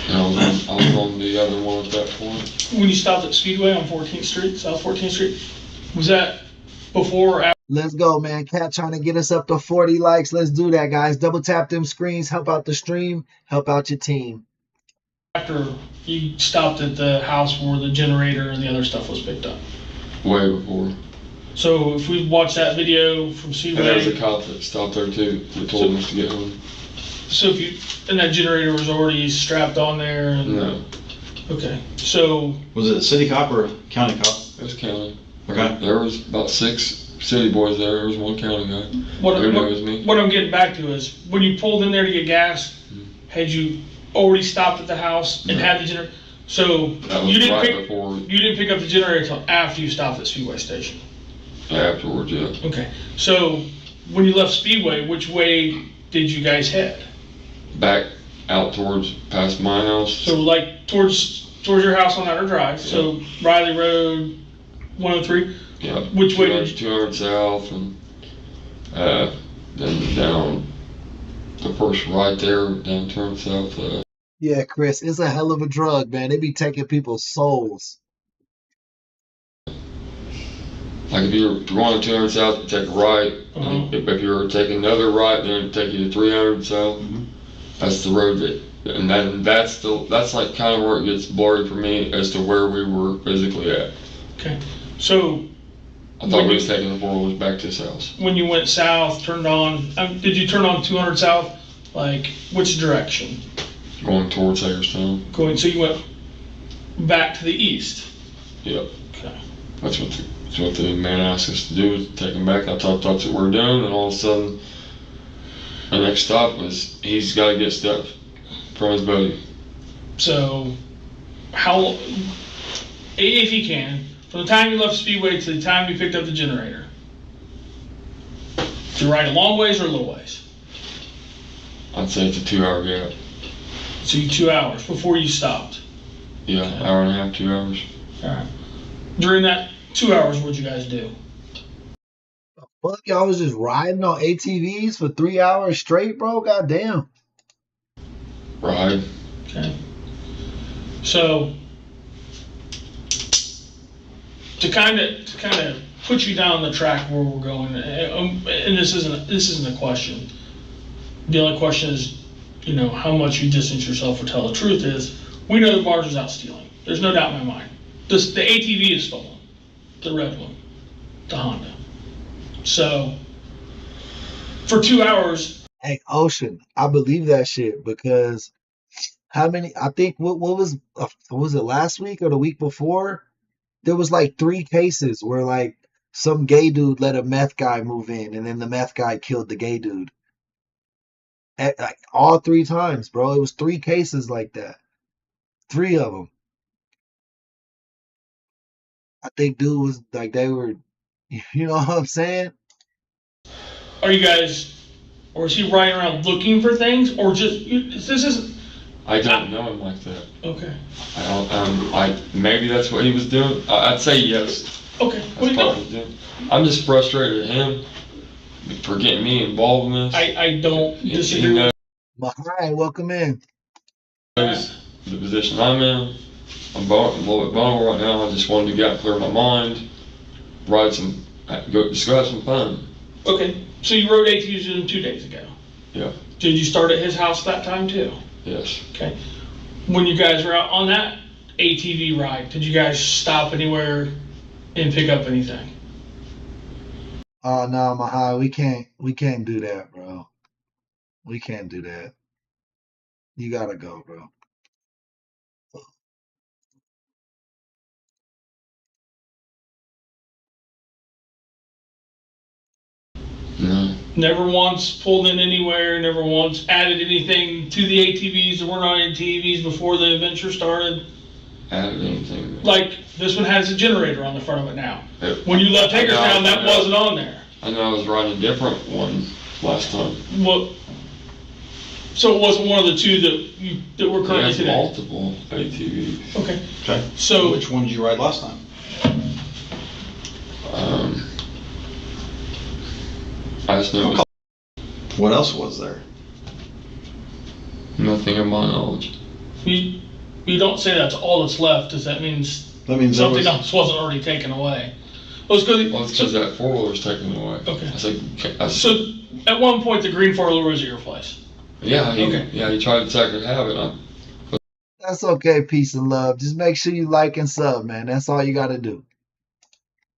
I was on the other one at that point.
When you stopped at Speedway on 14th Street, South 14th Street, was that before or after?
Let's go, man. Cat trying to get us up to 40 likes. Let's do that, guys. Double tap them screens. Help out the stream. Help out your team.
After you stopped at the house where the generator and the other stuff was picked up?
Way before.
So if we watch that video from
And
Speedway.
there was a cop that stopped there too, that told us to get home.
So and that generator was already strapped on there? And,
No.
Okay, so.
Was it a city cop or a county cop?
It was county.
Okay.
There was about 6 city boys there. There was 1 county guy.
What I'm getting back to is, when you pulled in there to get gas, had you already stopped at the house and had the generator? So
That was
you didn't
before.
You didn't pick up the generator until after you stopped at Speedway Station?
Afterwards, yeah.
Okay, so when you left Speedway, which way did you guys head?
Back out towards past my house.
So like towards your house on Outer Drive, so Riley Road, 103?
Yeah.
Which way did you?
200 south and then down the first right there, down 200 south.
Yeah, Chris, it's a hell of a drug, man. They be taking people's souls.
Like if you're going to 200 south, you take a right. And if you're taking another right, then it'd take you to 300 south. That's the road that's like kind of where it gets blurry for me as to where we were physically at.
Okay, so
I thought we was taking the 4 wheelers back to his house.
when you went south, turned on, did you turn on 200 south? Like which direction?
Going towards Hagerstown.
So you went back to the east?
Yep.
Okay.
That's what the man asked us to do, was take him back. I thought that's what we were doing, and all of a sudden, the next stop was he's got to get stuff from his buddy.
So, if you can, from the time you left Speedway to the time you picked up the generator, did you ride a long ways or a little ways?
I'd say it's a 2-hour gap.
So 2 hours before you stopped?
Yeah, hour and a half, 2 hours.
All right. During that 2 hours, what'd you guys do?
Fuck, y'all was just riding on ATVs for 3 hours straight, bro? Goddamn.
Ride.
Okay. So, to kind of put you down the track where we're going, and this isn't a question. The only question is, how much you distance yourself or tell the truth is. We know the barge was out stealing. There's no doubt in my mind. The ATV is stolen, the red one, the Honda. So, for 2 hours.
Hey, Ocean, I believe that shit because I think what was it last week or the week before? There was like 3 cases where like some gay dude let a meth guy move in and then the meth guy killed the gay dude. Like all 3 times, bro. It was 3 cases like that. 3 of them. I think dude was like, they were, you know what I'm saying?
Are you guys, or is he riding around looking for things, or just, this isn't?
I don't know him like that.
Okay.
I don't, maybe that's what he was doing. I'd say yes.
Okay.
That's what he was doing. I'm just frustrated at him for getting me involved in this.
I don't disagree.
He knows
Mahai, welcome in.
the position I'm in. I'm a little bit vulnerable right now. I just wanted to get out, clear my mind, just go have some fun.
Okay, so you rode ATVs with him 2 days ago?
Yeah.
Did you start at his house that time too?
Yes.
Okay. When you guys were out on that ATV ride, did you guys stop anywhere and pick up anything?
Oh no, Mahai, we can't do that, bro. We can't do that. You gotta go, bro.
No.
Never once pulled in anywhere, never once added anything to the ATVs that weren't on ATVs before the adventure started?
Added anything.
Like, this one has a generator on the front of it now.
Yep.
When you left Hagerstown, that wasn't on there.
I know I was riding a different one last time.
Well, so it wasn't one of the 2 that were currently
today? Multiple ATVs.
Okay.
So which one did you ride last time?
last note.
What else was there?
Nothing of my knowledge.
You don't say that's all that's left. Does that mean something else wasn't already taken away?
Well, it's because that 4-wheeler was taken away.
Okay.
So
at one point the green 4-wheeler was at your place.
Yeah, he tried to take it, have it.
That's okay, peace and love. Just make sure you like and sub, man. That's all you got to do.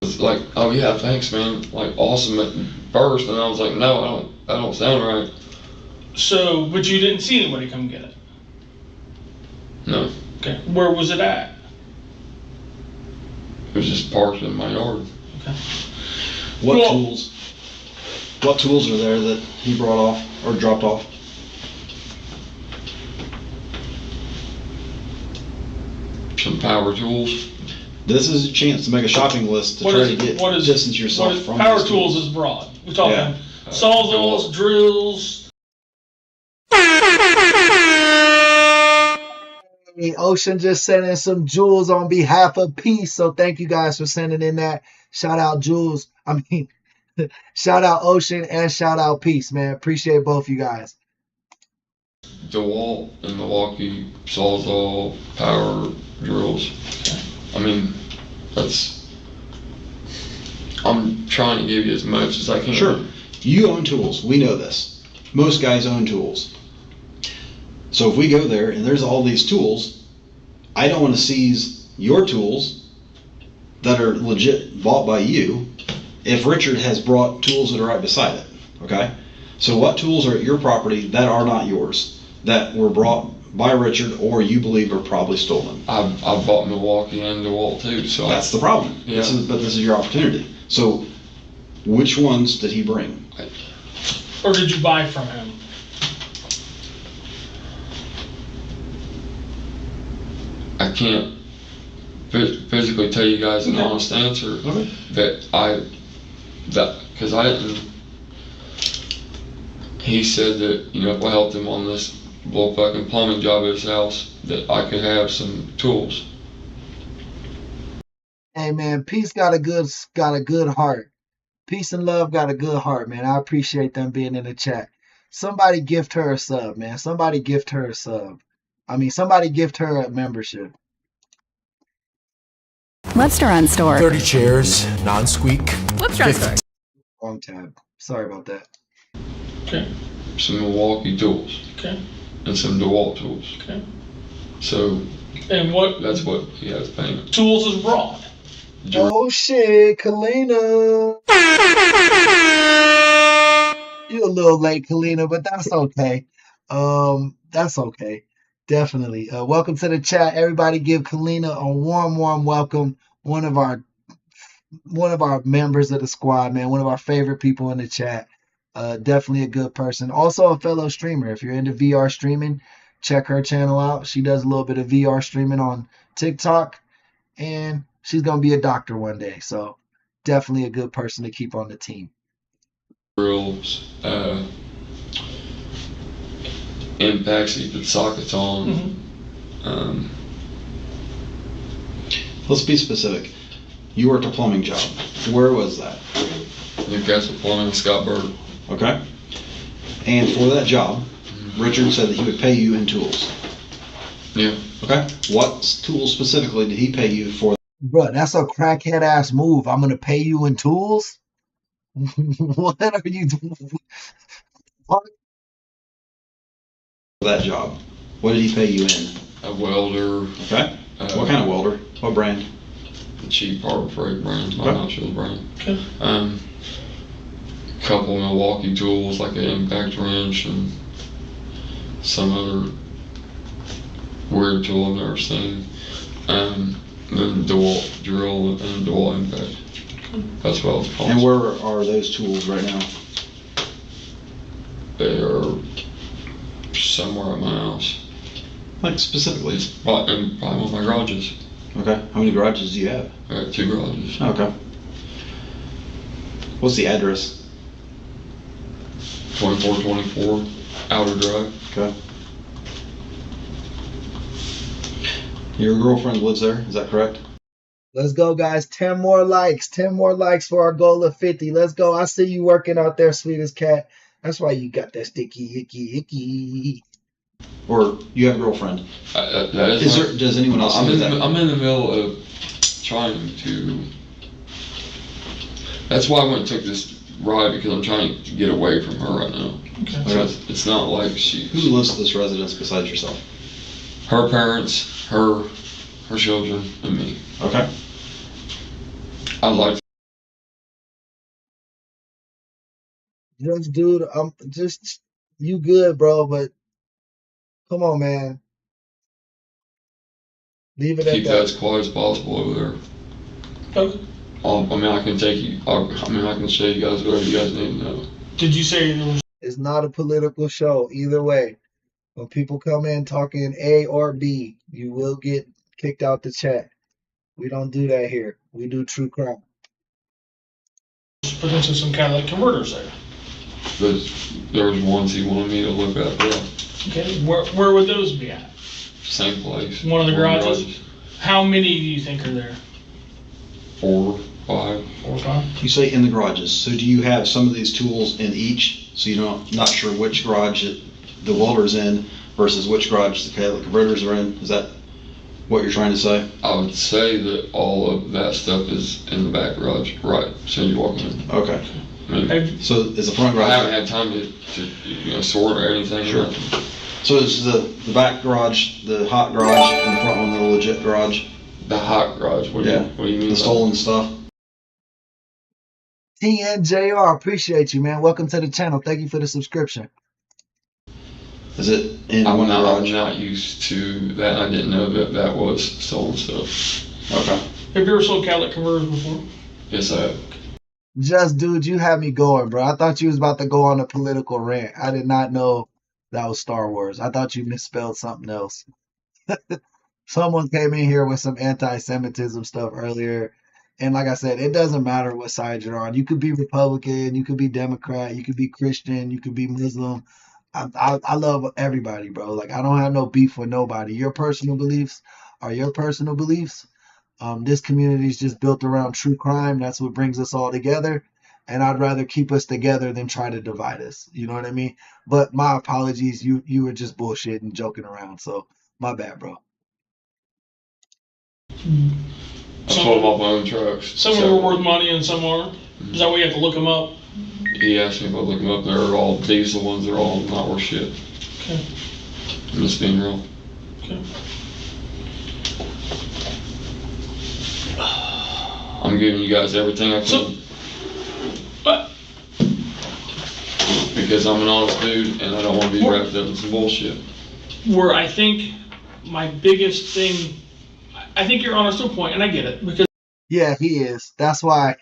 It's like, oh yeah, thanks, man. Like, awesome at first, and I was like, no, that don't sound right.
So, but you didn't see anybody come get it?
No.
Okay. Where was it at?
It was just parked in my yard.
Okay.
What tools are there that he brought off or dropped off?
Some power tools.
This is a chance to make a shopping list to try to distance yourself from
power
these
tools is broad. We're talking sawzalls, drills.
Ocean just sent in some jewels on behalf of peace. So thank you guys for sending in that. Shout out Jules. Shout out Ocean and shout out Peace, man. Appreciate both you guys.
DeWalt and Milwaukee sawzall power drills. I mean, I'm trying to give you as much as I can.
Sure. You own tools. We know this. Most guys own tools. So if we go there and there's all these tools, I don't want to seize your tools that are legit bought by you if Richard has brought tools that are right beside it. Okay? So what tools are at your property that are not yours, that were brought by Richard or you believe are probably stolen?
I've bought Milwaukee and DeWalt too. So
that's the problem.
Yeah.
But this is your opportunity. So which ones did he bring?
Or did you buy from him?
I can't physically tell you guys an honest answer because I didn't. He said that, you know, if I helped him on this blow fucking plumbing job at his house, that I could have some tools.
Hey man, Peace got a good heart. Peace and love got a good heart, man. I appreciate them being in the chat. Somebody gift her a sub, man. Somebody gift her a sub. Somebody gift her a membership.
Webster Store.
30 chairs, non-squeak.
Webster Store.
Wrong tab. Sorry about that.
Okay.
Some Milwaukee tools.
Okay.
And some DeWalt tools.
Okay.
So.
And
that's what he has payment.
Tools is broad.
Oh shit, Kalina. You're a little late, Kalina, but that's okay. That's okay. Definitely. Welcome to the chat. Everybody give Kalina a warm welcome. One of our members of the squad, man. One of our favorite people in the chat. Definitely a good person. Also a fellow streamer. If you're into VR streaming, check her channel out. She does a little bit of VR streaming on TikTok, and she's going to be a doctor one day. So definitely a good person to keep on the team.
Drills, impacts that you put sockets on.
Let's be specific. You worked a plumbing job. Where was that?
Newcastle Plumbing, Scottsburg.
Okay. And for that job, Richard said that he would pay you in tools.
Yeah.
Okay. What tools specifically did he pay you for?
Bruh, that's a crackhead ass move. I'm going to pay you in tools? What are you doing?
For that job, what did he pay you in?
A welder.
Okay. What kind of welder? What brand?
The cheap Harbor Freight brand.
Okay.
I'm not sure the brand.
Okay.
Couple of Milwaukee tools like an impact wrench and some other weird tool I've never seen. Then DeWalt drill and DeWalt impact. That's what I was calling.
And where are those tools right now?
They are somewhere at my house.
Like specifically?
Probably one of my garages.
Okay. How many garages do you have?
I got 2 garages.
Okay. What's the address?
2424 Outer Drive.
Okay. Your girlfriend lives there, is that correct?
Let's go, guys. 10 more likes. 10 more likes for our goal of 50. Let's go. I see you working out there, sweetest cat. That's why you got that sticky, icky.
Or you have a girlfriend. Does anyone else do that?
I'm in the middle of trying to. That's why I went and took this ride, because I'm trying to get away from her right now.
Okay.
So it's not like
Who lives at this residence besides yourself?
Her parents, her children, and me.
Okay.
I'd like.
Just, dude, you good, bro, but come on, man. Leave it at
Keep that as quiet as possible over there.
Okay.
I can take you. I can show you guys whatever you guys need to know.
Did you say there was?
It's not a political show either way. When people come in talking A or B, you will get kicked out the chat. We don't do that here. We do true crime.
Potentially some catalytic converters there.
There was ones he wanted me to look at. Yeah.
Okay. Where would those be at?
Same place.
One of the garages. How many do you think are there?
4, 5.
4 or 5.
You say in the garages. So do you have some of these tools in each? So you're not sure which garage the welder's in versus which garage the catalytic converters are in? Is that what you're trying to say?
I would say that all of that stuff is in the back garage, right? As soon as you walk in.
Okay.
I mean,
so is the front garage?
I haven't had time to sort or anything.
Sure. So is the back garage the hot garage and the front one the legit garage?
The hot garage. What do you mean?
The stolen stuff.
TNJR, appreciate you, man. Welcome to the channel. Thank you for the subscription.
Is it in one garage?
I'm not used to that. I didn't know that was stolen stuff.
Okay.
Have you ever sold catalytic converters before?
Yes, I have.
Just, dude, you had me going, bro. I thought you was about to go on a political rant. I did not know that was Star Wars. I thought you misspelled something else. Someone came in here with some anti-Semitism stuff earlier. And like I said, it doesn't matter what side you're on. You could be Republican, you could be Democrat, you could be Christian, you could be Muslim. I love everybody, bro. Like, I don't have no beef with nobody. Your personal beliefs are your personal beliefs. This community is just built around true crime. That's what brings us all together. And I'd rather keep us together than try to divide us. You know what I mean? But my apologies. You were just bullshitting, joking around. So my bad, bro.
I sold them off my own trucks.
Some of them are worth money and some aren't. Is that why you have to look them up?
He asked me if I look them up. They're all diesel ones. They're all not worth shit.
Okay.
I'm just being real.
Okay.
I'm giving you guys everything I can. Because I'm an honest dude and I don't want to be wrapped up in some bullshit.
Where I think my biggest thing, I think you're honest to a point, and I get it, because
yeah, he is. That's why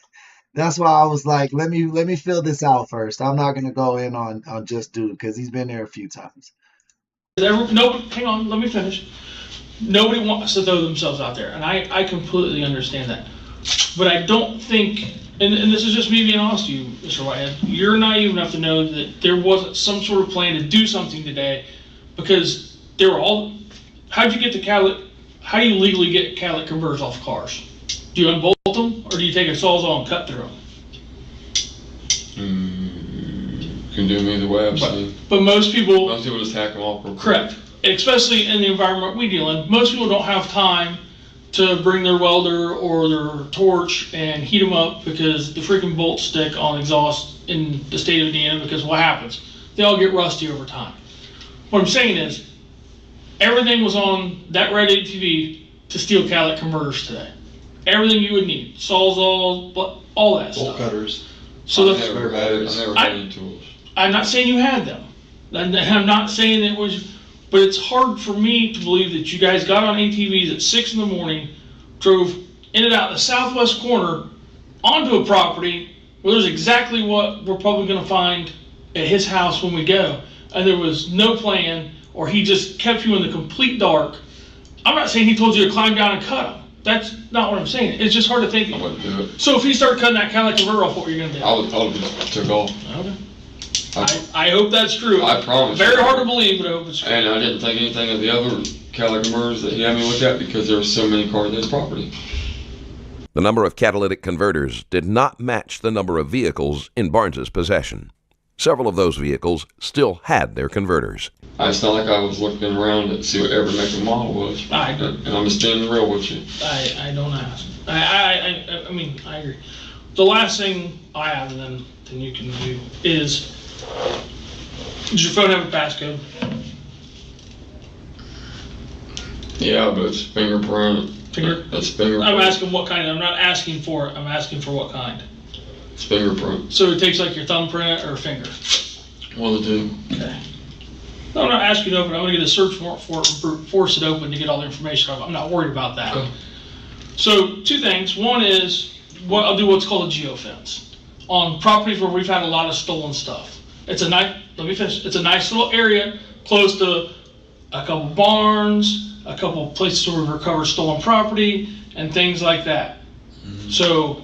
I was like, let me fill this out first. I'm not gonna go in on just dude because he's been there a few times.
Hang on, let me finish. Nobody wants to throw themselves out there, and I completely understand that. But I don't think, and this is just me being honest to you, Mr. Whitehead, you're naive enough to know that there wasn't some sort of plan to do something today, because they were all. How'd you get the catalytic? How do you legally get catalytic converters off cars? Do you unbolt them, or do you take a sawzall and cut through them?
Can do them either way, I've seen.
But most people
just hack them off.
Correct. Especially in the environment we deal in, most people don't have time to bring their welder or their torch and heat them up because the freaking bolts stick on exhaust in the state of Indiana, because what happens? They all get rusty over time. What I'm saying is, everything was on that red ATV to steal catalytic converters today. Everything you would need, sawzalls, all that stuff.
Bolt cutters.
So
I never had any tools.
I'm not saying you had them. I'm not saying it was, but it's hard for me to believe that you guys got on ATVs at 6 in the morning, drove in and out the southwest corner onto a property where there's exactly what we're probably going to find at his house when we go, and there was no plan, or he just kept you in the complete dark. I'm not saying he told you to climb down and cut him. That's not what I'm saying. It's just hard to think.
I wouldn't do it.
So if he started cutting that catalytic converter off, what were you going to do?
I would just took off.
Okay. I hope that's true.
I promise.
Very hard to believe, but I hope it's true.
And I didn't think anything of the other catalytic converters that he had me look at because there were so many cars in his property.
The number of catalytic converters did not match the number of vehicles in Barnes's possession. Several of those vehicles still had their converters.
It's not like I was looking around to see what every make and model was. And I'm just being real with you.
I don't ask. I mean, I agree. The last thing I have, and then you can do, is, does your phone have a passcode?
Yeah, but it's fingerprint. That's fingerprint.
I'm asking what kind. I'm not asking for it. I'm asking for what kind.
It's fingerprint.
So it takes like your thumbprint or finger?
One of the two.
Okay. No, I'm not asking to open. I'm going to get a search warrant for it and force it open to get all the information. I'm not worried about that.
Okay.
So 2 things. One is, I'll do what's called a geofence on properties where we've had a lot of stolen stuff. It's a nice. Let me finish. It's a nice little area close to a couple barns, a couple places where we've recovered stolen property, and things like that. Mm-hmm. So.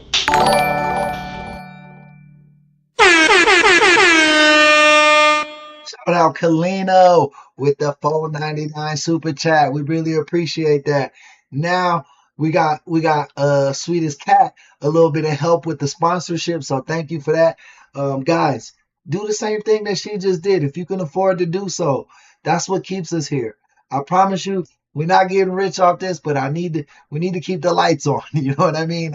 Shout out Kalino with the $4.99 super chat. We really appreciate that. Now we got Sweetest Cat a little bit of help with the sponsorship, so thank you for that. Guys, do the same thing that she just did if you can afford to do so. That's what keeps us here. I promise you, we're not getting rich off this, but we need to keep the lights on. You know what I mean?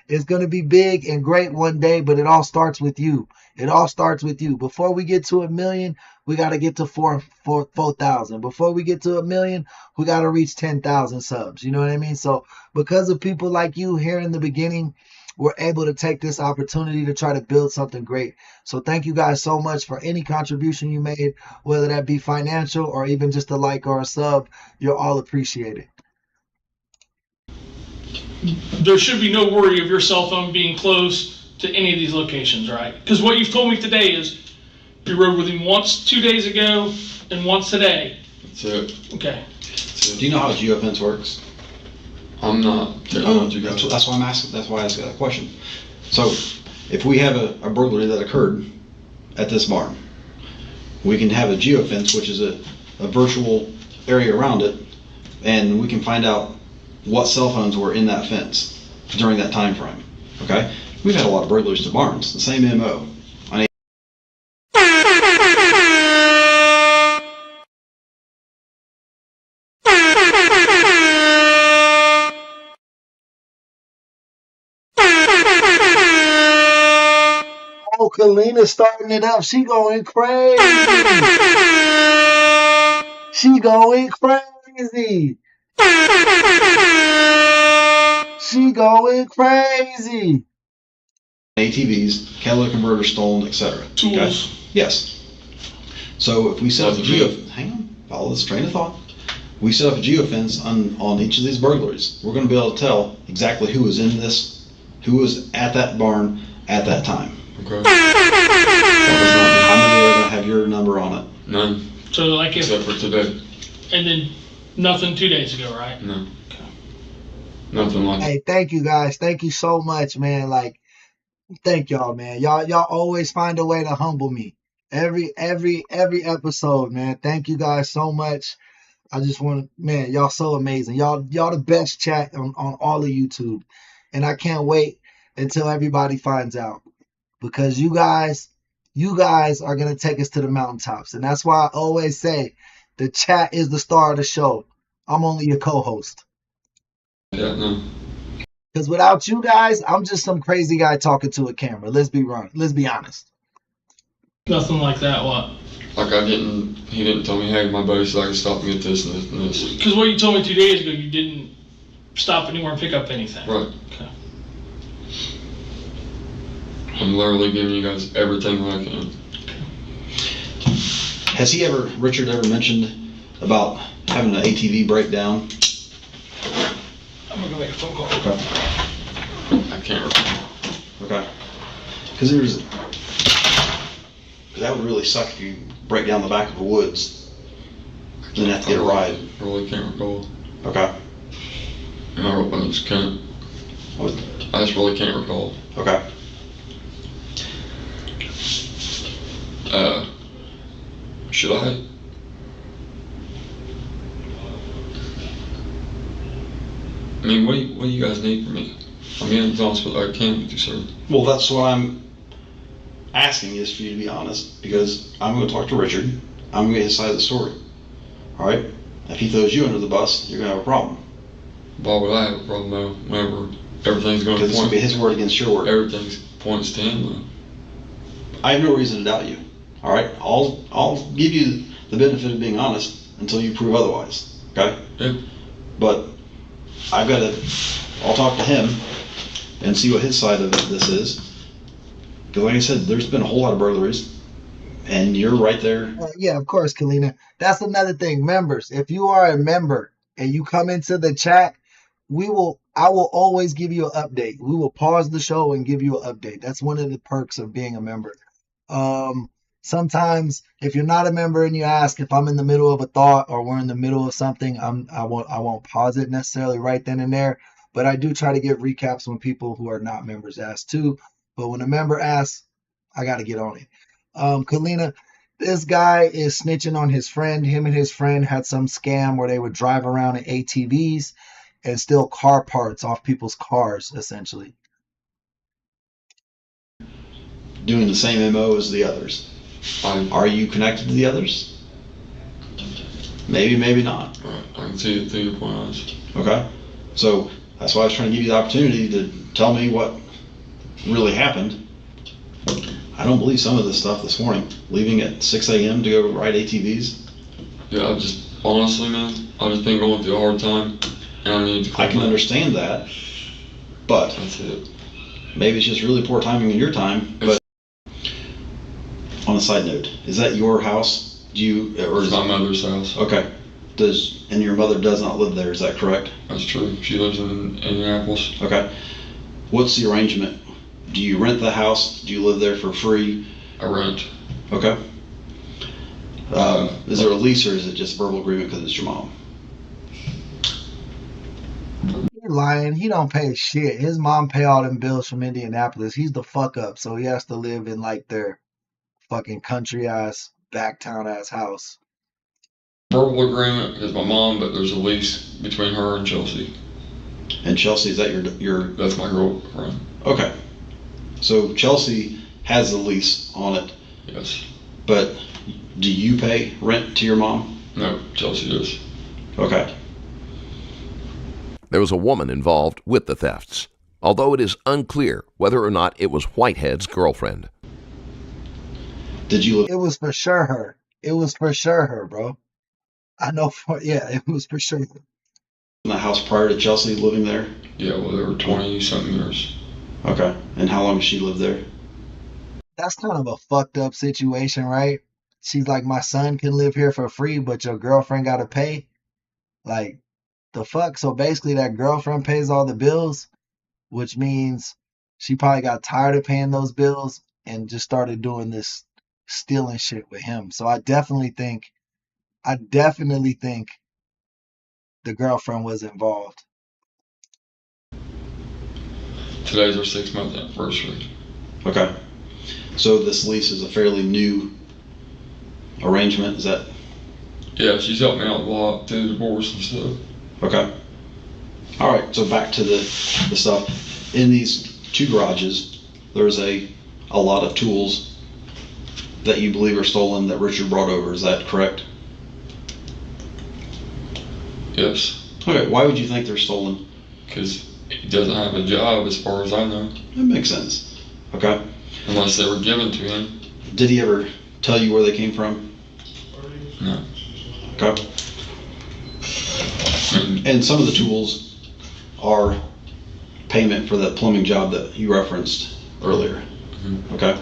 It's going to be big and great one day, but it all starts with you. It all starts with you. Before we get to 1 million, we got to get to 4,000. Before we get to 1 million, we got to reach 10,000 subs. You know what I mean? So because of people like you here in the beginning, we're able to take this opportunity to try to build something great. So thank you guys so much for any contribution you made, whether that be financial or even just a like or a sub. You're all appreciated.
There should be no worry of your cell phone being close to any of these locations, right? Because what you've told me today is you rode with him once 2 days ago and once today.
That's it.
Okay.
Do you know how geofence works?
I'm not.
That's why I'm asking. That's why I asked that question. So, if we have a burglary that occurred at this barn, we can have a geofence, which is a virtual area around it, and we can find out what cell phones were in that fence during that time frame. Okay, we've had a lot of burglaries to barns. The same MO.
Oh, Kalina's starting it up. She going crazy. She going crazy. She going crazy.
ATVs, catalytic converters stolen, etc.
Tools.
Okay? Yes. So if we set up a hang on, follow this train of thought. We set up a geofence on each of these burglaries. We're going to be able to tell exactly who was in this, who was at that barn at that time.
Okay.
How many are going to have your number on it?
None.
So like if,
except for today.
And then nothing 2 days ago, right?
No. Okay. Nothing like.
Hey, thank you guys. Thank you so much, man. Like, thank y'all, man. Y'all always find a way to humble me. Every episode, man. Thank you guys so much. I just want to, man, y'all so amazing. Y'all the best chat on all of YouTube. And I can't wait until everybody finds out. Because you guys are going to take us to the mountaintops. And that's why I always say the chat is the star of the show. I'm only your co-host.
Yeah, no.
Because without you guys, I'm just some crazy guy talking to a camera. Let's be honest.
Nothing like that, what?
Like he didn't tell me, hey, my buddy said I could stop and get this and this and this.
Because what you told me 2 days ago, you didn't stop anywhere and pick up anything.
Right.
Okay.
I'm literally giving you guys everything that I can.
Has Richard ever mentioned about having an ATV breakdown?
I'm going to go make a phone call.
Okay.
I can't recall.
Okay. Because that would really suck if you break down the back of the woods and then have to get a ride.
I really can't recall.
Okay.
I just can't. I just really can't recall.
Okay.
Should I? I mean, what do you guys need from me? I I'm being as honest with I can with you, sir.
Well, that's what I'm asking, is for you to be honest, because I'm going to talk to Richard. I'm going to get his side of the story. All right? If he throws you under the bus, you're going to have a problem.
Why would I have a problem though? Whenever everything's going to
Because it's going to be his word against your word.
Everything points to him though.
I have no reason to doubt you. All right? I'll give you the benefit of being honest until you prove otherwise. Okay?
Yeah.
But I'll talk to him and see what his side of this is. Because like I said, there's been a whole lot of burglaries. And you're right there.
Yeah, of course, Kalina. That's another thing. Members, if you are a member and you come into the chat, I will always give you an update. We will pause the show and give you an update. That's one of the perks of being a member. Sometimes if you're not a member and you ask if I'm in the middle of a thought or we're in the middle of something, I won't pause it necessarily right then and there. But I do try to give recaps when people who are not members ask too. But when a member asks, I got to get on it. Kalina, this guy is snitching on his friend. Him and his friend had some scam where they would drive around in ATVs and steal car parts off people's cars, essentially.
Doing the same MO as the others. Are you connected to the others? Maybe, maybe not.
Right. I can see it through your point of view.
Okay. So that's why I was trying to give you the opportunity to tell me what really happened. I don't believe some of this stuff this morning. Leaving at 6 a.m. to go ride ATVs.
Yeah, honestly, man, I've just been going through a hard time, and I need to.
I can understand that, but
that's it.
Maybe it's just really poor timing in your time. But on a side note, is that your house?
It's my mother's house.
Okay. And your mother does not live there? Is that correct?
That's true. She lives in Indianapolis.
Okay. What's the arrangement? Do you rent the house? Do you live there for free?
I rent.
Okay. Is there a lease or is it just verbal agreement because it's your mom?
You're lying. He don't pay shit. His mom pay all them bills from Indianapolis. He's the fuck up, so he has to live in like their fucking country ass, back town ass house.
Verbal agreement is my mom, but there's a lease between her and Chelsea.
And Chelsea, is that your?
That's my girlfriend.
Okay. So Chelsea has the lease on it.
Yes.
But do you pay rent to your mom?
No, Chelsea does.
Okay.
There was a woman involved with the thefts, although it is unclear whether or not it was Whitehead's girlfriend.
Did you live?
It was for sure her. It was for sure her, bro. I know it was for sure.
In the house prior to Chelsea living there?
Yeah, well, there were 20-something years.
Okay. And how long has she lived there?
That's kind of a fucked up situation, right? She's like, my son can live here for free, but your girlfriend got to pay. Like, the fuck? So basically that girlfriend pays all the bills, which means she probably got tired of paying those bills and just started doing this stealing shit with him. So I definitely think the girlfriend was involved.
Today's our 6-month anniversary.
Okay. So this lease is a fairly new arrangement, is that?
Yeah, she's helped me out a lot through the divorce and stuff.
Okay. All right, so back to the stuff. In these 2 garages, there's a lot of tools that you believe are stolen that Richard brought over, is that correct?
Yes.
Okay, why would you think they're stolen?
Because he doesn't have a job as far as I know.
That makes sense. Okay.
Unless they were given to him.
Did he ever tell you where they came from?
No.
Okay. And some of the tools are payment for that plumbing job that you referenced earlier.
Mm-hmm.
Okay.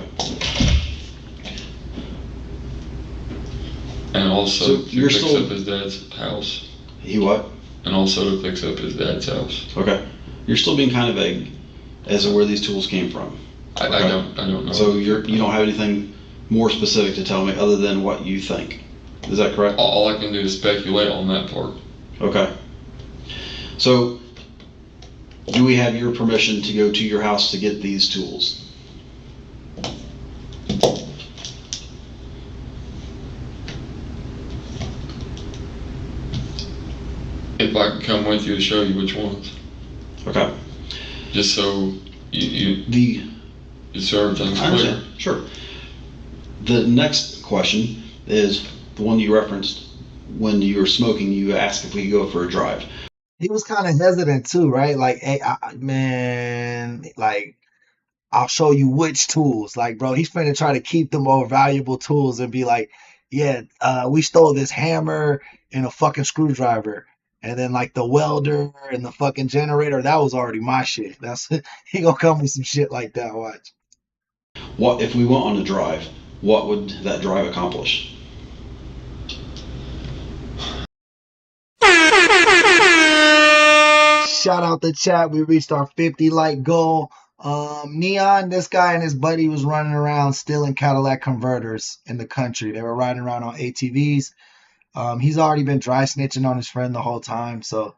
And also
so
to fix up his dad's house.
He what?
And also to fix up his dad's house.
Okay. You're still being kind of vague as to where these tools came from.
I don't know.
So you don't have anything more specific to tell me other than what you think. Is that correct?
All I can do is speculate on that part.
Okay. So do we have your permission to go to your house to get these tools?
If I can come with you to show you which ones.
Okay.
just so you serve things clear.
Sure. The next question is the one you referenced when you were smoking. You asked if we could go for a drive.
He was kind of hesitant too, right? Like, hey, man, like, I'll show you which tools. Like, bro, he's finna try to keep the more valuable tools and be like, yeah, we stole this hammer and a fucking screwdriver. And then like the welder and the fucking generator, that was already my shit. That's he gonna come with some shit like that, watch.
What if we went on a drive? What would that drive accomplish?
Shout out the chat. We reached our 50 like goal. Neon, this guy and his buddy was running around stealing Cadillac converters in the country. They were riding around on ATVs. He's already been dry snitching on his friend the whole time. So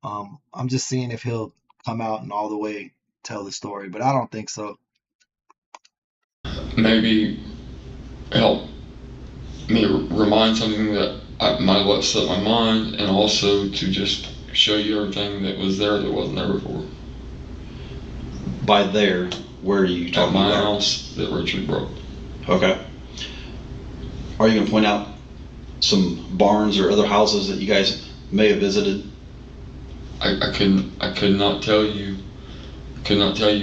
I'm just seeing if he'll come out and all the way tell the story, but I don't think so.
Maybe help me remind something that I might have let slip my mind, and also to just show you everything that was there that wasn't there before.
By there, where are you talking about?
At my house that Richard broke.
Okay. Are you going to point out some barns or other houses that you guys may have visited?
I could not tell you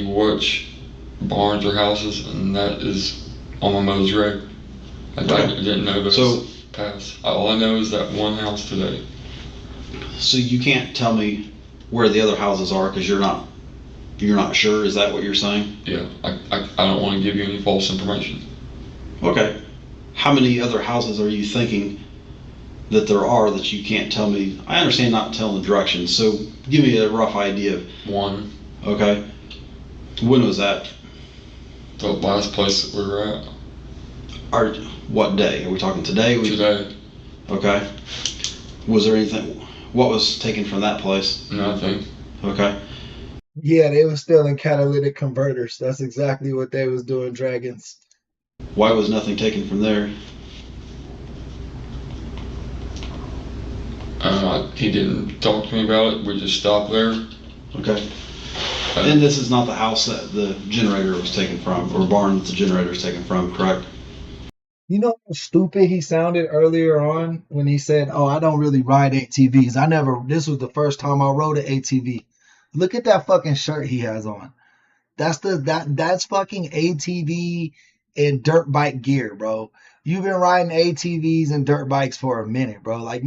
which barns or houses, and that is on my mother's reg. I didn't know those past. All I know is that one house today.
So you can't tell me where the other houses are because you're not sure. Is that what you're saying?
Yeah, I don't want to give you any false information.
Okay. How many other houses are you thinking that there are that you can't tell me? I understand not telling the directions, so give me a rough idea of.
One.
Okay. When was that?
The last place that we were at.
What day? Are we talking today?
Today.
Okay. Was there anything? What was taken from that place?
Nothing.
Okay.
Yeah, they were stealing catalytic converters. That's exactly what they was doing, Dragons.
Why was nothing taken from there?
He didn't talk to me about it. We just stopped there.
Okay. And this is not the house that the generator was taken from, or barn that the generator was taken from, correct?
You know how stupid he sounded earlier on when he said, "Oh, I don't really ride ATVs. This was the first time I rode an ATV." Look at that fucking shirt he has on. That's fucking ATV and dirt bike gear, bro. You've been riding ATVs and dirt bikes for a minute, bro. Like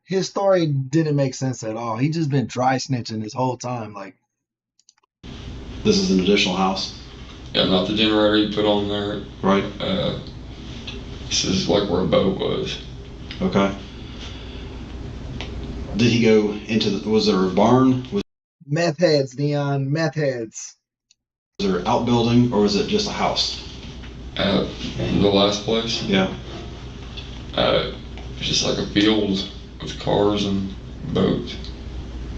his story didn't make sense at all. He just been dry snitching this whole time. Like,
this is an additional house.
Yeah, not the generator he put on there.
Right.
This is like where a boat was.
Okay. Did he go into was there a barn?
Meth heads, Neon, meth heads.
Was there an outbuilding or was it just a house?
The last place?
Yeah.
It's just like a field with cars and boats.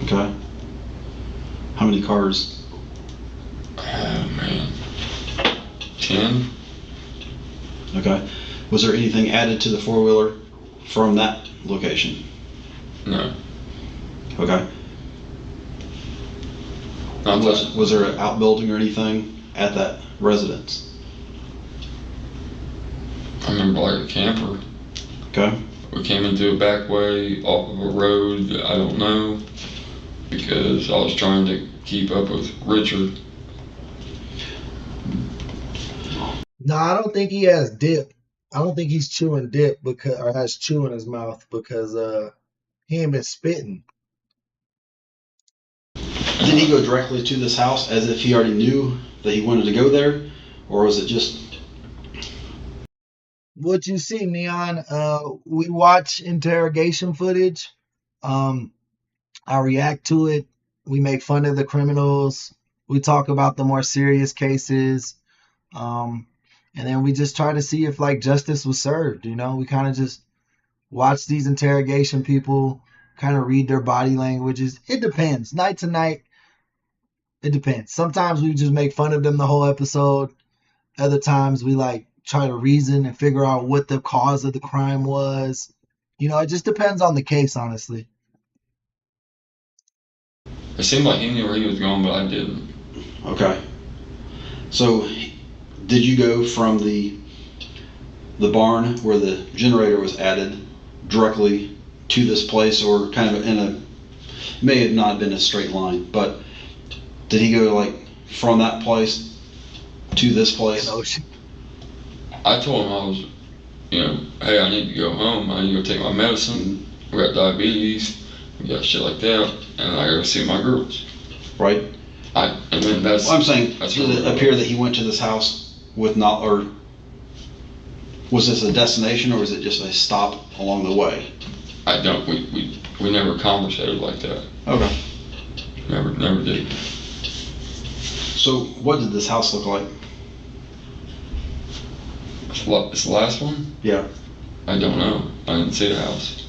Okay. How many cars?
Oh man. 10.
Okay. Was there anything added to the four-wheeler from that location?
No.
Okay. Was there an outbuilding or anything at that residence?
I remember like a camper.
Okay.
We came into a back way off of a road that I don't know because I was trying to keep up with Richard.
No, I don't think he has dip. I don't think he's chewing dip or has chew in his mouth because he ain't been spitting.
Did he go directly to this house as if he already knew that he wanted to go there, or was it just?
What you see, Neon? We watch interrogation footage. I react to it. We make fun of the criminals. We talk about the more serious cases. And then we just try to see if like justice was served. You know, we kind of just watch these interrogation people, kind of read their body languages. It depends. Night to night, it depends. Sometimes we just make fun of them the whole episode. Other times we like try to reason and figure out what the cause of the crime was. You know, it just depends on the case, honestly.
It seemed like he knew where he was going, but I didn't.
Okay. So, did you go from the barn where the generator was added directly to this place, or kind of in a, may have not been a straight line, but did he go like from that place to this place?
I told him I was, hey, I need to go home. I need to go take my medicine. We got diabetes. We got shit like that, and I gotta see my girls.
Right.
And then that's.
I'm saying,
did
it appear that he went to this house with not, or was this a destination, or was it just a stop along the way?
I don't. We never conversated like that.
Okay.
Never did.
So, what did this house look like?
It's the last one?
Yeah.
I don't know. I didn't see the house.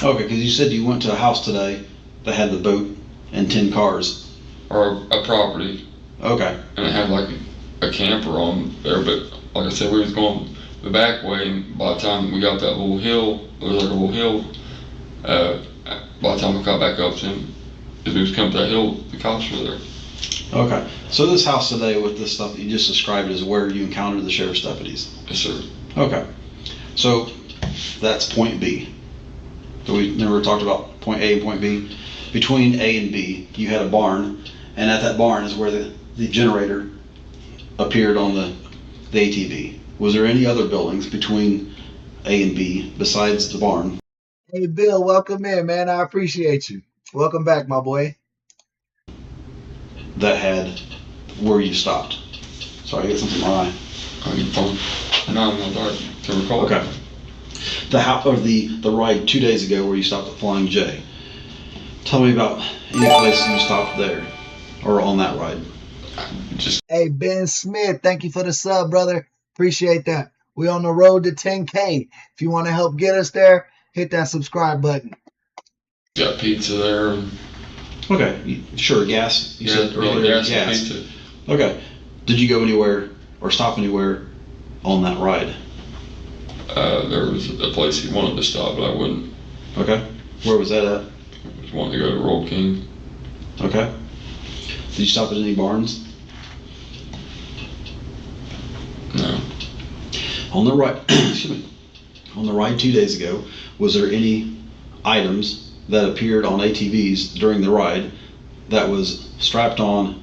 Okay, because you said you went to a house today that had the boat and 10 cars.
Or a property.
Okay.
And it had like a camper on there, but like I said, we was going the back way, and by the time we got that little hill, there was like a little hill, by the time we got back up to him, as we was coming to that hill, the cops were there.
Okay. So this house today with this stuff that you just described is where you encountered the sheriff's deputies?
Yes, sir.
Okay. So that's point B. So we never talked about point A and point B. Between A and B, you had a barn, and at that barn is where the generator appeared on the ATV. Was there any other buildings between A and B besides the barn?
Hey, Bill, welcome in, man. I appreciate you. Welcome back, my boy.
That had where you stopped. Sorry, I got something in my eye.
No, I'm not to recall.
Okay. The ride 2 days ago where you stopped at Flying J. Tell me about any place you stopped there or on that ride.
Hey, Ben Smith, thank you for the sub, brother. Appreciate that. We on the road to 10K. If you want to help get us there, hit that subscribe button.
Got pizza there.
Okay, sure, gas. You said earlier,
gas. And pizza.
Okay. Did you go anywhere or stop anywhere on that ride?
There was a place he wanted to stop, but I wouldn't.
Okay. Where was that at?
I just wanted to go to Roll King.
Okay. Did you stop at any barns?
No.
On the ride, excuse me. On the ride 2 days ago, was there any items that appeared on ATVs during the ride that was strapped on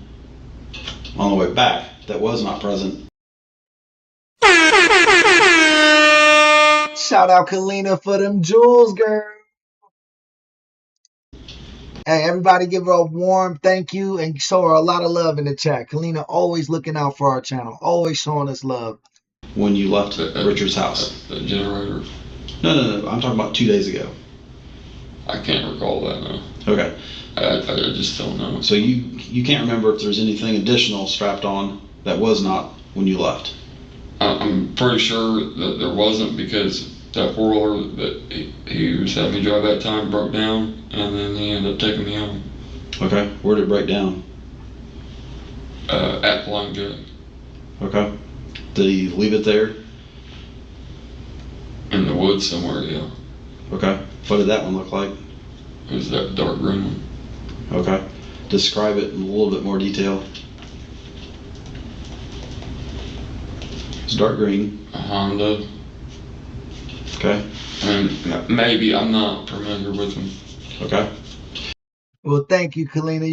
the way back that was not present?
Shout out Kalina for them jewels, girl. Hey, everybody give her a warm thank you and show her a lot of love in the chat. Kalina always looking out for our channel, always showing us love.
When you left Richard's house?
The generator?
No. I'm talking about 2 days ago.
I can't recall that now.
Okay.
I just don't know.
So you can't remember if there's anything additional strapped on that was not when you left?
I'm pretty sure that there wasn't, because that four-wheeler that he was having me drive that time broke down, and then he ended up taking me home.
Okay. Where did it break down?
At Flying J.
Okay. Did he leave it there?
In the woods somewhere, yeah.
Okay. What did that one look like?
It was that dark green one.
Okay. Describe it in a little bit more detail. It's dark green.
A Honda.
Okay.
And maybe, I'm not familiar with them.
Okay.
Well, thank you, Kalina.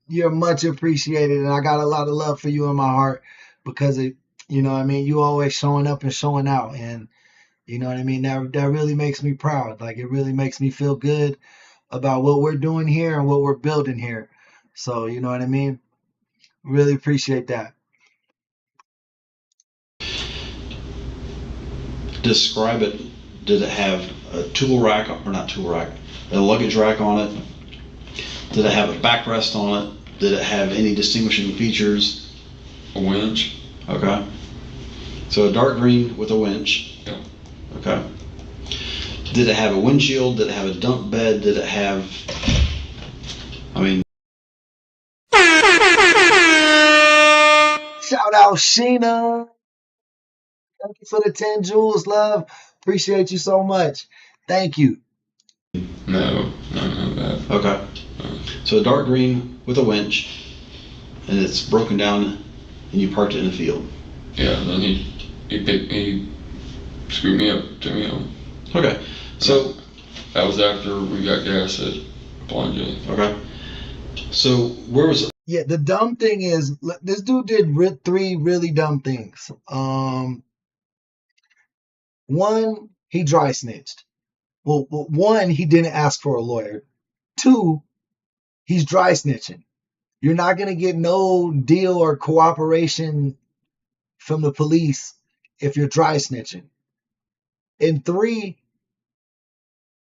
You're much appreciated, and I got a lot of love for you in my heart because it, you know what I mean, you always showing up and showing out, and you know what I mean, that really makes me proud. Like, it really makes me feel good about what we're doing here and what we're building here. So, you know what I mean? Really appreciate that.
Describe it. Did it have a tool rack, or not tool rack, a luggage rack on it? Did it have a backrest on it? Did it have any distinguishing features?
A winch.
Okay. So a dark green with a winch.
Yeah.
Okay. Did it have a windshield? Did it have a dump bed? Did it have,
Shout out Sheena. Thank you for the 10 jewels, love. Appreciate you so much. Thank you.
No.
Okay. So a dark green with a winch, and it's broken down, and you parked it in a field.
Yeah, and then he scooped me up, took me home.
Okay, so
that was after we got gas at Blind J.
Okay, so where was it?
Yeah, the dumb thing is, this dude did 3 really dumb things. One, he dry snitched. Well, 1, he didn't ask for a lawyer. 2, he's dry snitching. You're not going to get no deal or cooperation from the police if you're dry snitching. And 3,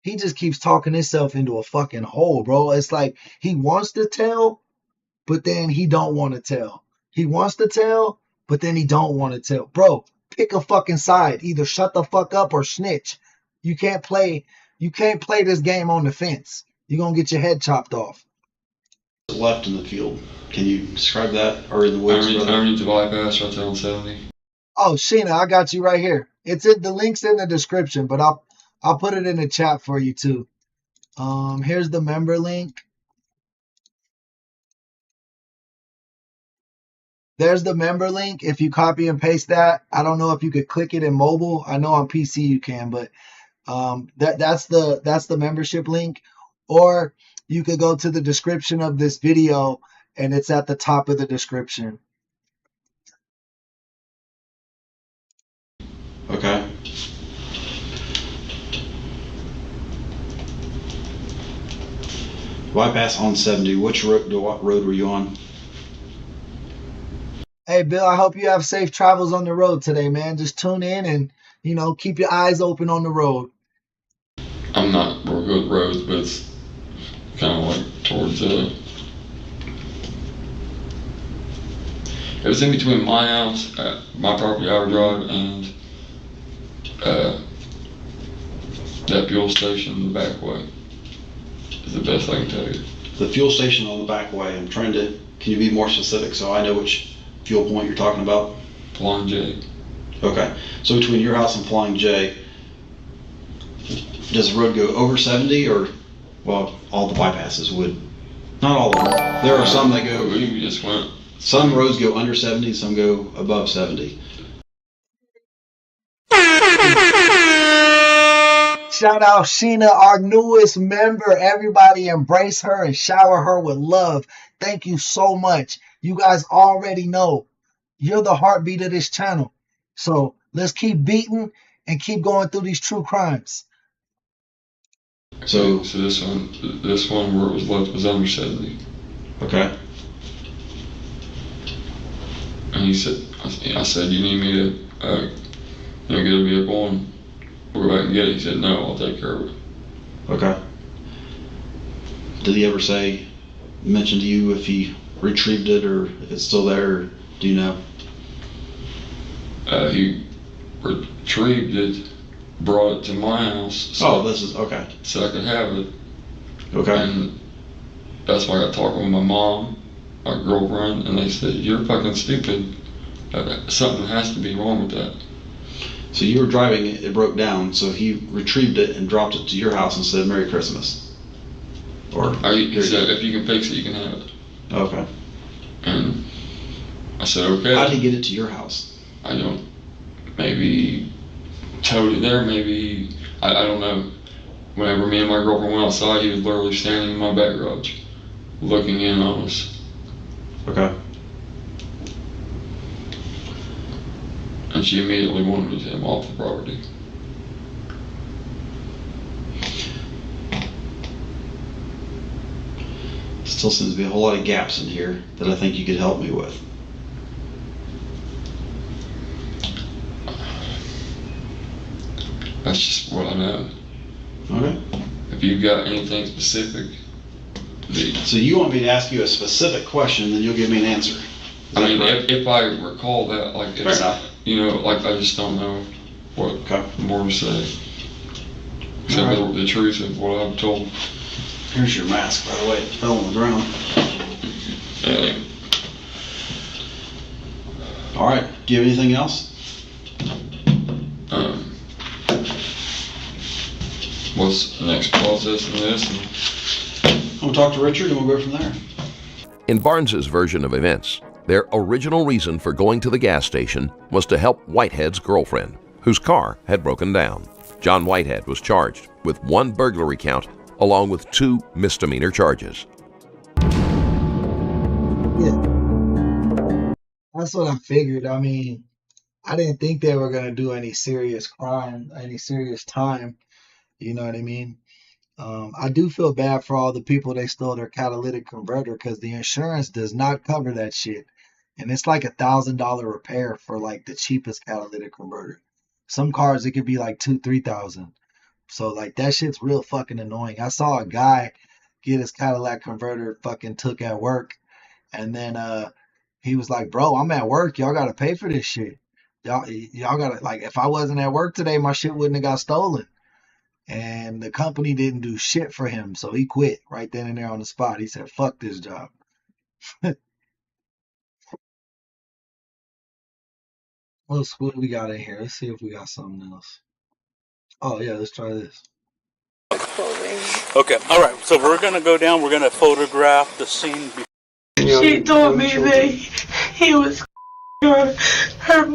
he just keeps talking himself into a fucking hole, bro. It's like he wants to tell, but then he don't want to tell. He wants to tell, but then he don't want to tell. Bro, pick a fucking side. Either shut the fuck up or snitch. You can't play this game on the fence. You're going to get your head chopped off.
Left in the field. Can you describe that? Or in the woods?
Underneath the bypass right there on 70.
Oh, Sheena, I got you right here. The link's in the description, but I'll put it in the chat for you too. Here's the member link. There's the member link. If you copy and paste that, I don't know if you could click it in mobile. I know on PC you can, but that's the membership link. Or you could go to the description of this video, and it's at the top of the description.
Okay. Bypass on 70. Which road were you on?
Hey, Bill, I hope you have safe travels on the road today, man. Just tune in and, keep your eyes open on the road.
I'm not real good at roads, but it's kind of like towards, it was in between my house, my property I would drive, and that fuel station in the back way is the best I can tell you.
The fuel station on the back way. Can you be more specific so I know which fuel point you're talking about?
Flying J.
Okay. So between your house and Flying J, does the road go over 70 or, well, all the bypasses would? Not all of them. There are some that go.
We just went.
Some roads go under 70, some go above 70.
Shout out Sheena, our newest member. Everybody embrace her and shower her with love. Thank you so much. You guys already know you're the heartbeat of this channel. So let's keep beating and keep going through these true crimes.
So this one where it was left was under 70.
Okay.
And he said, I said, you need me to get a vehicle and we'll go back and get it. He said, no, I'll take care of it.
Okay. Did he ever mention to you if he retrieved it or if it's still there? Or do you know?
He retrieved it, brought it to my house. So
okay.
So I could have it.
Okay.
And that's why I got talking with my mom, my girlfriend, and they said, you're fucking stupid. Something has to be wrong with that.
So you were driving it broke down, so he retrieved it and dropped it to your house and said, Merry Christmas. Or
he said, if you can fix it, you can have it.
Okay.
And I said, okay.
How did he get it to your house?
I don't, maybe towed it there, maybe, I don't know. Whenever me and my girlfriend went outside, he was literally standing in my back garage, looking in on us.
Okay.
And she immediately wanted him off the property.
Still seems to be a whole lot of gaps in here that I think you could help me with.
That's just what I know.
Okay.
If you've got anything specific.
So you want me to ask you a specific question, then you'll give me an answer?
I mean, if I recall that, like, it's, like, I just don't know what more to say. Except for the truth of what I'm told.
Here's your mask, by the way. It fell on the ground. All right. Do you have anything else?
What's the next process in this?
We'll talk to Richard and we'll go from there.
In Barnes's version of events, their original reason for going to the gas station was to help Whitehead's girlfriend, whose car had broken down. John Whitehead was charged with 1 burglary count along with 2 misdemeanor charges.
Yeah. That's what I figured. I mean, I didn't think they were going to do any serious crime, any serious time. You know what I mean? I do feel bad for all the people they stole their catalytic converter because the insurance does not cover that shit. And it's like $1,000 repair for like the cheapest catalytic converter. Some cars, it could be like 2,000-3,000. So like that shit's real fucking annoying. I saw a guy get his Cadillac converter fucking took at work. And then he was like, bro, I'm at work. Y'all got to pay for this shit. Y'all got to, like, if I wasn't at work today, my shit wouldn't have got stolen. And the company didn't do shit for him. So he quit right then and there on the spot. He said, fuck this job. What do we got in here? Let's see if we got something else. Oh, yeah, let's try this.
Okay, all right. So we're going to go down. We're going to photograph the scene.
She told me that he was on her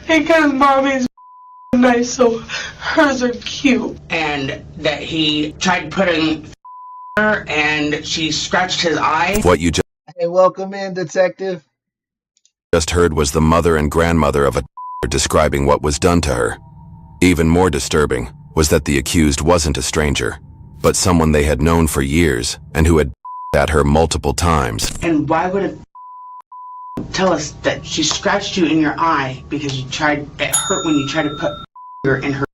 because mommy's nice, so hers are cute.
And that he tried putting her and she scratched his eye.
What you
Hey, welcome in, detective.
just heard was the mother and grandmother of a describing what was done to her. Even more disturbing was that the accused wasn't a stranger, but someone they had known for years and who had at her multiple times.
And why would it tell us that she scratched you in your eye because it hurt when you tried to put her in her.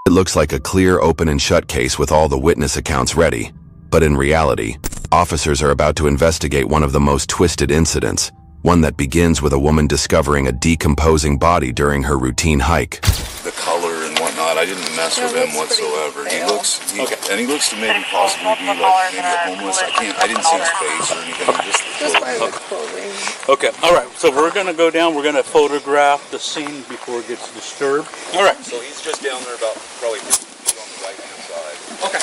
It looks like a clear open and shut case with all the witness accounts ready, but in reality, officers are about to investigate one of the most twisted incidents, one that begins with a woman discovering a decomposing body during her routine hike.
The color and whatnot, I didn't mess with him whatsoever. He looks to maybe possibly be like maybe a homeless. I didn't see his face or anything. Just the clothing.
Okay, all right. So we're going to go down. We're going to photograph the scene before it gets disturbed. All right.
So he's just down there about probably 50 feet on the right-hand side. Okay.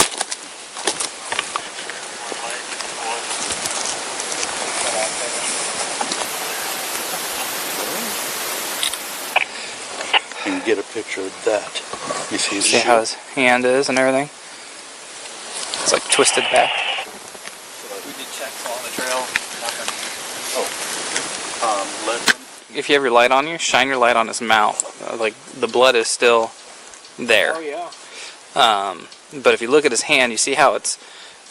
And get a picture of that. You
See how his hand is and everything? It's like twisted back.
We did checks on the trail.
If you have your light on you, shine your light on his mouth. Like the blood is still there.
Oh yeah.
But if you look at his hand, you see how it's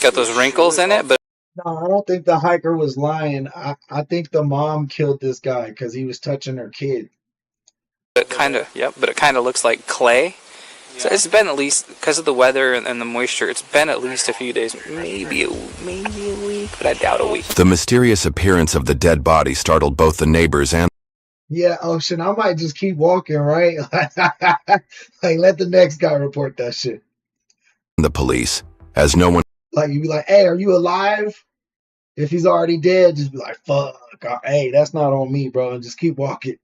got those wrinkles in it. But
No, I don't think the hiker was lying. I think the mom killed this guy because he was touching her kid.
it kind of looks like clay. So it's been at least, because of the weather and the moisture, it's been at least a few days, maybe a week, but I doubt a week.
The mysterious appearance of the dead body startled both the neighbors and
Yeah, Ocean, I might just keep walking, right? Like, let the next guy report that shit.
the police, as no one
Like, you be like, hey, are you alive? If he's already dead, just be like, fuck. Hey, that's not on me, bro. And just keep walking.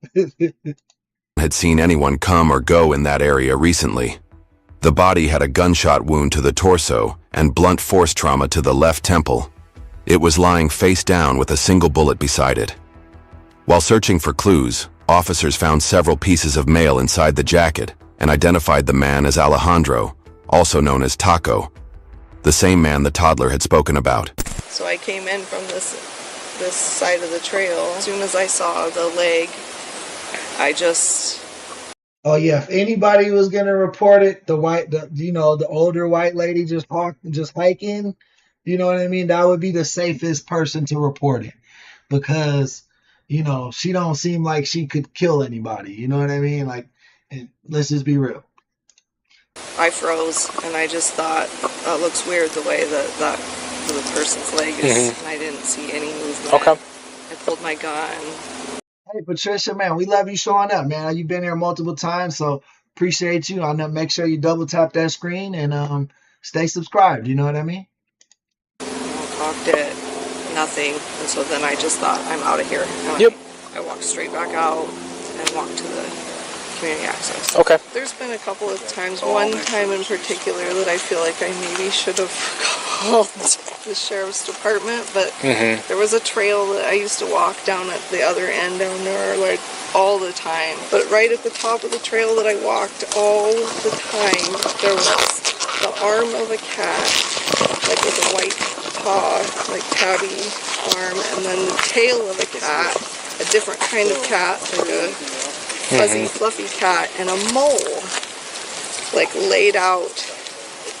had seen anyone come or go in that area recently. The body had a gunshot wound to the torso and blunt force trauma to the left temple. It was lying face down with a single bullet beside it. While searching for clues, officers found several pieces of mail inside the jacket and identified the man as Alejandro, also known as Taco, the same man the toddler had spoken about.
So I came in from this side of the trail. As soon as I saw the leg, I just...
Oh yeah, if anybody was gonna report it, the older white lady just hiking, you know what I mean? That would be the safest person to report it, because she don't seem like she could kill anybody. You know what I mean? Like, let's just be real.
I froze, and I just thought, that looks weird the way that the person's leg is, and I didn't see any movement.
Okay.
I pulled my gun.
Hey, Patricia, man, we love you showing up, man. You've been here multiple times, so appreciate you. I'll make sure you double tap that screen and stay subscribed. You know what I mean?
Talked it, nothing, and so then I just thought, I'm out of here. And
Yep.
I walked straight back out and walked to the community access.
Okay.
There's been a couple of times, one time in particular, that I feel like I maybe should have called the sheriff's department, but there was a trail that I used to walk down at the other end down there, like, all the time. But right at the top of the trail that I walked all the time, there was the arm of a cat, like with a white paw, like tabby arm, and then the tail of a cat, a different kind of cat, like a fuzzy, fluffy cat, and a mole, like laid out.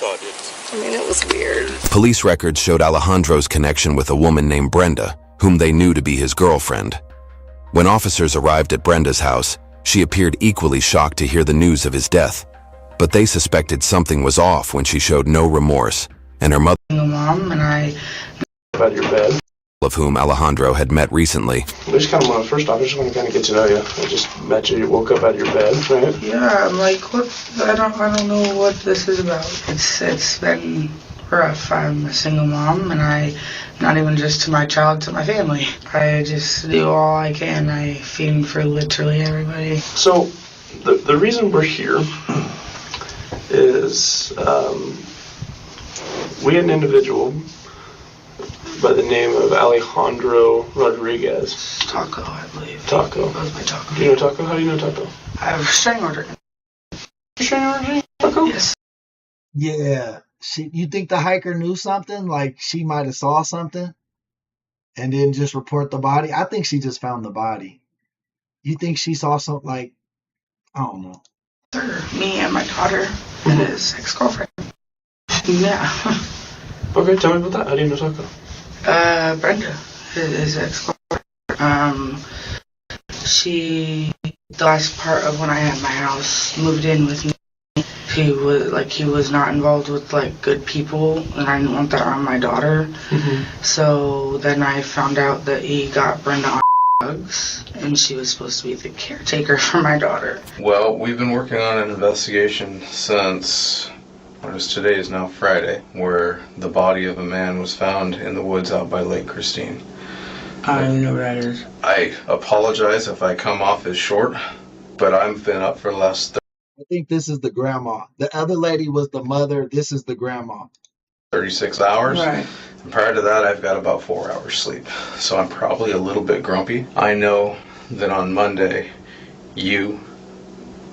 I mean, it was weird.
Police records showed Alejandro's connection with a woman named Brenda, whom they knew to be his girlfriend. When officers arrived at Brenda's house, she appeared equally shocked to hear the news of his death. But they suspected something was off when she showed no remorse, and her mother,
Mom and I,
about your bed,
of whom Alejandro had met recently.
I just kind of want to, first off, I just want to kind of get to know you. I just met you, you woke up out of your bed, right?
Yeah, I'm like, what? I don't know what this is about. It's been rough. I'm a single mom, and I, not even just to my child, to my family. I just do all I can. I feed for literally everybody.
So, the reason we're here is we had an individual by the name of Alejandro Rodriguez.
Taco, I believe.
Taco.
That was my taco.
Do you know Taco? How do you know Taco?
I have a restraining order.
Restraining order? Taco?
Yes.
Yeah. You think the hiker knew something? Like she might have saw something and then just report the body? I think she just found the body. You think she saw something like, I don't know.
Me and my daughter and his ex-girlfriend. Yeah.
Okay, tell me about that. How do you know Taco?
Brenda, his ex-girlfriend. She, the last part of when I had my house, moved in with me. He was not involved with like good people, and I didn't want that on my daughter. So then I found out that he got Brenda on drugs, and she was supposed to be the caretaker for my daughter.
Well, we've been working on an investigation since, today is now Friday, where the body of a man was found in the woods out by Lake Christine.
I don't know what that is.
I apologize if I come off as short, but I've been up for the last
I think this is the grandma. The other lady was the mother. This is the grandma.
36 hours.
Right.
And prior to that, I've got about 4 hours sleep. So I'm probably a little bit grumpy. I know that on Monday, you,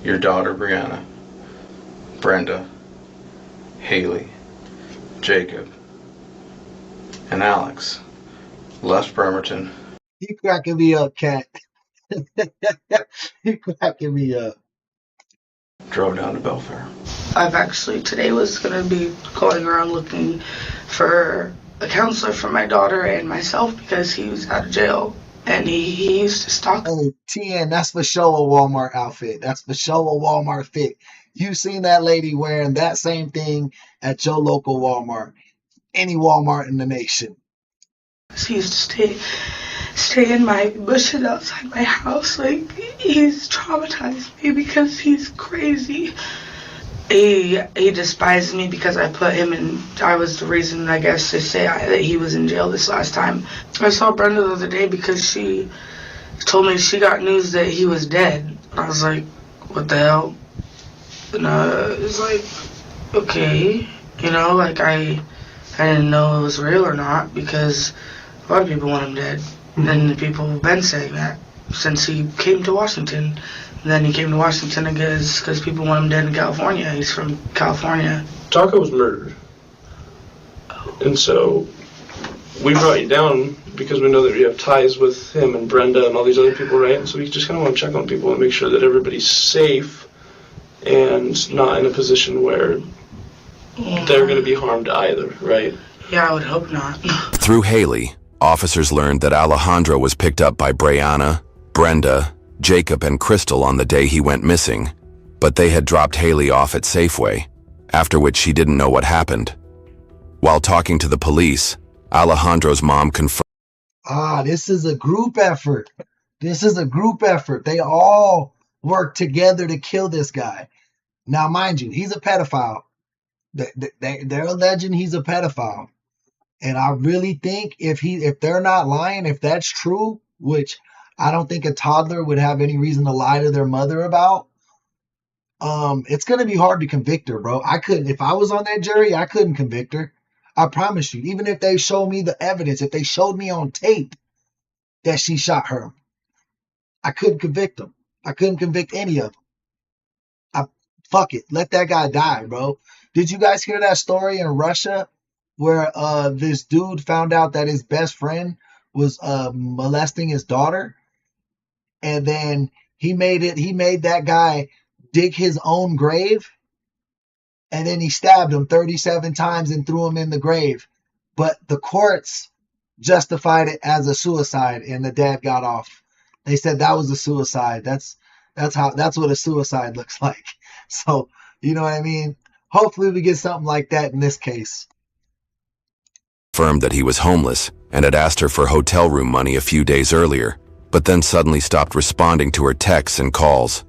your daughter Brianna, Brenda, Haley, Jacob, and Alex left Bremerton.
You cracking me up, Cat. You cracking me up.
Drove down to Belfair.
I've actually, today was going to be going around looking for a counselor for my daughter and myself because he was out of jail and he used to stalk.
Hey, TN, that's for sure a Walmart outfit. That's for sure a Walmart fit. You seen that lady wearing that same thing at your local Walmart, any Walmart in the nation.
He used to stay in my bushes outside my house. Like, he's traumatized me because he's crazy. He despised me because I put him in. I was the reason, I guess, to say that he was in jail this last time. I saw Brenda the other day because she told me she got news that he was dead. I was like, what the hell? And it was like, okay, like I didn't know it was real or not because a lot of people want him dead. And people have been saying that since he came to Washington. And then he came to Washington because people want him dead in California. He's from California.
Taco was murdered. And so we brought you down because we know that you have ties with him and Brenda and all these other people, right? And so we just kind of want to check on people and make sure that everybody's safe and not in a position where they're going to be harmed either, right?
Yeah, I would hope not.
Through Haley, officers learned that Alejandro was picked up by Brianna, Brenda, Jacob, and Crystal on the day he went missing, but they had dropped Haley off at Safeway, after which she didn't know what happened. While talking to the police, Alejandro's mom confirmed.
This is a group effort. This is a group effort. They all work together to kill this guy. Now, mind you, he's a pedophile. They're alleging he's a pedophile. And I really think if they're not lying, if that's true, which I don't think a toddler would have any reason to lie to their mother about, it's going to be hard to convict her, bro. If I was on that jury, I couldn't convict her. I promise you, even if they show me the evidence, if they showed me on tape that she shot her, I couldn't convict them. I couldn't convict any of them. Fuck it. Let that guy die, bro. Did you guys hear that story in Russia where this dude found out that his best friend was molesting his daughter? And then he made that guy dig his own grave, and then he stabbed him 37 times and threw him in the grave. But the courts justified it as a suicide, and the dad got off. They said that was a suicide. That's what a suicide looks like. So, you know what I mean? Hopefully we get something like that in this case.
Confirmed that he was homeless and had asked her for hotel room money a few days earlier, but then suddenly stopped responding to her texts and calls.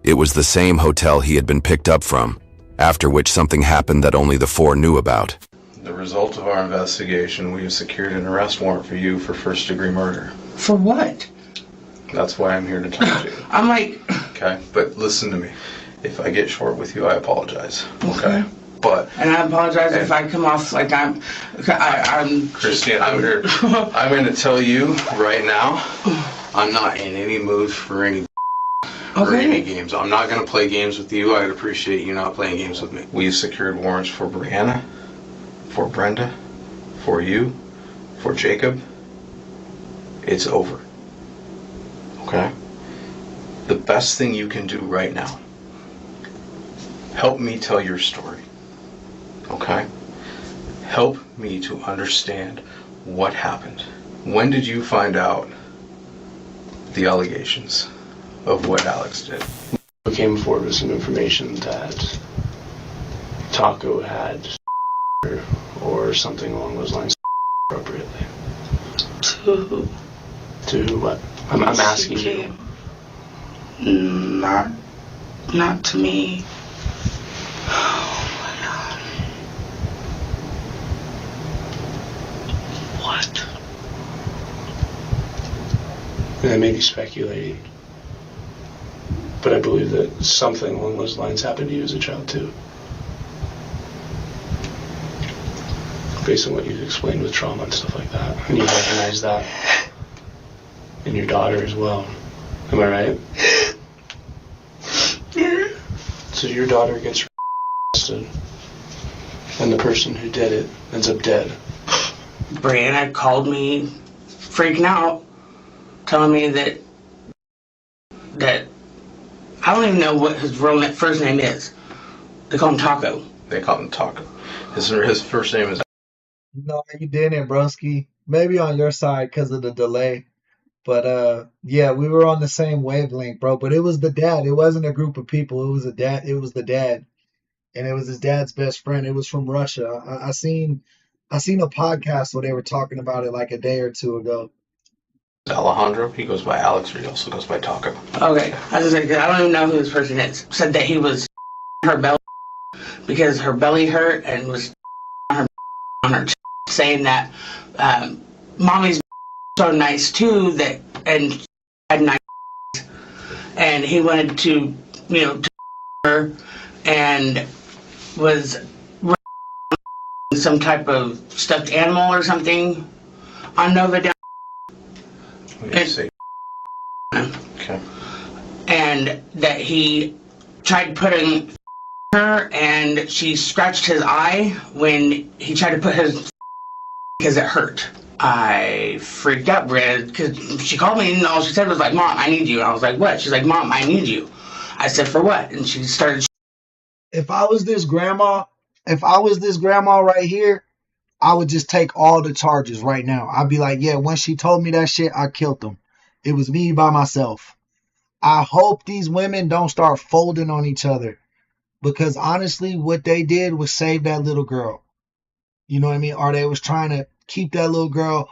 It was the same hotel he had been picked up from, after which something happened that only the four knew about.
The result of our investigation, we have secured an arrest warrant for you for first-degree murder.
For what?
That's why I'm here to talk to you.
I'm like...
Okay, but listen to me. If I get short with you, I apologize. Okay? But...
And I apologize if I come off like I'm
Christine, I'm going to tell you right now, I'm not in any mood for any games. I'm not going to play games with you. I'd appreciate you not playing games with me. We've secured warrants for Brianna, for Brenda, for you, for Jacob. It's over. Okay? The best thing you can do right now, help me tell your story. Okay? Help me to understand what happened. When did you find out the allegations of what Alex did?
We came forward with some information that Taco had or something along those lines appropriately.
To
what? I'm asking you.
Not to me. What?
And I may be speculating, but I believe that something along those lines happened to you as a child too. Based on what you've explained with trauma and stuff like that. And you recognize that in your daughter as well. Am I right?
Yeah.
So your daughter gets arrested, and the person who did it ends up dead.
Brianna called me freaking out, telling me that I don't even know what his first name is. They call him Taco.
They call him Taco. His first name is...
No, you didn't, broski. Maybe on your side because of the delay. But yeah, we were on the same wavelength, bro. But it was the dad. It wasn't a group of people. It was a dad. It was the dad, and it was his dad's best friend. It was from Russia. I seen a podcast where they were talking about it like a day or two ago.
Alejandro. He goes by Alex, or he also goes by Taco.
Okay, I was like, I don't even know who this person is. Said that he was her belly because her belly hurt and was on her saying that mommy's so nice too that and had nice and he wanted to to her and was some type of stuffed animal or something on Nova down.
Okay.
And that he tried putting her and she scratched his eye when he tried to put his because it hurt. I freaked out, Brad, because she called me and all she said was like, "Mom, I need you." And I was like, "What?" She's like, "Mom, I need you." I said, "For what?" And she started.
If I was this grandma right here, I would just take all the charges right now. I'd be like, yeah, when she told me that shit, I killed them. It was me by myself. I hope these women don't start folding on each other because honestly, what they did was save that little girl. You know what I mean? Or they was trying to keep that little girl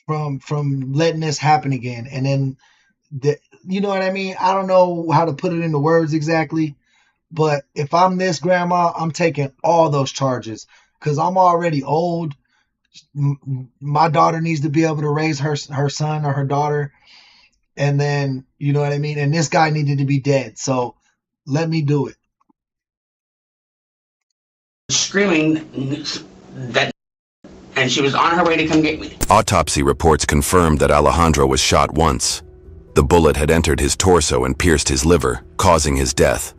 from letting this happen again. And then, you know what I mean? I don't know how to put it into words exactly, but if I'm this grandma, I'm taking all those charges because I'm already old. My daughter needs to be able to raise her son or her daughter. And then, you know what I mean? And this guy needed to be dead. So let me do it.
screaming that, and she was on her way to come get me.
Autopsy reports confirmed that Alejandro was shot once. The bullet had entered his torso and pierced his liver, causing his death.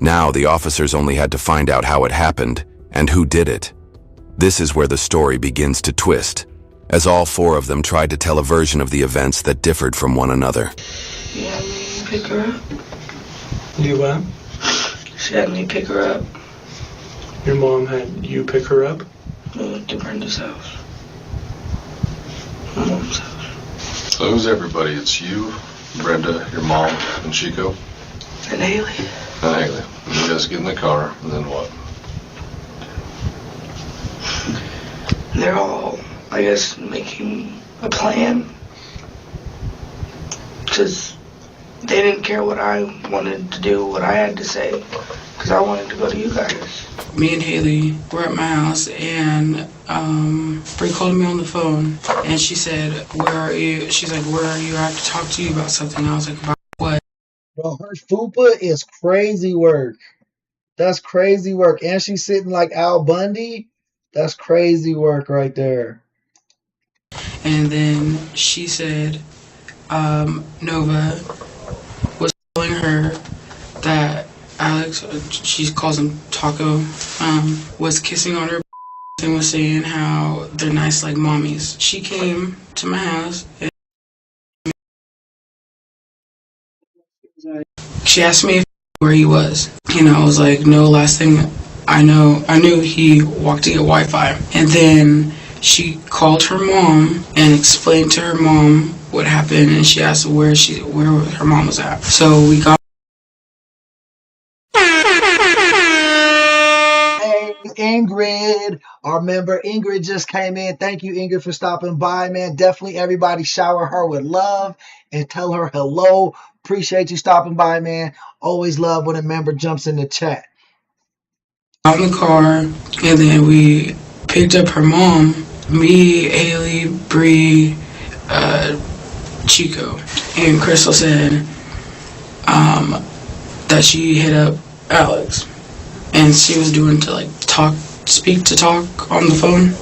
Now the officers only had to find out how it happened and who did it. This is where the story begins to twist, as all four of them tried to tell a version of the events that differed from one another.
She had me pick her up.
You what?
She had me pick her up.
Your mom had you pick her up?
To Brenda's house. My mom's house.
So who's everybody? It's you, Brenda, your mom, and Chico?
And Haley.
And Haley. And you guys get in the car, and then what?
They're all, I guess, making a plan. Because they didn't care what I wanted to do, what I had to say. Because I wanted to go to you guys.
Me and Haley were at my house, and Bree called me on the phone, and she said, "Where are you?" She's like, "Where are you? I have to talk to you about something." I was like, "About what?"
Bro, her fupa is crazy work. That's crazy work. And she's sitting like Al Bundy. That's crazy work right there.
And then she said, Nova was telling her that Alex, she calls him Taco, was kissing on her and was saying how they're nice like mommies. She came to my house and she asked me where he was. And I was like, no, last thing I knew he walked to get Wi-Fi. And then she called her mom and explained to her mom what happened, and she asked where her mom was at. So we got.
Hey, Ingrid, our member Ingrid just came in. Thank you, Ingrid, for stopping by, man. Definitely everybody shower her with love and tell her hello. Appreciate you stopping by, man. Always love when a member jumps in the chat.
Out in the car, and then we picked up her mom, me, Haley, Bree, Chico, and Crystal said that she hit up Alex, and she was doing to like speak to talk on the phone,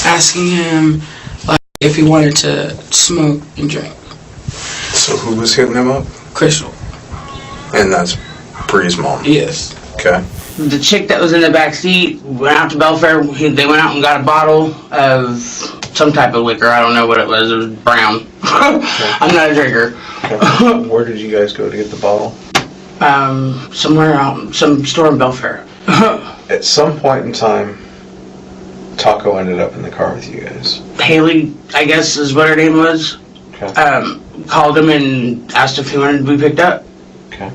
asking him like if he wanted to smoke and drink.
So who was hitting him up?
Crystal.
And that's Bree's mom?
Yes.
Okay.
The chick that was in the back seat went out to Belfair. They went out and got a bottle of some type of liquor. I don't know what it was. It was brown. I'm not a drinker.
Okay. Where did you guys go to get the bottle?
Somewhere out, some store in Belfair.
At some point in time, Taco ended up in the car with you guys.
Haley, I guess is what her name was.
Okay.
Called him and asked if he wanted to be picked up.
Okay.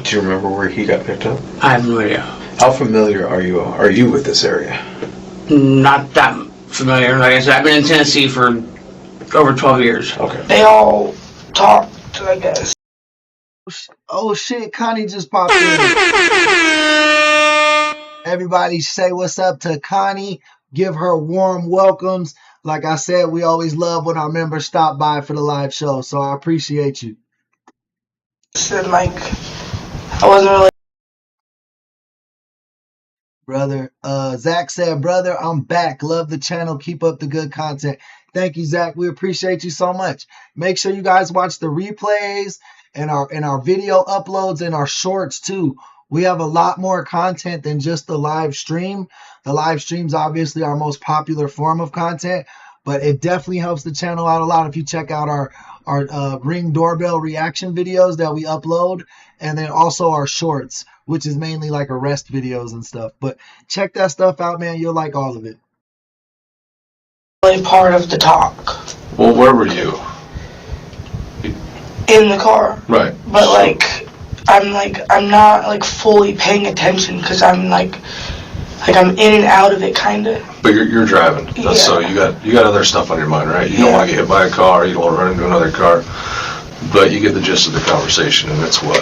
Do you remember where he got picked up?
I have no idea.
How familiar are you with this area?
Not that familiar. Like I said, I've been in Tennessee for over 12 years.
Okay.
They all talked, I guess.
Oh shit, Connie just popped in. Everybody say what's up to Connie. Give her warm welcomes. Like I said, we always love when our members stop by for the live show, so I appreciate you.
Said like I wasn't really.
Brother, Zach said, brother, I'm back. Love the channel. Keep up the good content. Thank you, Zach. We appreciate you so much. Make sure you guys watch the replays and our video uploads and our shorts too. We have a lot more content than just the live stream. The live stream's obviously our most popular form of content, but it definitely helps the channel out a lot if you check out our Ring doorbell reaction videos that we upload, and then also our shorts, which is mainly like arrest videos and stuff. But check that stuff out, man. You'll like all of it.
Really part of the talk.
Well, where were you?
In the car.
Right.
But I'm not like fully paying attention because I'm like I'm in and out of it kind of.
But you're driving. That's So you got other stuff on your mind, right? You don't want to get hit by a car. You don't want to run into another car. But you get the gist of the conversation, and it's what?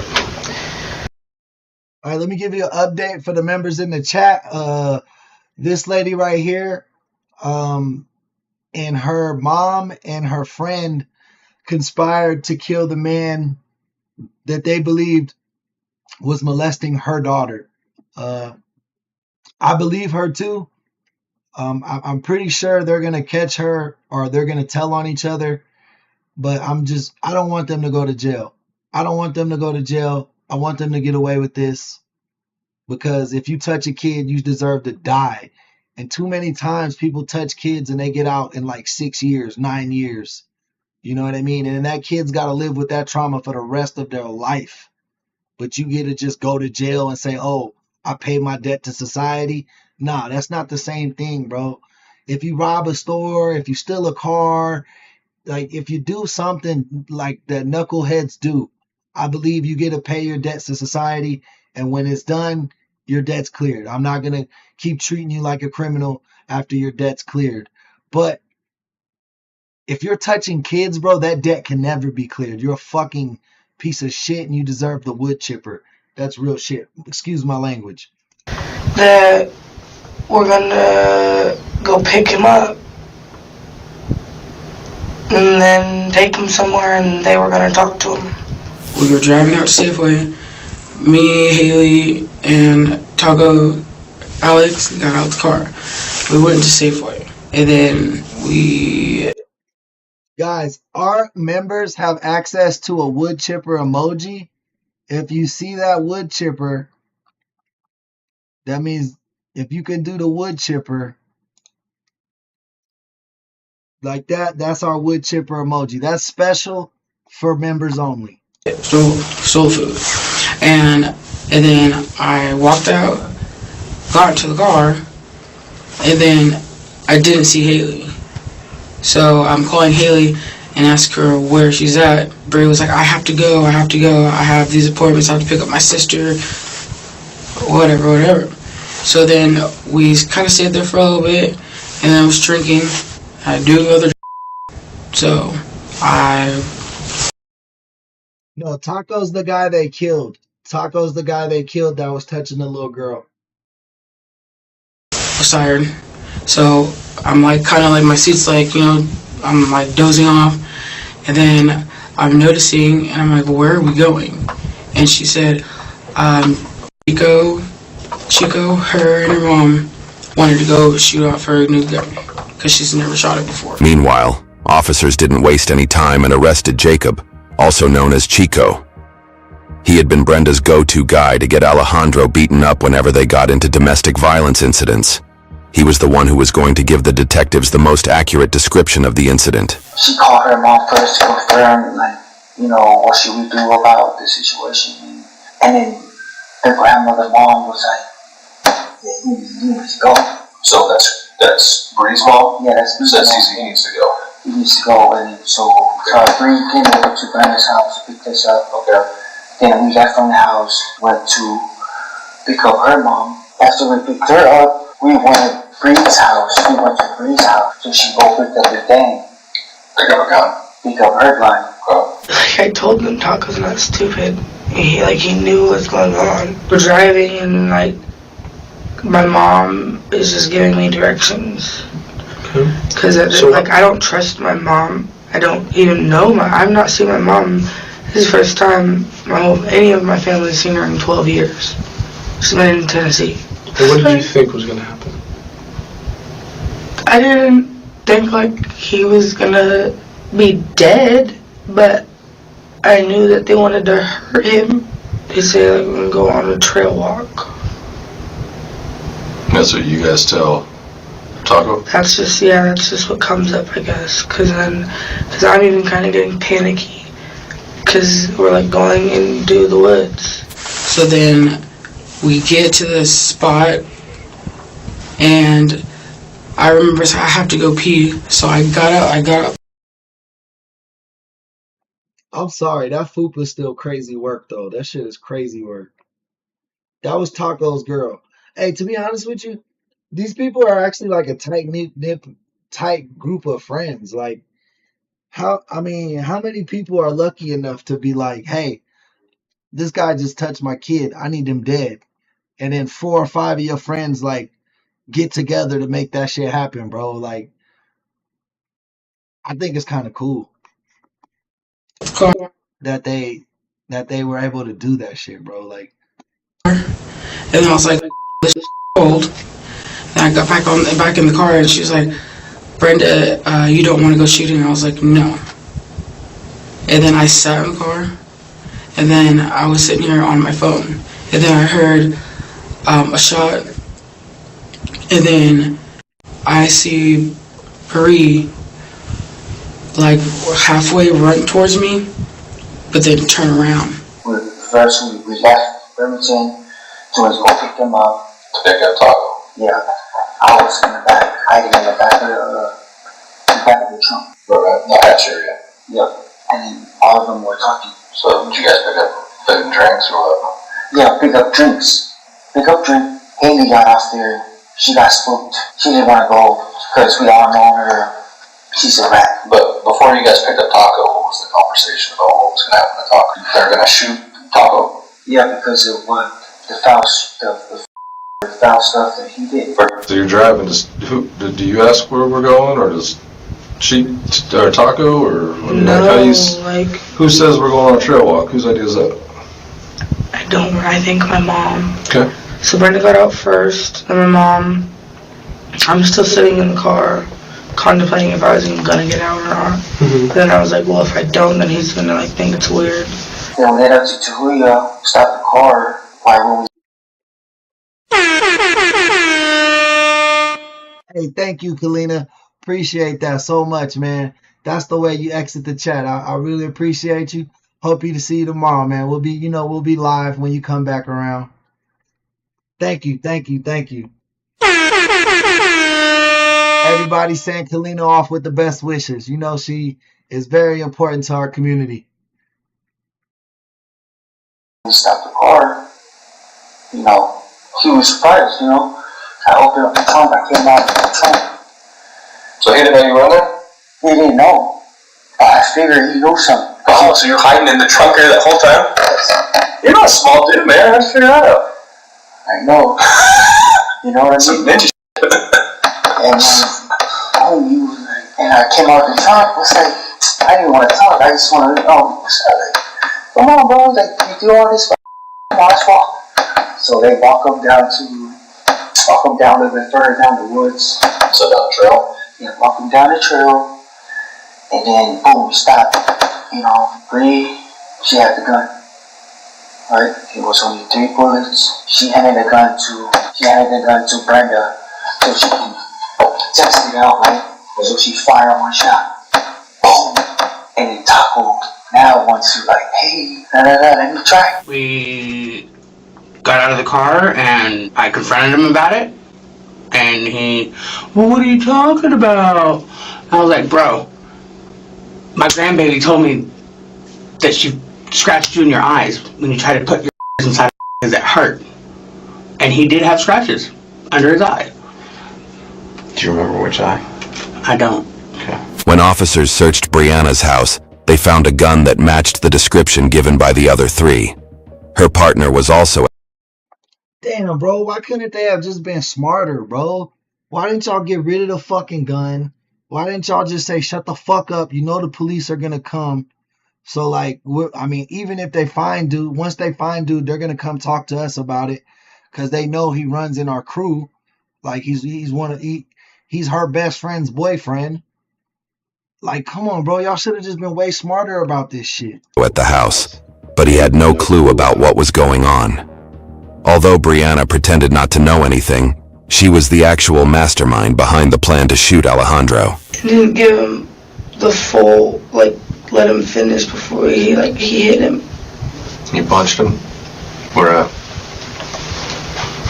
All right, let me give you an update for the members in the chat. This lady right here, and her mom and her friend conspired to kill the man that they believed was molesting her daughter. I believe her too. I'm pretty sure they're gonna catch her or they're gonna tell on each other. But I don't want them to go to jail. I don't want them to go to jail. I want them to get away with this because if you touch a kid, you deserve to die. And too many times people touch kids and they get out in like 6 years, 9 years. You know what I mean? And then that kid's got to live with that trauma for the rest of their life. But you get to just go to jail and say, oh, I paid my debt to society. Nah, that's not the same thing, bro. If you rob a store, if you steal a car, like if you do something like that knuckleheads do, I believe you get to pay your debts to society. And when it's done, your debt's cleared. I'm not going to keep treating you like a criminal after your debt's cleared. But if you're touching kids, bro, that debt can never be cleared. You're a fucking piece of shit and you deserve the wood chipper. That's real shit. Excuse my language.
That we're gonna go pick him up and then take him somewhere and they were gonna talk to him.
We were driving out to Safeway. Me, Haley, and Taco Alex got out the car. We went to Safeway. And then we...
Guys, our members have access to a wood chipper emoji. If you see that wood chipper, that means if you can do the wood chipper like that, that's our wood chipper emoji. That's special for members only.
Soul food. And then I walked out, got into the car, and then I didn't see Haley. So I'm calling Haley and ask her where she's at. Bray was like, I have to go. I have these appointments. I have to pick up my sister. Whatever. So then we kind of stayed there for a little bit, and then I was drinking. I do other. So
No, Taco's the guy they killed. Taco's the guy they killed that was touching the little girl.
was tired. So I'm like, kind of like my seat's like, I'm like dozing off. And then I'm noticing, and I'm like, where are we going? And she said, Chico, her and her mom wanted to go shoot off her new gun because she's never shot it before.
Meanwhile, officers didn't waste any time and arrested Jacob, also known as Chico. He had been Brenda's go-to guy to get Alejandro beaten up whenever they got into domestic violence incidents. He was the one who was going to give the detectives the most accurate description of the incident.
She called her mom first to confirm, what should we do about the situation? And then the grandmother mom was like, he needs to go.
So that's Bree's mom?
Yeah, that's
he needs to go.
He needs to go, and so Bree came over to Brenda's house to pick this up.
Okay.
Then we left from the house, went to pick up her mom. After we picked her up, we went to Bree's house. We went to Bree's house, so she go pick up the thing.
Pick up a gun?
Pick up her gun.
Oh.
Like I told him, Taco's not stupid. He knew what's going on. We're driving and my mom is just giving me directions. Because I don't trust my mom. I don't even know I've not seen my mom. This is the first time any of my family has seen her in 12 years. She's been in Tennessee.
And what did you think was going to happen?
I didn't think he was going to be dead, but I knew that they wanted to hurt him. They say we're going to go on a trail walk.
That's what you guys tell Taco?
That's just what comes up, I guess. Because I'm even kind of getting panicky. Because we're going into the woods.
So then we get to this spot, and I remember I have to go pee. So I got up.
I'm sorry, that FOOP is still crazy work though. That shit is crazy work. That was Taco's girl. Hey, to be honest with you, these people are actually a tight group of friends. How many people are lucky enough to be like, hey, this guy just touched my kid, I need him dead. And then 4 or 5 of your friends get together to make that shit happen, bro. I think it's kind of cool that they were able to do that shit, bro.
And then I was like, this is old. And I got back in the car, and she was like, Brenda, you don't want to go shooting? I was like, no. And then I sat in the car, and then I was sitting here on my phone, and then I heard a shot, and then I see Marie like halfway run towards me, but then turn around.
First we left Bremerton to go pick them up.
To pick up Taco?
Yeah. I was in the back, hiding in the back of the trunk.
Right, the hatch area.
Yep. And then all of them were talking.
So did you guys pick up food and drinks or what?
Yeah, pick up drinks. Pick up drink. Haley got off there. She got spooked. She didn't want to go because we all know her. She's a rat.
But before you guys picked up Taco, what was the conversation about what was going to happen to Taco? They're going to shoot Taco?
Yeah, because of what the foul stuff, the foul stuff that he did.
So you're driving, do you ask where we're going, or does she, or Taco, or
No,
who says we're going on a trail walk? Whose idea is that?
I don't. I think my mom.
Okay.
So Brenda got out first, and my mom. I'm still sitting in the car, contemplating if I was even gonna get out or not.
Mm-hmm.
Then I was like, well, if I don't, then he's gonna like think it's weird.
They led up to Tahuya, stopped the car, when we.
Hey, thank you, Kalina. Appreciate that so much, man. That's the way you exit the chat. I really appreciate you. Hope to see you tomorrow, man. We'll be live when you come back around. Thank you. Everybody send Kalina off with the best wishes. She is very important to our community.
We stopped the car. He was surprised. I opened up the trunk. I came out of the trunk.
So he didn't know you were in there?
He didn't know. I figured he knew something.
Oh, so you're hiding in the trunk area that whole time? You're not a small dude, man. How'd you figure that out?
I know. You know what I mean?
Some ninja
and I came out of the trunk. I was like, I didn't want to talk. I just wanted to know. Come on, bro. You do all this. Let's walk. So they walk them down a little bit further down the woods.
So down the trail?
Yeah, walk them down the trail. And then, boom, we stopped. Bree, she had the gun. Right? It was only 3 bullets. She handed the gun to Brenda so she can test it out, right? So she fired 1 shot. Boom! And then Taco now wants to hey, let me try.
We got out of the car and I confronted him about it. And he, well, what are you talking about? I was like, bro, my grandbaby told me that she scratched you in your eyes when you tried to put your inside because it hurt. And he did have scratches under his eye.
Do you remember which eye?
I don't.
Okay.
When officers searched Brianna's house, they found a gun that matched the description given by the other 3. Her partner was also...
Damn, bro. Why couldn't they have just been smarter, bro? Why didn't y'all get rid of the fucking gun? Why didn't y'all just say, shut the fuck up? The police are going to come. So, even if they find dude, once they find dude, they're going to come talk to us about it because they know he runs in our crew. He's her best friend's boyfriend. Come on, bro. Y'all should have just been way smarter about this shit.
...at the house, but he had no clue about what was going on. Although Brianna pretended not to know anything, she was the actual mastermind behind the plan to shoot Alejandro.
Didn't give him the full, let him finish before he hit him.
You punched him? Where at?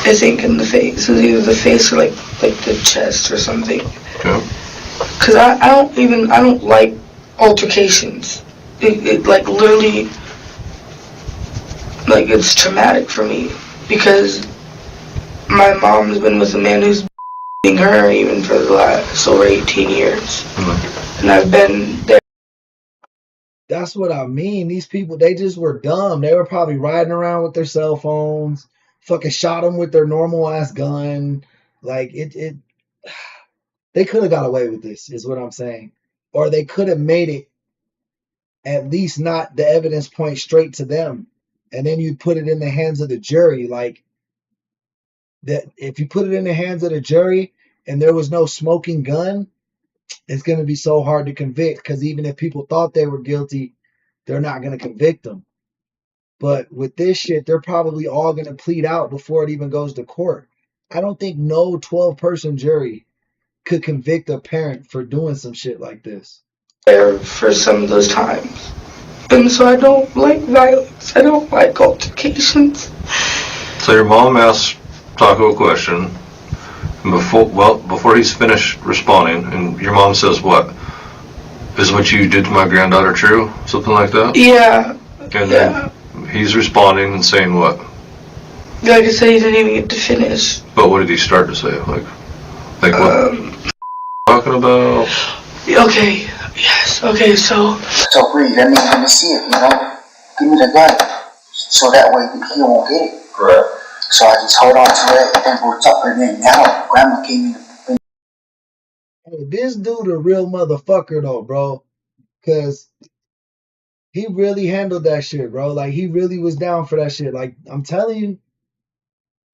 I think in the face. It was either the face or the chest or something.
Yeah.
Cause I don't like altercations. It literally, it's traumatic for me because my mom's been with a man who's beating her even for the last over 18 years. Mm-hmm. And I've been there.
That's what I mean. These people, they just were dumb. They were probably riding around with their cell phones, fucking shot them with their normal ass gun. They could have got away with this, is what I'm saying. Or they could have made it at least not the evidence point straight to them. And then you put it in the hands of the jury. that if you put it in the hands of the jury and there was no smoking gun, it's going to be so hard to convict, because even if people thought they were guilty, they're not going to convict them. But with this shit, they're probably all going to plead out before it even goes to court. I don't think no 12-person jury could convict a parent for doing some shit like this.
For some of those times. And so I don't like violence. I don't like altercations.
So your mom asks Taco a question before he's finished responding, and your mom says, "What is what you did to my granddaughter true?" Something like that.
Yeah.
And then he's responding and saying what?
Like I said, he didn't even get to finish.
But what did he start to say? Like what? Talking about?
Okay. Yes. Okay. So
Bree, let me see it. Give me the gun, so that way he won't get it. Right. So I just hold on to it and we'll talk. And then now Grandma came in.
Hey, this dude a real motherfucker though, bro. Cause he really handled that shit, bro. Like, he really was down for that shit. Like, I'm telling you,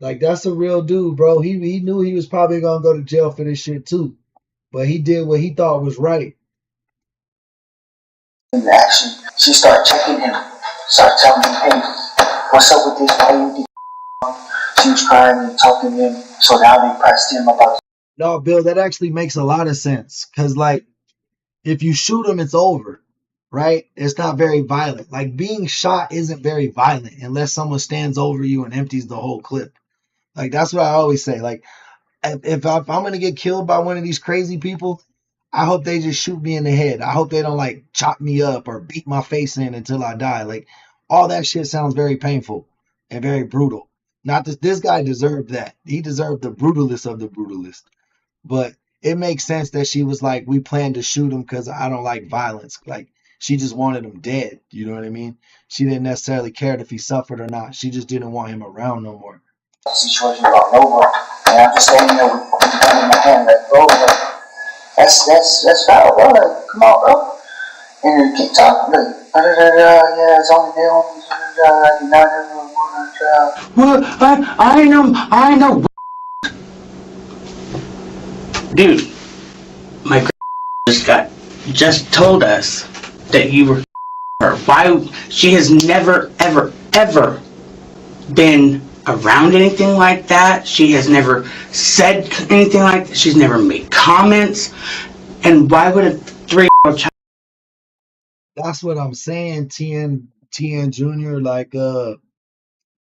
like, that's a real dude, bro. He knew he was probably gonna go to jail for this shit too, but he did what he thought was right.
In action, she started checking him, started telling him, "Hey, what's up with this? Why you did?" She was crying and talking to him. So now they pressed him about.
No, Bill, that actually makes a lot of sense. Cause like, if you shoot him, it's over, right? It's not very violent. Like, being shot isn't very violent unless someone stands over you and empties the whole clip. Like, that's what I always say. Like, if I'm gonna get killed by one of these crazy people, I hope they just shoot me in the head. I hope they don't like chop me up or beat my face in until I die. Like, all that shit sounds very painful and very brutal. Not that this guy deserved that. He deserved the brutalest of the brutalist. But it makes sense that she was like, we planned to shoot him because I don't like violence. Like, she just wanted him dead. You know what I mean? She didn't necessarily care if he suffered or not. She just didn't want him around no more.
Situation about Nova, and I'm just standing there with the gun in my hand, like, bro, that's foul, bro. Like, come on, bro. And then keep talking, like, yeah, it's only there,
Well, I know. Dude, my just told us that you were her. Why? She has never, ever been around anything like that. She has never said anything like that. She's never made comments. And why would a 3-year-old child?
That's what I'm saying, TN Jr. Like,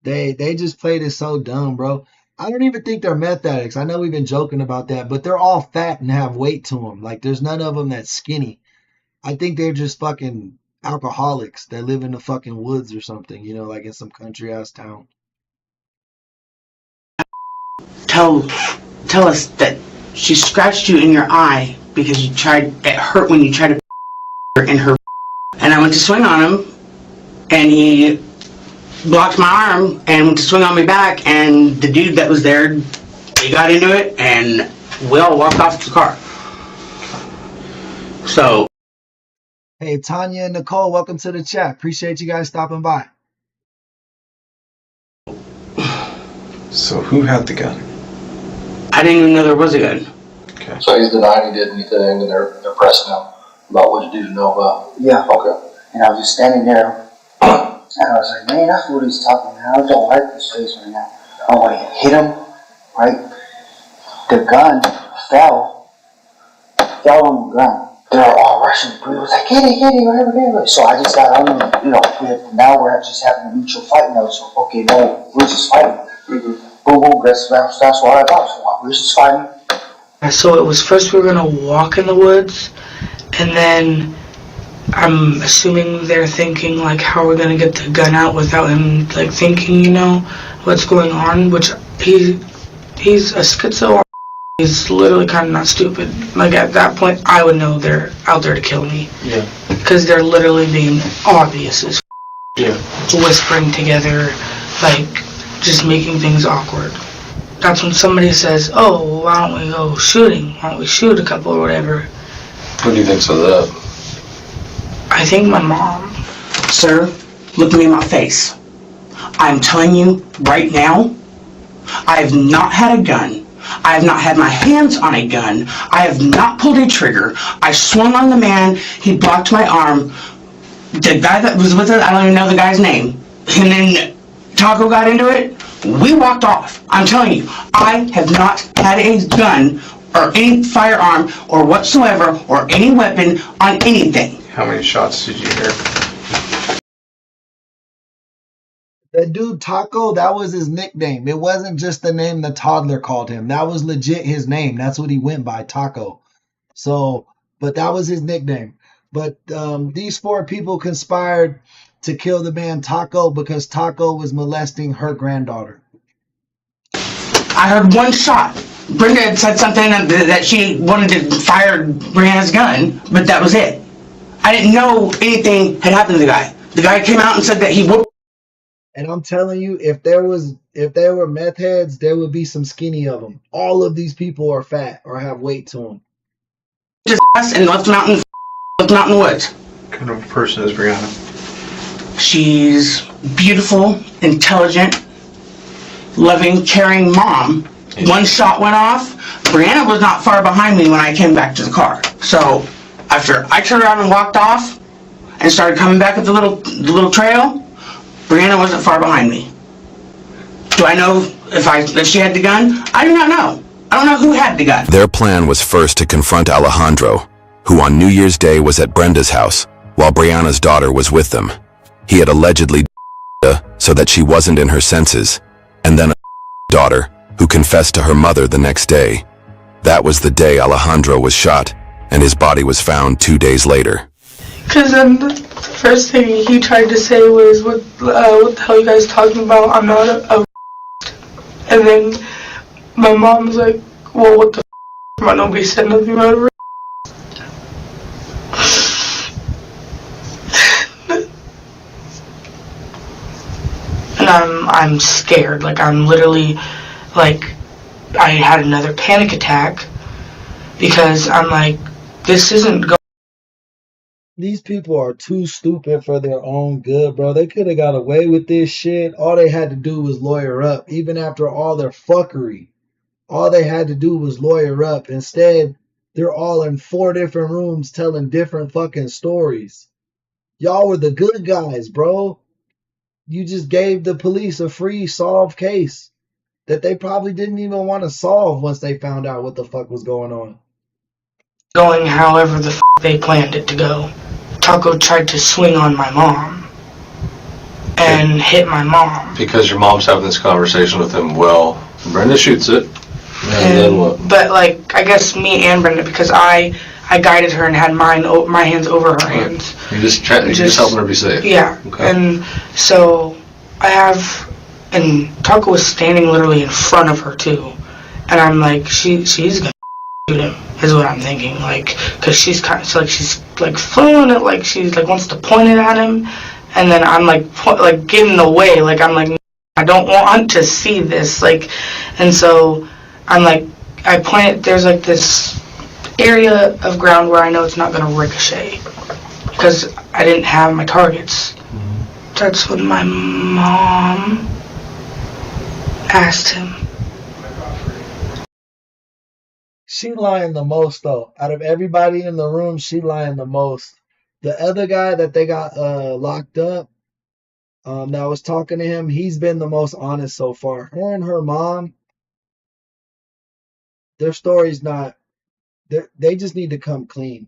they just played it so dumb, bro. I don't even think they're meth addicts. I know we've been joking about that, but they're all fat and have weight to them. Like, there's none of them that's skinny. I think they're just fucking alcoholics that live in the fucking woods or something, like in some country ass town.
Tell us that she scratched you in your eye because it hurt when you tried to her in her. And I went to swing on him, and he blocked my arm and went to swing on me back, and the dude that was there, he got into it, and we all walked off to the car. So.
Hey, Tanya and Nicole, welcome to the chat. Appreciate you guys stopping by.
So who had the gun?
I didn't even know there was a gun.
Okay.
So he's denying he did anything, and they're pressing him about what you do to Nova.
Yeah.
Okay.
And I was just standing there, and I was like, man, that's what he's talking about. I don't like this face right now. I want to hit him, right? The gun fell on the ground. They were all rushing. Bree was like, get it, whatever. So I just got on him, now we're just having a mutual fight now. So, okay, no, we're just fighting. Mm-hmm. Boom, that's what I thought. So we're just fighting.
So it was first we were going to walk in the woods, and then I'm assuming they're thinking, like, how we're going to get the gun out without him, like, thinking, what's going on, which he's a schizo. He's literally kind of not stupid. Like, at that point, I would know they're out there to kill me.
Yeah.
Because they're literally being obvious as
Yeah.
whispering together, like, just making things awkward. That's when somebody says, oh, why don't we go shooting? Why don't we shoot a couple or whatever?
Who do you think's of that?
I think my mom.
Sir, look me in my face. I'm telling you right now, I have not had a gun. I have not had my hands on a gun. I have not pulled a trigger. I swung on the man. He blocked my arm. The guy that was with us, I don't even know the guy's name. And then Taco got into it. We walked off. I'm telling you, I have not had a gun or any firearm or whatsoever or any weapon on anything.
How many shots did you hear?
That dude Taco, that was his nickname. It wasn't just the name the toddler called him. That was legit his name. That's what he went by, Taco. So, but that was his nickname. But these 4 people conspired to kill the man Taco because Taco was molesting her granddaughter.
I heard one shot. Brenda had said something that she wanted to fire Brianna's gun, but that was it. I didn't know anything had happened to the guy. The guy came out and said that he whooped.
And I'm telling you, if there were meth heads, there would be some skinny of them. All of these people are fat or have weight to them.
Just and left him out in the woods.
What kind of person is Brianna?
She's beautiful, intelligent, loving, caring mom. One shot went off. Brianna was not far behind me when I came back to the car. So after I turned around and walked off and started coming back at the little trail, Brianna wasn't far behind me. Do I know if she had the gun? I do not know. I don't know who had the gun.
Their plan was first to confront Alejandro, who on New Year's Day was at Brenda's house, while Brianna's daughter was with them. He had allegedly so that she wasn't in her senses, and then a daughter, who confessed to her mother the next day. That was the day Alejandro was shot, and his body was found 2 days later.
Because then the first thing he tried to say was, what the hell are you guys talking about? I'm not a And then my mom was like, well, what the f***? Nobody said nothing about a And I'm scared. Like, I'm literally, like, I had another panic attack because I'm like, this isn't going.
These people are too stupid for their own good, bro. They could have got away with this shit. All they had to do was lawyer up, even after all their fuckery. All they had to do was lawyer up. Instead, they're all in 4 different rooms telling different fucking stories. Y'all were the good guys, bro. You just gave the police a free solved case that they probably didn't even want to solve once they found out what the fuck was going on.
Going however the f*** they planned it to go. Taco tried to swing on my mom and hit my mom.
Because your mom's having this conversation with him, well, Brenda shoots it, and then what?
But, like, I guess me and Brenda, because I guided her and had my hands over her hands.
You're just helping her be safe.
Yeah. Okay. And so and Taco was standing literally in front of her too, and I'm like, she's gonna shoot him, is what I'm thinking, like, cause she's throwing it, like she's like wants to point it at him, and then I'm like getting away, like I'm like, I don't want to see this, like, and so I'm like, I point it, there's like this area of ground where I know it's not gonna ricochet, because I didn't have my targets. That's what my mom asked him.
She lying the most, though. Out of everybody in the room, she lying the most. The other guy that they got locked up, that was talking to him, he's been the most honest so far. Her and her mom, their story's not, they just need to come clean.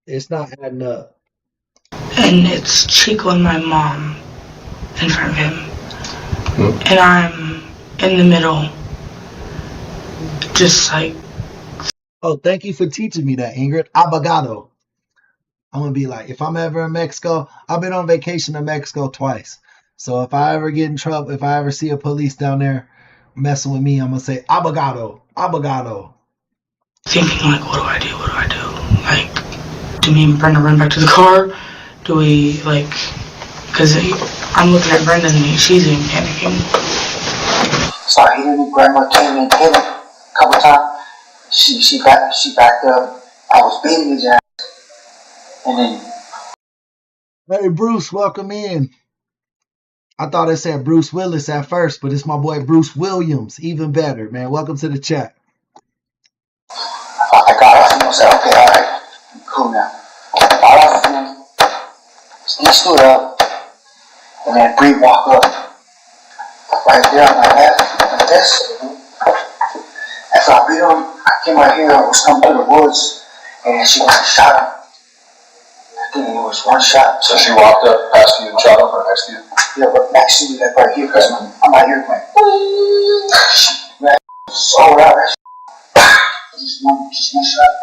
It's not adding up.
And it's Chico and my mom in front of him. And I'm in the middle, just like.
Oh, thank you for teaching me that, Ingrid. Abogado. I'm going to be like, if I'm ever in Mexico, I've been on vacation in Mexico twice. So if I ever get in trouble, if I ever see a police down there messing with me, I'm going to say, abogado, abogado.
Thinking like, what do I do? What do I do? Like, do me and Brenda run back to the car? Do we, like, because I'm looking at Brenda and she's even panicking.
So I hit him, grandma came and hit him a couple times. She backed up. I was beating his ass. And then.
Hey, Bruce, welcome in. I thought it said Bruce Willis at first, but it's my boy Bruce Williams. Even better, man. Welcome to the chat.
I got off him and said, okay, alright, cool now. Got off him, he stood up, and then Bree walked up, right there on my left, on the desk. After I beat him, I came right here, I was coming through the woods, and she went and shot him. I think it was one shot.
So she walked up past you and shot him, or next to you?
Yeah, but next to me, like right here, because I'm right here, man. Man, so loud, that shit. Just one shot.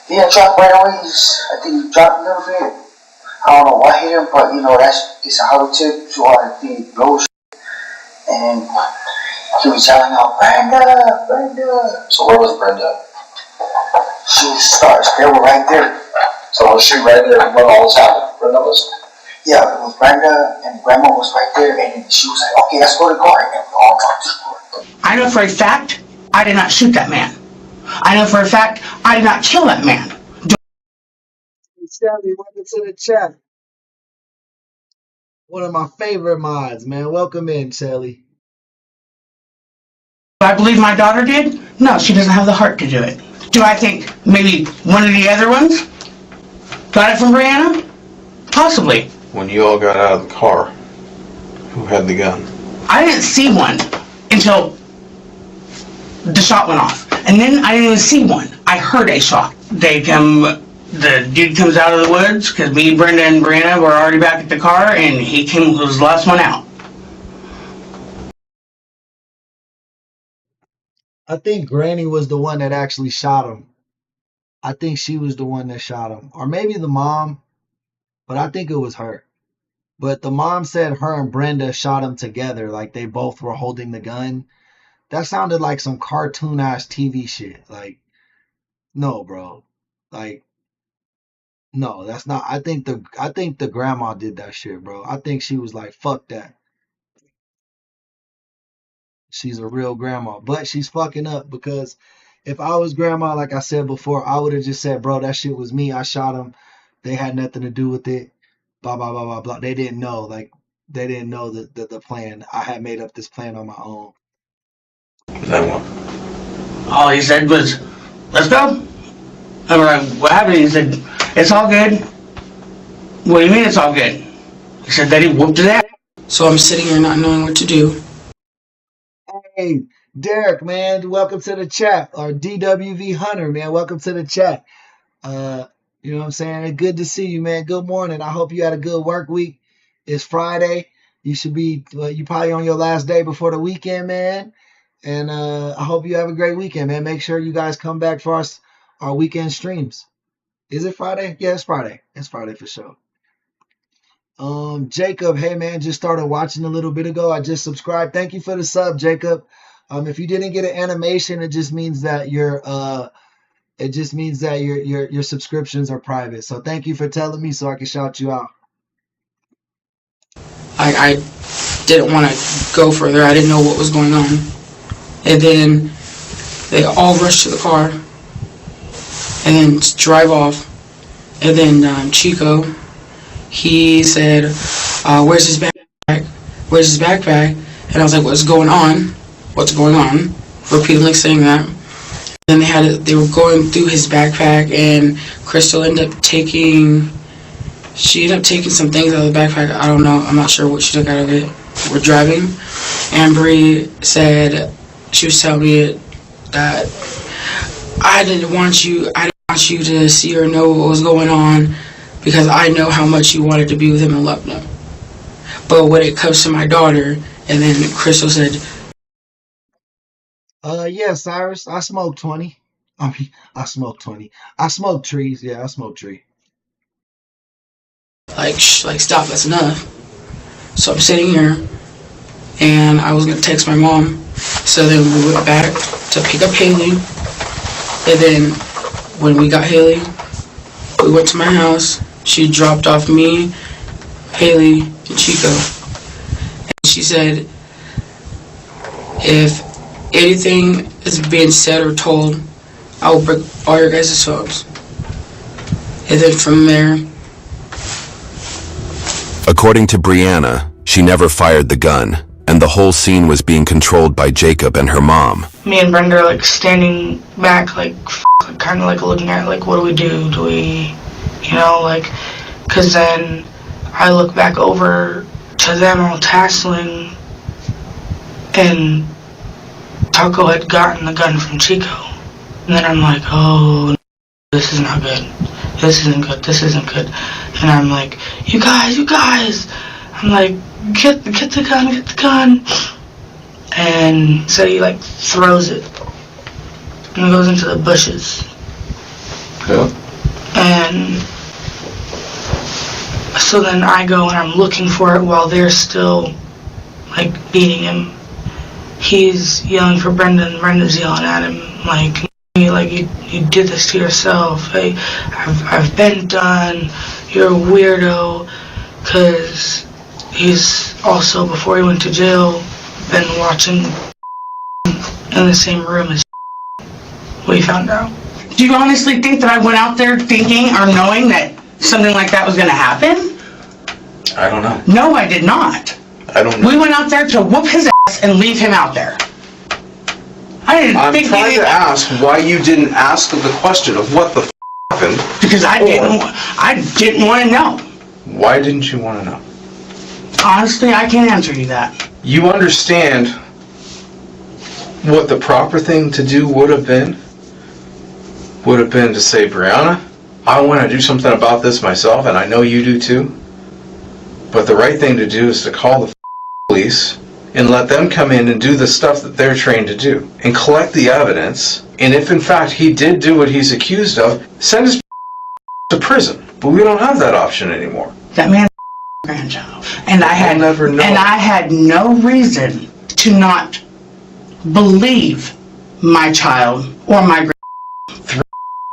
He didn't drop right away, I think he dropped a little bit. I don't know what hit him, but it's a hollow tip, so I think it blows. And he was yelling out, Brenda, Brenda.
So where was Brenda?
She starts, they were right there.
So was she right there when all this happened? Brenda was?
Yeah, it was Brenda, and Grandma was right there, and she was like, okay, let's go to the car. And then we all talked to the car.
I know for a fact I did not shoot that man. I know for a fact I did not kill that man.
Shelly, welcome to the chat. One of my favorite mods, man. Welcome in, Shelly.
Do I believe my daughter did? No, she doesn't have the heart to do it. Do I think maybe one of the other ones got it from Brianna? Possibly.
When you all got out of the car, who had the gun?
I didn't see one until the shot went off. And then I didn't even see one. I heard a shot. The dude comes out of the woods, because me, Brenda, and Brianna were already back at the car, and he was the last one out.
I think Granny was the one that actually shot him. I think she was the one that shot him. Or maybe the mom, but I think it was her. But the mom said her and Brenda shot him together, like they both were holding the gun. That sounded like some cartoon-ass TV shit. Like, no, bro. Like, no, that's not. I think the grandma did that shit, bro. I think she was like, fuck that. She's a real grandma, but she's fucking up because if I was grandma, like I said before, I would have just said, bro, that shit was me. I shot him. They had nothing to do with it. Blah, blah, blah, blah, blah. They didn't know. Like, they didn't know the plan. I had made up this plan on my own.
All he said was, let's go. I'm like, what happened? He said, it's all good. What do you mean it's all good? He said that he whooped his ass.
So I'm sitting here not knowing what to do.
Hey, Derek, man, welcome to the chat. Or DWV Hunter, man, welcome to the chat. You know what I'm saying? Good to see you, man. Good morning. I hope you had a good work week. It's Friday. You should be, you probably on your last day before the weekend, man. And I hope you have a great weekend, man. Make sure you guys come back for our weekend streams. Is it Friday? Yeah, it's Friday. It's Friday for sure. Jacob, hey man, just started watching a little bit ago. I just subscribed. Thank you for the sub, Jacob. If you didn't get an animation, it just means that your subscriptions are private. So thank you for telling me so I can shout you out.
I didn't want to go further. I didn't know what was going on. And then they all rushed to the car and then drive off. And then Chico, he said, where's his backpack? Where's his backpack? And I was like, what's going on? What's going on? Repeatedly saying that. And then they were going through his backpack, and Crystal ended up taking some things out of the backpack. I don't know. I'm not sure what she took out of it. We're driving. Ambry said, she was telling me that I didn't want you to see or know what was going on because I know how much you wanted to be with him and loved him. But when it comes to my daughter, and then Crystal said,
yeah, Cyrus, I smoked 20. I smoked 20. I smoked trees. Yeah, I smoked tree.
Like, stop, that's enough. So I'm sitting here, and I was going to text my mom. So then we went back to pick up Haley. And then when we got Haley, we went to my house. She dropped off me, Haley, and Chico. And she said, if anything is being said or told, I will break all your guys' phones. And then from there,
According to Brianna, She never fired the gun, and the whole scene was being controlled by Jacob and her mom.
Me and Brenda are like standing back, like kind of like looking at like, what do we do? Do we, you know, like, because then I look back over to them all tasseling, and Taco had gotten the gun from Chico. And then I'm like, oh, this is not good. This isn't good. This isn't good. And I'm like, you guys. I'm like, get the gun. And so he like throws it. And it goes into the bushes.
Yeah.
And so then I go and I'm looking for it while they're still like beating him. He's yelling for Brenda, and Brenda's yelling at him like you did this to yourself. Hey, I've been done. You're a weirdo. Cause he's also, before he went to jail, been watching in the same room as we found out.
Do you honestly think that I went out there thinking or knowing that something like that was going to happen?
I don't know.
No, I did not.
I don't know.
We went out there to whoop his ass and leave him out there.
I'm trying to ask why you didn't ask the question of what the happened.
Because I didn't want to know.
Why didn't you want to know?
Honestly, I can't answer you that.
You understand what the proper thing to do would have been? Would have been to say, Brianna, I want to do something about this myself, and I know you do too. But the right thing to do is to call the police and let them come in and do the stuff that they're trained to do and collect the evidence. And if in fact he did do what he's accused of, send his to prison. But we don't have that option anymore.
That man grandchild. And I had
never know.
And I had no reason to not believe my child or my grandchild.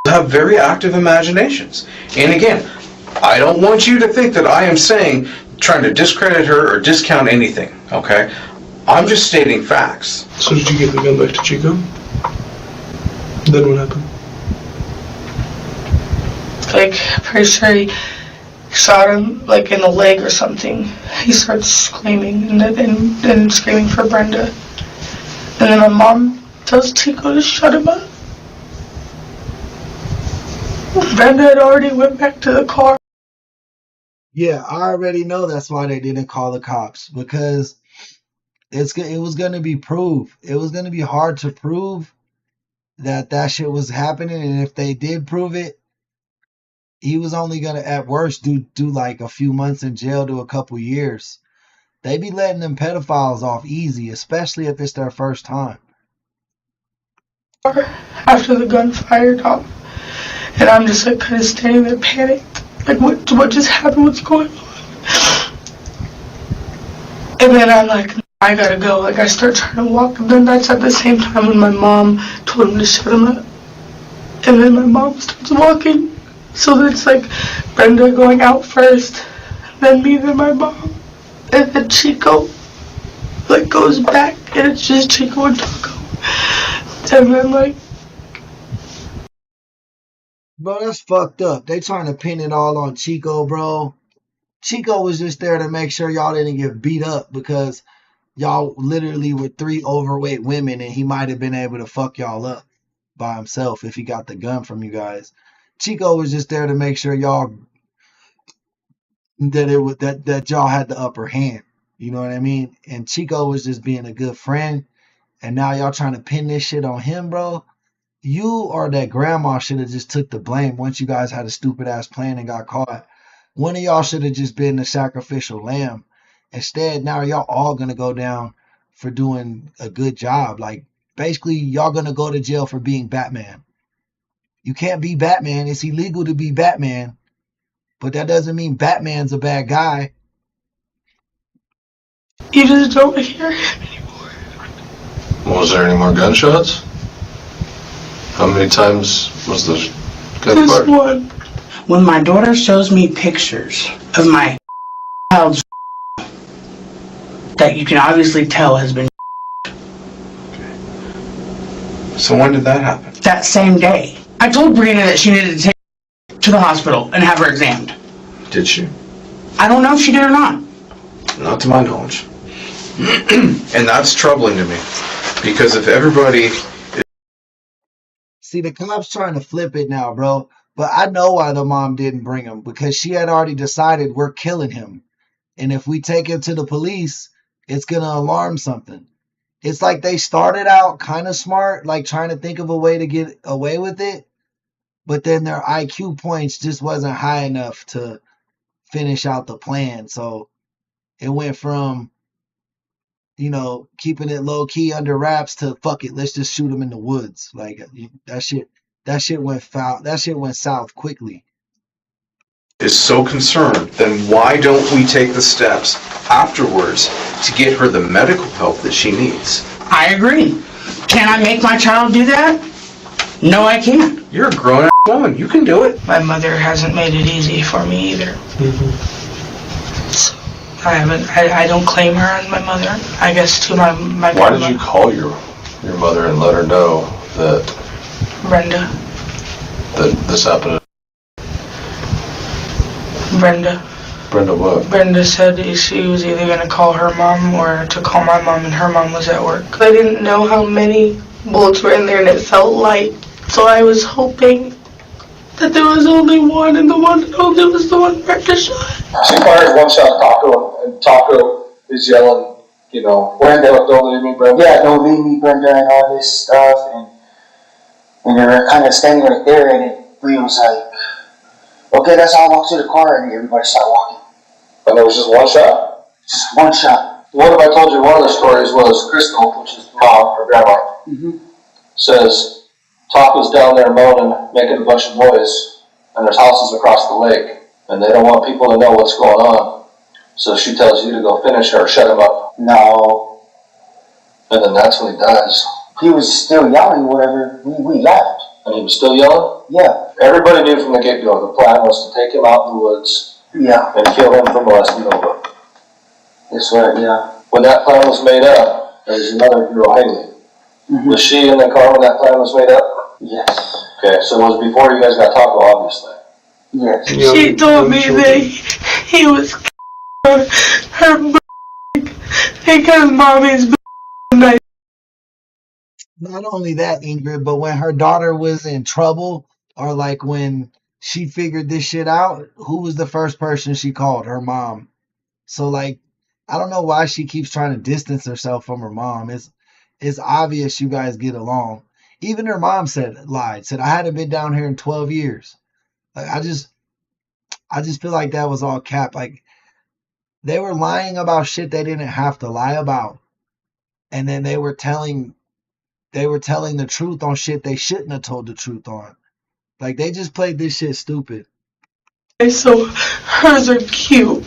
Have very active imaginations. And again, I don't want you to think that I am saying trying to discredit her or discount anything, okay? I'm just stating facts.
So did you give the gun back to Chico? Then what happened?
Like, pretty sure he shot him, like, in the leg or something. He starts screaming and then screaming for Brenda. And then my mom tells Chico to shut him up. Brenda had already went back to the car.
Yeah, I already know that's why they didn't call the cops, because it was going to be proved. It was going to be hard to prove that shit was happening, and if they did prove it, he was only going to, at worst, do like a few months in jail to a couple years. They be letting them pedophiles off easy, especially if it's their first time.
After the gun fired off, and I'm just like kind of standing there panicked. Like, what just happened? What's going on? And then I'm like, I gotta go. Like, I start trying to walk, and then that's at the same time when my mom told him to shut him up. And then my mom starts walking. So it's like Brenda going out first, then me, then my mom. And then Chico, like, goes back, and it's just Chico and Taco. And then, like,
bro, that's fucked up. They trying to pin it all on Chico, bro. Chico was just there to make sure y'all didn't get beat up because y'all literally were 3 overweight women, and he might have been able to fuck y'all up by himself if he got the gun from you guys. Chico was just there to make sure y'all that y'all had the upper hand. You know what I mean? And Chico was just being a good friend, and now y'all trying to pin this shit on him, bro. You or that grandma should have just took the blame once you guys had a stupid ass plan and got caught. One of y'all should have just been the sacrificial lamb. Instead, now y'all all gonna go down for doing a good job. Like, basically, y'all gonna go to jail for being Batman. You can't be Batman. It's illegal to be Batman. But that doesn't mean Batman's a bad guy.
you just don't hear him anymore.
Was there any more gunshots? How many times was the gun
Just
fired?
one.
When my daughter shows me pictures of my child's that you can obviously tell has been
So when did that happen?
that same day. I told Brianna that she needed to take her to the hospital and have her examined.
Did she?
I don't know if she did or not.
Not to my knowledge. And that's troubling to me, because if everybody...
See, the cops trying to flip it now, bro. But I know why the mom didn't bring him, because she had already decided we're killing him. And if we take him to the police, it's going to alarm something. It's like they started out kind of smart, like trying to think of a way to get away with it. But then their IQ points just wasn't high enough to finish out the plan. So it went from, keeping it low key under wraps to fuck it, let's just shoot him in the woods. Like that shit went foul. That shit went south quickly.
is so concerned, then why don't we take the steps afterwards to get her the medical help that she needs?
I agree. Can I make my child do that? No, I can't.
You're a grown-ass woman. You can do it.
My mother hasn't made it easy for me either. So I don't claim her as my mother. I guess to my
Why
grandma.
did you call your mother and let her know that
Brenda.
this happened? Brenda what?
Brenda said she was either going to call her mom or to call my mom, and her mom was at work. I didn't know how many bullets were in there, and it felt light. So I was hoping that there was only one, and the one and only was the one Brenda shot.
She fires one shot at Taco, and Taco is yelling, Brenda, don't leave me, Brenda.
Yeah, don't leave me, Brenda, and all this stuff, and they were kind of standing right there, and then Bree was like, okay, let's all walk to the car, and everybody started walking.
And there was just one shot?
Just one shot.
One of I told you, one of the stories was Crystal, which is mom or grandma, says Taco's down there moaning, making a bunch of noise, and there's houses across the lake, and they don't want people to know what's going on. So she tells you to go finish her or shut him up.
No.
And then that's when he dies.
He was still yelling whatever. We left.
And he was still yelling?
Yeah.
Everybody knew from the get-go the plan was to take him out in the woods.
Yeah.
And kill him for molesting Nova.
That's right, yeah.
When that plan was made up, there's another girl, Haley. Was she in the car when that plan was made up?
Yes.
Okay, so it was before you guys got Taco, obviously.
Yes.
She told me that he was her because mommy's nice.
Not only that, Ingrid, but when her daughter was in trouble, or like when she figured this shit out, who was the first person she called? Her mom. So like, I don't know why she keeps trying to distance herself from her mom. It's obvious you guys get along. Even her mom said I hadn't been down here in 12 years. Like I just feel like that was all cap. Like they were lying about shit they didn't have to lie about. And then they were telling the truth on shit they shouldn't have told the truth on. Like they just played this shit stupid.
So hers are cute.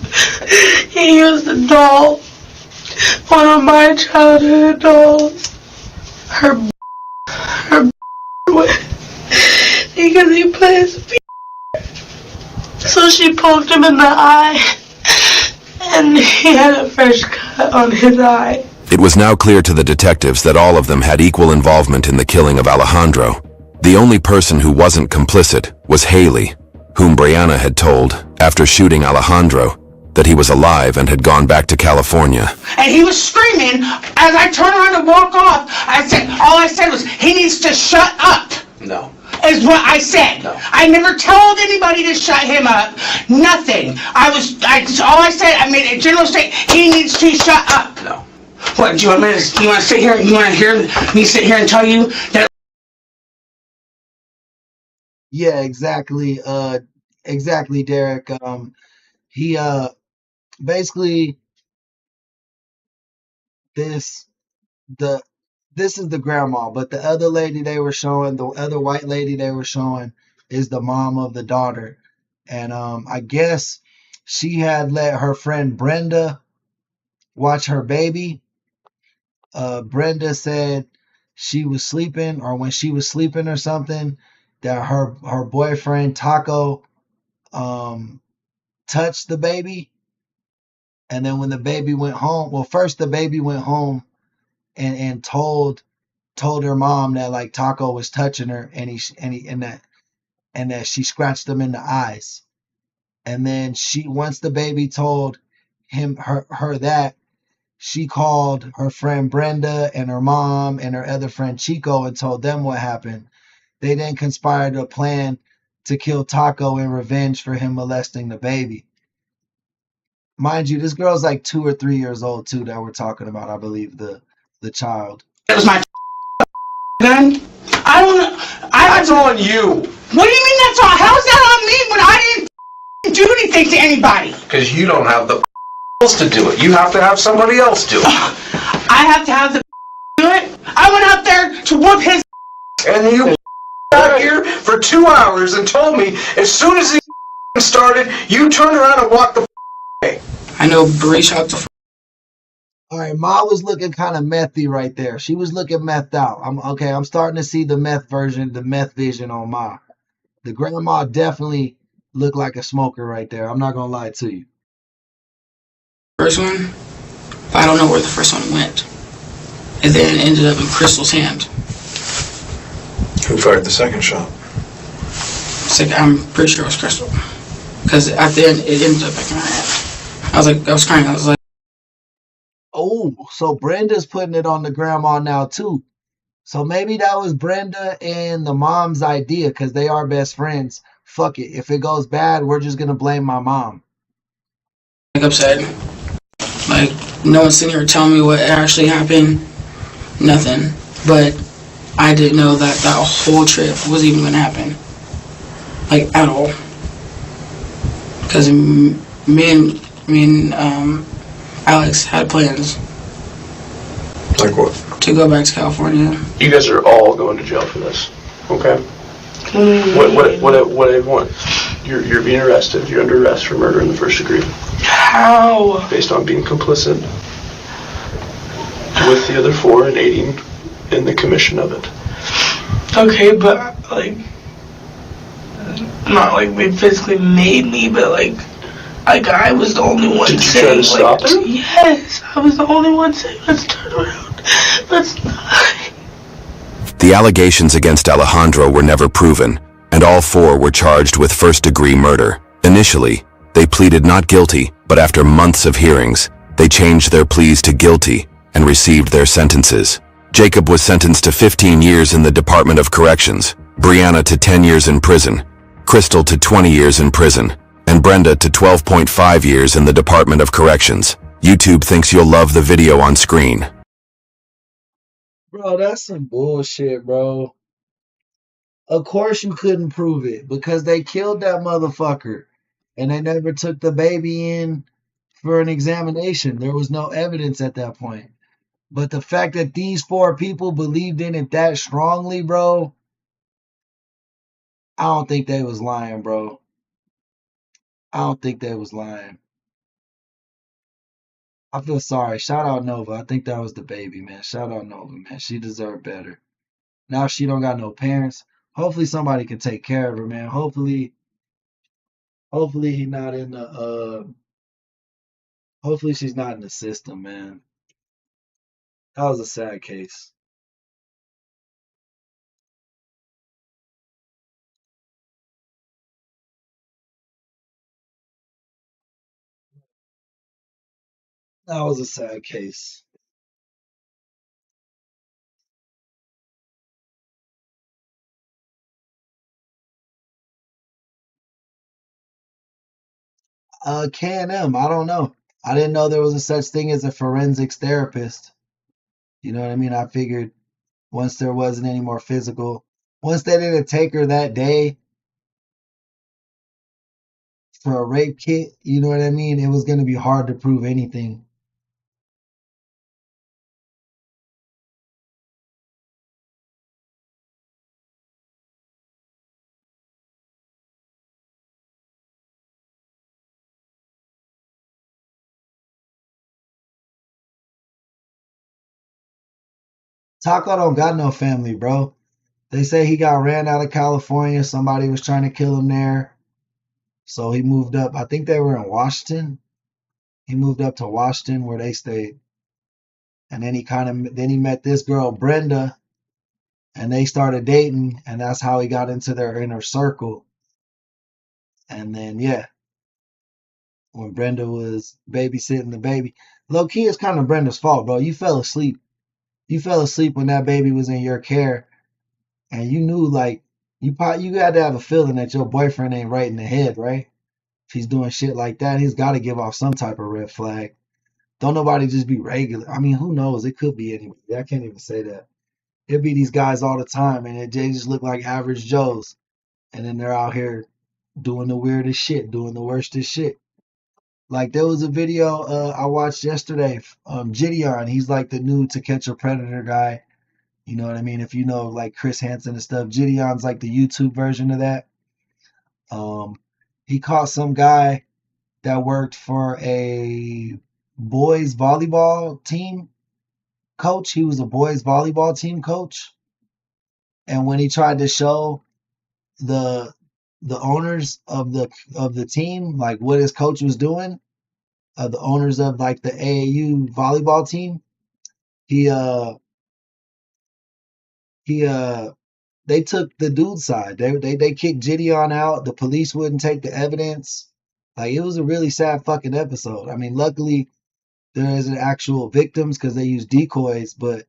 He used a doll, one of my childhood dolls. Her because he plays. So she poked him in the eye, and he had a fresh cut on his eye.
It was now clear to the detectives that all of them had equal involvement in the killing of Alejandro. The only person who wasn't complicit was Haley, whom Brianna had told, after shooting Alejandro, that he was alive and had gone back to California.
And he was screaming as I turned around to walk off. All I said was, he needs to shut up.
No.
Is what I said.
No.
I never told anybody to shut him up. Nothing. All I said, I made a general statement, he needs to shut up.
No.
What, you want to sit here, you want to hear me sit here and tell you that?
Yeah, exactly. Exactly, Derek. He basically this is the grandma, but the other lady they were showing, the other white lady they were showing, is the mom of the daughter. And I guess she had let her friend Brenda watch her baby. Brenda said she was sleeping, or when she was sleeping or something, that her boyfriend Taco touched the baby. And then when the baby went home, well, first the baby went home and told her mom that like Taco was touching her, and that she scratched him in the eyes. And then once the baby told her that, she called her friend Brenda and her mom and her other friend Chico and told them what happened. They then conspired a plan to kill Taco in revenge for him molesting the baby. Mind you, this girl's like 2 or 3 years old too that we're talking about, I believe, the child.
It was my gun. I don't know. That's on you. What do you mean that's on? How's that on me when I didn't do anything to anybody?
Because you don't have the else to do it. You have to have somebody else do it.
I have to have the do it. I went out there to whoop his.
And you out here for 2 hours and told me as soon as he started, you turned around and walked the way.
I know Bree shot the.
All right, Ma was looking kind of methy right there. She was looking methed out. I'm starting to see the meth version, the meth vision on Ma. The grandma definitely looked like a smoker right there. I'm not gonna lie to you.
First one, but I don't know where the first one went. And then it ended up in Crystal's hand.
Who fired the second shot?
I'm pretty sure it was Crystal. Because at the end, it ended up back in her hand. I was crying. I was like,
oh, so Brenda's putting it on the grandma now too. So maybe that was Brenda and the mom's idea because they are best friends. Fuck it. If it goes bad, we're just going to blame my mom.
Upset. Like, no one's sitting here telling me what actually happened. Nothing. But I didn't know that that whole trip was even going to happen. Like, at all. Because me and Alex had plans.
Like what?
To go back to California.
You guys are all going to jail for this, okay? What I want, you're being arrested. You're under arrest for murder in the first degree.
How?
Based on being complicit with the other four and aiding in the commission of it.
Okay, but like, not like they physically made me, but like I was the only one
Did you
saying,
try to stop it?
Yes, I was the only one saying, let's turn around. Let's not.
The allegations against Alejandro were never proven, and all four were charged with first-degree murder. Initially, they pleaded not guilty, but after months of hearings, they changed their pleas to guilty and received their sentences. Jacob was sentenced to 15 years in the Department of Corrections, Brianna to 10 years in prison, Crystal to 20 years in prison, and Brenda to 12.5 years in the Department of Corrections. YouTube thinks you'll love the video on screen.
Bro, that's some bullshit, bro. Of course you couldn't prove it because they killed that motherfucker and they never took the baby in for an examination. There was no evidence at that point. But the fact that these four people believed in it that strongly, bro, I don't think they was lying, bro. I don't think they was lying. I feel sorry. Shout out Nova. I think that was the baby, man. Shout out Nova, man. She deserved better. Now she don't got no parents. Hopefully somebody can take care of her, man. Hopefully he not in the hopefully she's not in the system, man. That was a sad case. That was a sad case. K&M, I don't know. I didn't know there was a such thing as a forensics therapist. You know what I mean? I figured once there wasn't any more physical, once they didn't take her that day for a rape kit, you know what I mean? It was going to be hard to prove anything. Taco don't got no family, bro. They say he got ran out of California. Somebody was trying to kill him there. So he moved up. I think they were in Washington. He moved up to Washington where they stayed. And then he met this girl, Brenda, and they started dating, and that's how he got into their inner circle. And then yeah. when Brenda was babysitting the baby. Low key, it's kind of Brenda's fault, bro. You fell asleep. You fell asleep when that baby was in your care, and you knew like you had to have a feeling that your boyfriend ain't right in the head, right? If he's doing shit like that, he's got to give off some type of red flag. Don't nobody just be regular. I mean, who knows? It could be anybody. I can't even say that. It'd be these guys all the time, and they just look like average Joes, and then they're out here doing the weirdest shit, doing the worstest shit. Like there was a video I watched yesterday. Gideon, he's like the new To Catch a Predator guy. You know what I mean? If you know like Chris Hansen and stuff, Gideon's like the YouTube version of that. He caught some guy that worked for a boys volleyball team coach. He was a boys volleyball team coach, and when he tried to show the owners of the team like what his coach was doing, the owners of like the AAU volleyball team, he he they took the dude's side. They kicked Gideon out. The police wouldn't take the evidence. Like it was a really sad fucking episode. I mean, luckily there isn't actual victims because they use decoys, but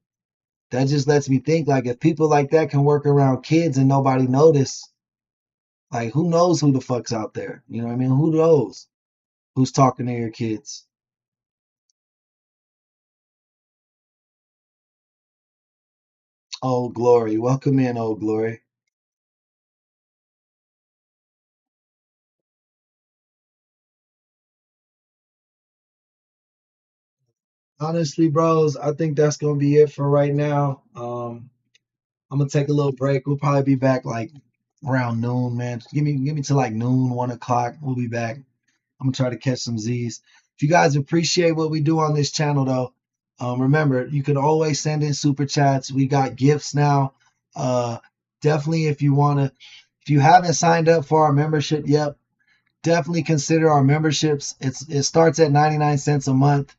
that just lets me think like if people like that can work around kids and nobody notice, like who knows who the fuck's out there? You know what I mean? Who knows who's talking to your kids? Oh Glory, welcome in, oh Glory. Honestly, bros, I think that's gonna be it for right now. I'm gonna take a little break. We'll probably be back like around noon, man. Give me to like noon, 1 o'clock. We'll be back. I'm gonna try to catch some Z's. If you guys appreciate what we do on this channel, though, remember you can always send in super chats. We got gifts now. Definitely, if you haven't signed up for our membership yet, definitely consider our memberships. It starts at 99 cents a month.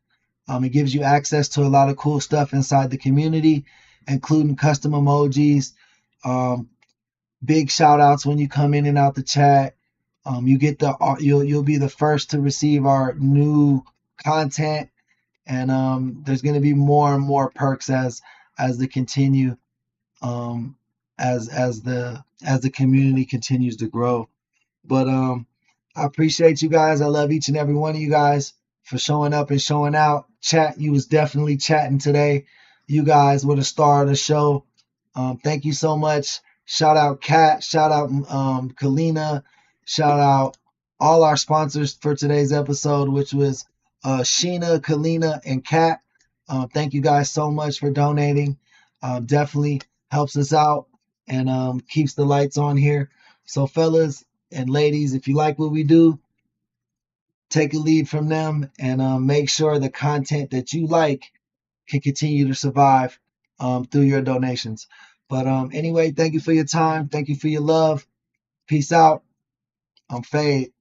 It gives you access to a lot of cool stuff inside the community, including custom emojis, big shout outs when you come in and out the chat. You'll be the first to receive our new content, and there's going to be more and more perks as the continue as the community continues to grow. But I appreciate you guys. I love each and every one of you guys for showing up and showing out. Chat, you was definitely chatting today. You guys were the star of the show. Thank you so much. Shout out Kat. Shout out Kalina. Shout out all our sponsors for today's episode, which was Sheena, Kalina, and Kat. Thank you guys so much for donating. Definitely helps us out and keeps the lights on here. So fellas and ladies, if you like what we do, take a lead from them and make sure the content that you like can continue to survive through your donations. But anyway, thank you for your time. Thank you for your love. Peace out. I'm Fade.